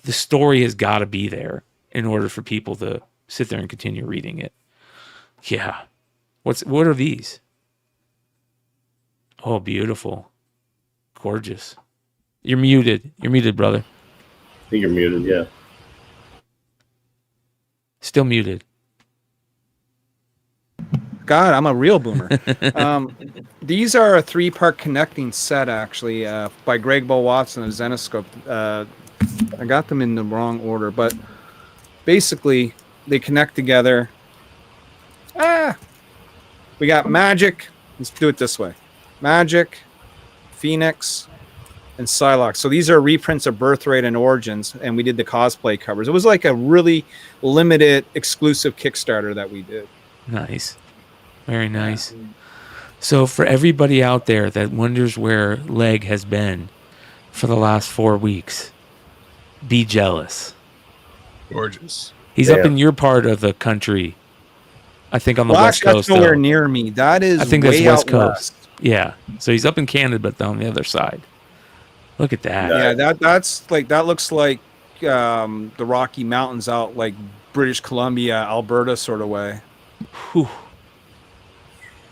C: The story has got to be there in order for people to sit there and continue reading it. Yeah. What are these? Oh, beautiful. Gorgeous. You're muted. You're muted, brother.
G: I think you're muted, yeah.
C: Still muted.
E: God, I'm a real boomer. These are a 3-part connecting set, actually, by Greg Bo Watson of Zenoscope. I got them in the wrong order, but basically they connect together. We got Magic. Let's do it this way. Magic, Phoenix, and Psylocke. So these are reprints of Birthright and Origins, and we did the cosplay covers. It was like a really limited, exclusive Kickstarter that we did.
C: Nice. Very nice. So for everybody out there that wonders where Legg has been for the last 4 weeks, be jealous.
D: Gorgeous.
C: He's up in your part of the country. I think on the West Coast.
E: That's nowhere near me. That is
C: I think
E: way
C: that's West
E: out
C: Coast.
E: west.
C: Yeah. So he's up in Canada, but on the other side. Look at that.
E: Yeah, that looks like the Rocky Mountains out like British Columbia, Alberta sort of way.
C: Whew.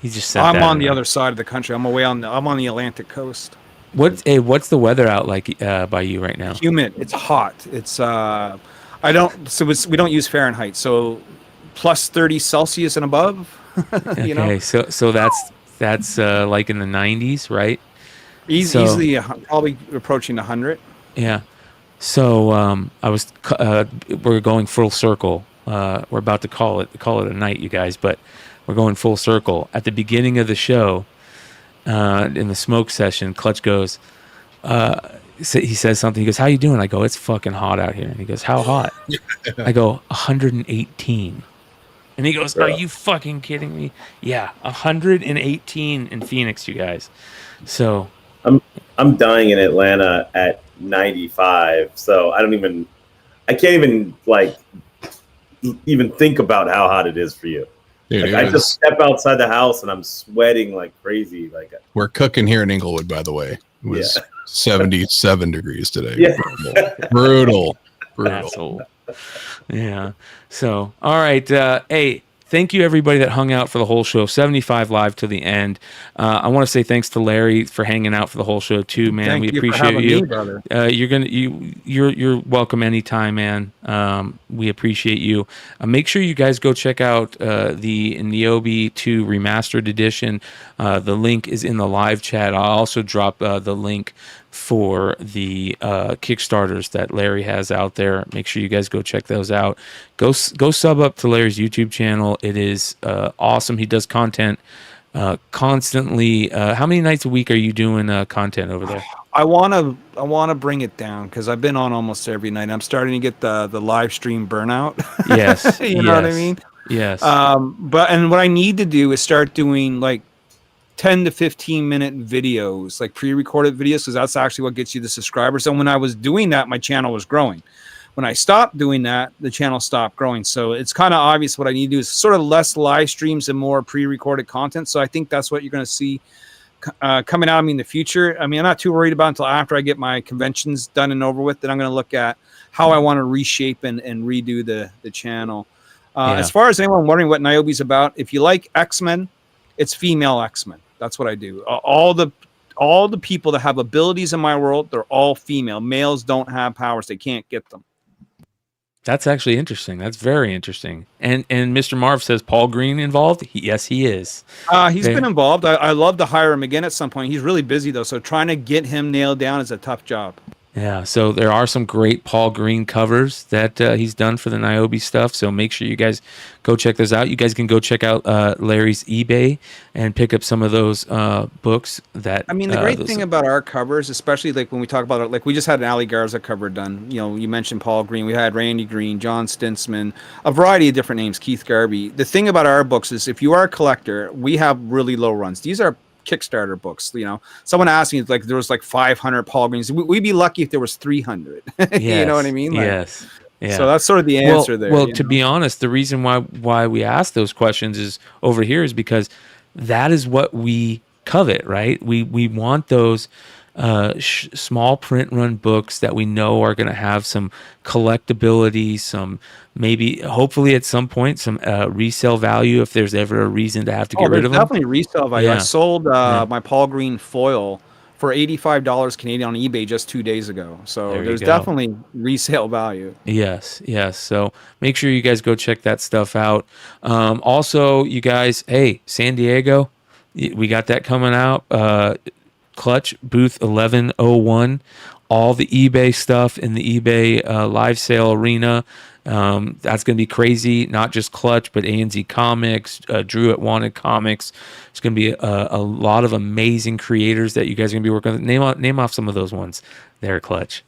C: He just said
E: I'm
C: that
E: on the other side of the country. I'm on the Atlantic coast.
C: What's the weather out like by you right now?
E: Humid. It's hot. It's we don't use Fahrenheit, so plus 30 Celsius and above. You know?
C: Okay, so that's like in the 90s, right?
E: Easily probably approaching 100.
C: Yeah. So we're going full circle. We're about to call it a night, you guys, but we're going full circle. At the beginning of the show, in the smoke session, Clutch goes, he says something. He goes, "How you doing?" I go, "It's fucking hot out here." And he goes, "How hot?" I go, 118. And he goes, "Are you fucking kidding me?" Yeah, 118 in Phoenix, you guys. So
G: I'm dying in Atlanta at 95, so I can't even even think about how hot it is for you.
D: Dude,
G: I just step outside the house and I'm sweating like crazy.
D: We're cooking here in Inglewood, by the way. It was 77 degrees today.
G: Yeah.
D: Brutal.
C: Asshole. Yeah. So, all right. Hey, thank you everybody that hung out for the whole show. 75 live to the end. I want to say thanks to Larry for hanging out for the whole show too, man. We appreciate you.
E: Brother.
C: You're welcome anytime, man. We appreciate you. Make sure you guys go check out the Nyobi 2 Remastered Edition. The link is in the live chat. I'll also drop the link for the Kickstarters that Larry has out there. Make sure you guys go check those out. Go sub up to Larry's YouTube channel. It is awesome. He does content constantly. How many nights a week are you doing content over there?
E: I want to bring it down because I've been on almost every night. I'm starting to get the live stream burnout.
C: Yes.
E: You know what I mean?
C: Yes.
E: But what I need to do is start doing like 10 to 15 minute videos, like pre-recorded videos, because that's actually what gets you the subscribers. And when I was doing that, my channel was growing. When I stopped doing that, the channel stopped growing. So it's kind of obvious what I need to do is sort of less live streams and more pre-recorded content. So I think that's what you're going to see coming out of me in the future. I mean, I'm not too worried about it until after I get my conventions done and over with. Then I'm going to look at how I want to reshape and redo the channel. As far as anyone wondering what Nyobi's about, if you like X-Men, it's female X-Men. That's what I do. All the people that have abilities in my world, they're all female. Males don't have powers. They can't get them.
C: That's actually interesting. That's very interesting. And Mr. Marv says Paul Green involved? Yes, he is.
E: He's been involved. I love to hire him again at some point. He's really busy, though, so trying to get him nailed down is a tough job.
C: Yeah, so there are some great Paul Green covers that he's done for the Nyobi stuff, so make sure you guys go check those out. You guys can go check out Larry's eBay and pick up some of those books that...
E: I mean, the great thing about our covers, especially like when we talk about it, like we just had an Ali Garza cover done. You know, you mentioned Paul Green. We had Randy Green, John Stintsman, a variety of different names, Keith Garvey. The thing about our books is if you are a collector, we have really low runs. These are Kickstarter books. You know, someone asked me like there was like 500 Paul Greens. We'd be lucky if there was 300.
C: Yes,
E: you know what I mean? Like,
C: yes. Yeah.
E: So that's sort of the answer there.
C: Well, to be honest, the reason why we ask those questions is over here is because that is what we covet, right? We want those small print run books that we know are going to have some collectability, some maybe hopefully at some point some resale value if there's ever a reason to have to get rid of them.
E: Definitely resale value. Yeah. I sold my Paul Green foil for $85 Canadian on eBay just 2 days ago. So there's definitely resale value.
C: Yes. So make sure you guys go check that stuff out. Also, you guys, hey, San Diego, we got that coming out. Clutch booth 1101, all the eBay stuff in the eBay live sale arena. That's going to be crazy. Not just Clutch, but ANZ Comics, Drew at Wanted Comics. It's going to be a lot of amazing creators that you guys are going to be working with. Name off some of those ones there, Clutch.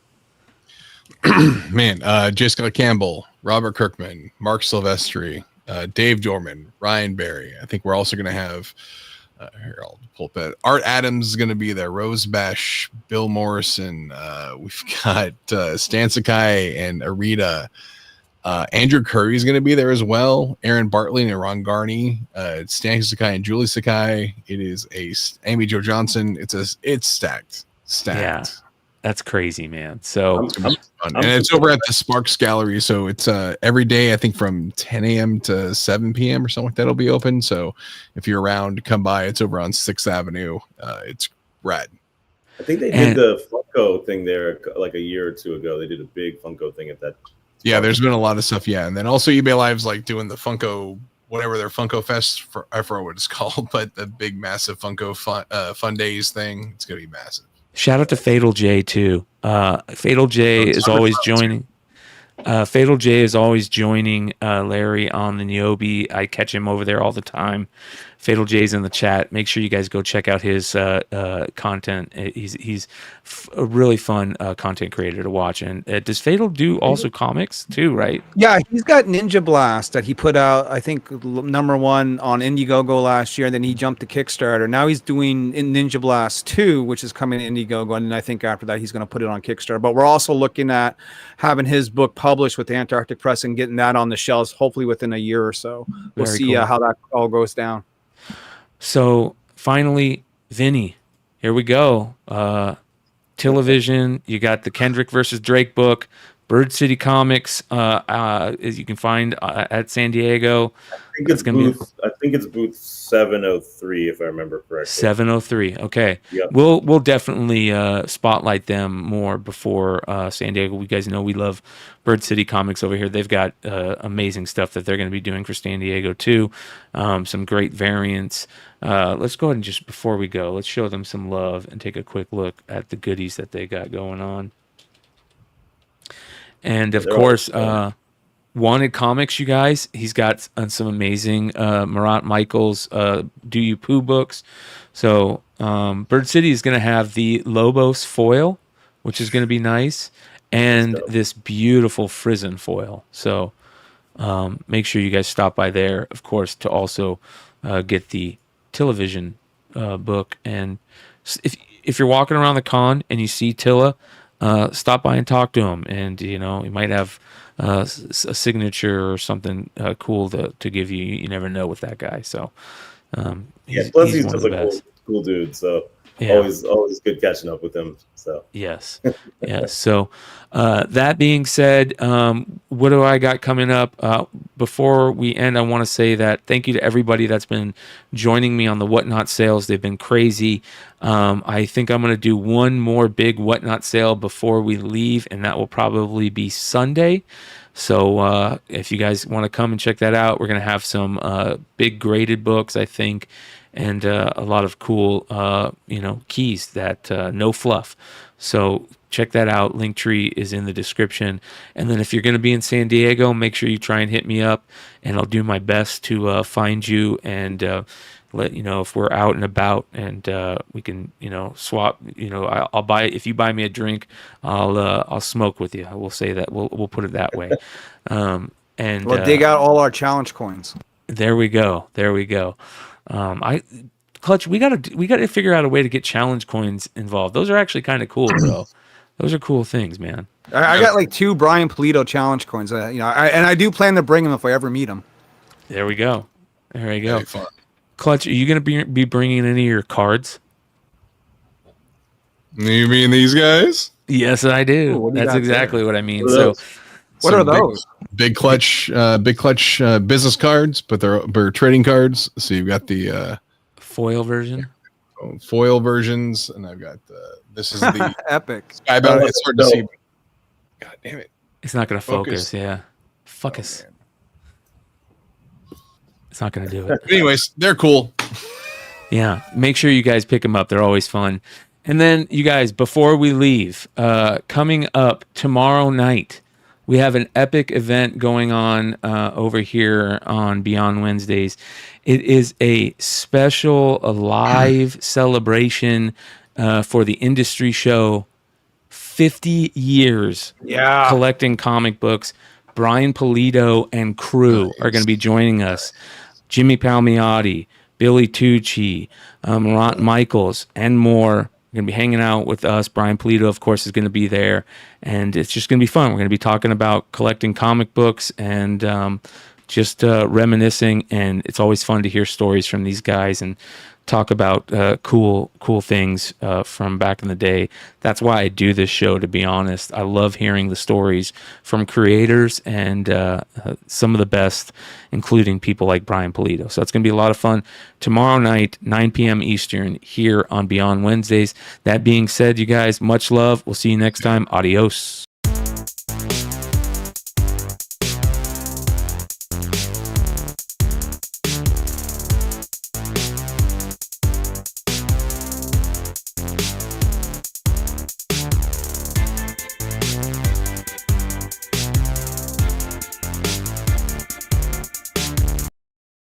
D: Man, Jessica Campbell, Robert Kirkman, Mark Silvestri, Dave Dorman, Ryan Berry. I think we're also going to have here, I'll pull up it. Art Adams is going to be there. Rose Bash, Bill Morrison. We've got Stan Sakai and Arita. Andrew Curry is going to be there as well. Aaron Bartley and Ron Garney. Stan Sakai and Julie Sakai. It is Amy Jo Johnson. It's stacked.
C: Yeah, that's crazy, man. So
D: and it's over at the Sparks Gallery. So it's every day, I think from 10 a.m. to 7 p.m. or something like that will be open. So if you're around, come by. It's over on 6th Avenue. It's rad.
G: I think they did the Funko thing there like a year or two ago. They did a big Funko thing at that.
D: Yeah, there's been a lot of stuff. Yeah. And then also eBay Live's like doing the Funko, whatever their Funko Fest, I forget what it's called, but the big massive Funko fun days thing. It's going to be massive.
C: Shout out to Fatal J too. Fatal J is always joining. Fatal J is always joining Larry on the Nyobi. I catch him over there all the time. Fatal J's in the chat. Make sure you guys go check out his content. He's a really fun content creator to watch. And does Fatal do also comics too, right?
E: Yeah, he's got Ninja Blast that he put out, I think, #1 on Indiegogo last year. And then he jumped to Kickstarter. Now he's doing Ninja Blast 2, which is coming to Indiegogo. And then I think after that, he's going to put it on Kickstarter. But we're also looking at having his book published with the Antarctic Press and getting that on the shelves, hopefully within a year or so. We'll
C: Very
E: see
C: cool.
E: how that all goes down.
C: So finally, Vinny, here we go. Television, you got the Kendrick versus Drake book, Bird City Comics, as you can find at San Diego.
G: I think it's booth 703, if I remember correctly.
C: 703. Okay.
G: Yep.
C: We'll definitely spotlight them more before San Diego. You guys know we love Bird City Comics over here. They've got amazing stuff that they're going to be doing for San Diego too. Some great variants. Let's go ahead and just before we go, let's show them some love and take a quick look at the goodies that they got going on. And of course, Wanted Comics, you guys. He's got some amazing Marat Michaels Do You Poo books. So Bird City is going to have the Lobos foil, which is going to be nice, and this beautiful Frizzen foil. So make sure you guys stop by there, of course, to also get the Television book. And if you're walking around the con and you see Tilla, stop by and talk to him, and you might have a signature or something cool to give you. You never know with that guy. So
G: plus he's just a cool dude. So always good catching up with him. So
C: yes. So that being said, what do I got coming up? Before we end, I want to say that thank you to everybody that's been joining me on the Whatnot sales. They've been crazy. I think I'm going to do one more big Whatnot sale before we leave, and that will probably be Sunday. So if you guys want to come and check that out, we're going to have some big graded books, I think, and a lot of cool, keys that no fluff. So check that out. Linktree is in the description. And then if you're going to be in San Diego, make sure you try and hit me up, and I'll do my best to find you and let you know if we're out and about, and we can swap. I'll buy, if you buy me a drink, I'll smoke with you. I will say that. We'll put it that way. And
E: we'll dig out all our challenge coins.
C: There we go. Clutch, we gotta figure out a way to get challenge coins involved. Those are actually kind of cool, bro. Those are cool things, man.
E: I got like 2 Brian Polito challenge coins. And I do plan to bring them if I ever meet them.
C: There we go.
D: Very fun.
C: Clutch, are you gonna be bringing any of your cards?
D: You mean these guys?
C: Yes, I do.
E: Ooh,
C: that's exactly what I mean.
E: What are those?
D: Big clutch business cards, but they're trading cards. So you've got the
C: foil version,
D: foil versions, and I've got this is the
E: epic.
D: Skybound. It's hard to see. God damn it!
C: It's not going to focus. Yeah, focus. It's not going to do it.
D: Anyways, they're cool.
C: Yeah, make sure you guys pick them up. They're always fun. And then you guys, before we leave, coming up tomorrow night, We have an epic event going on over here on Beyond Wednesdays. It is a special live celebration for the industry show. 50 years collecting comic books. Brian Pulido and crew are going to be joining us. Jimmy Palmiotti, Billy Tucci, Morant Michaels, and more. Going to be hanging out with us. Brian Pulido, of course, is going to be there, and it's just going to be fun. We're going to be talking about collecting comic books and just reminiscing, and it's always fun to hear stories from these guys and talk about cool things from back in the day. That's why I do this show, to be honest. I love hearing the stories from creators and some of the best, including people like Brian Pulido. So it's going to be a lot of fun tomorrow night, 9 p.m. Eastern, here on Beyond Wednesdays. That being said, you guys, much love. We'll see you next time. Adios.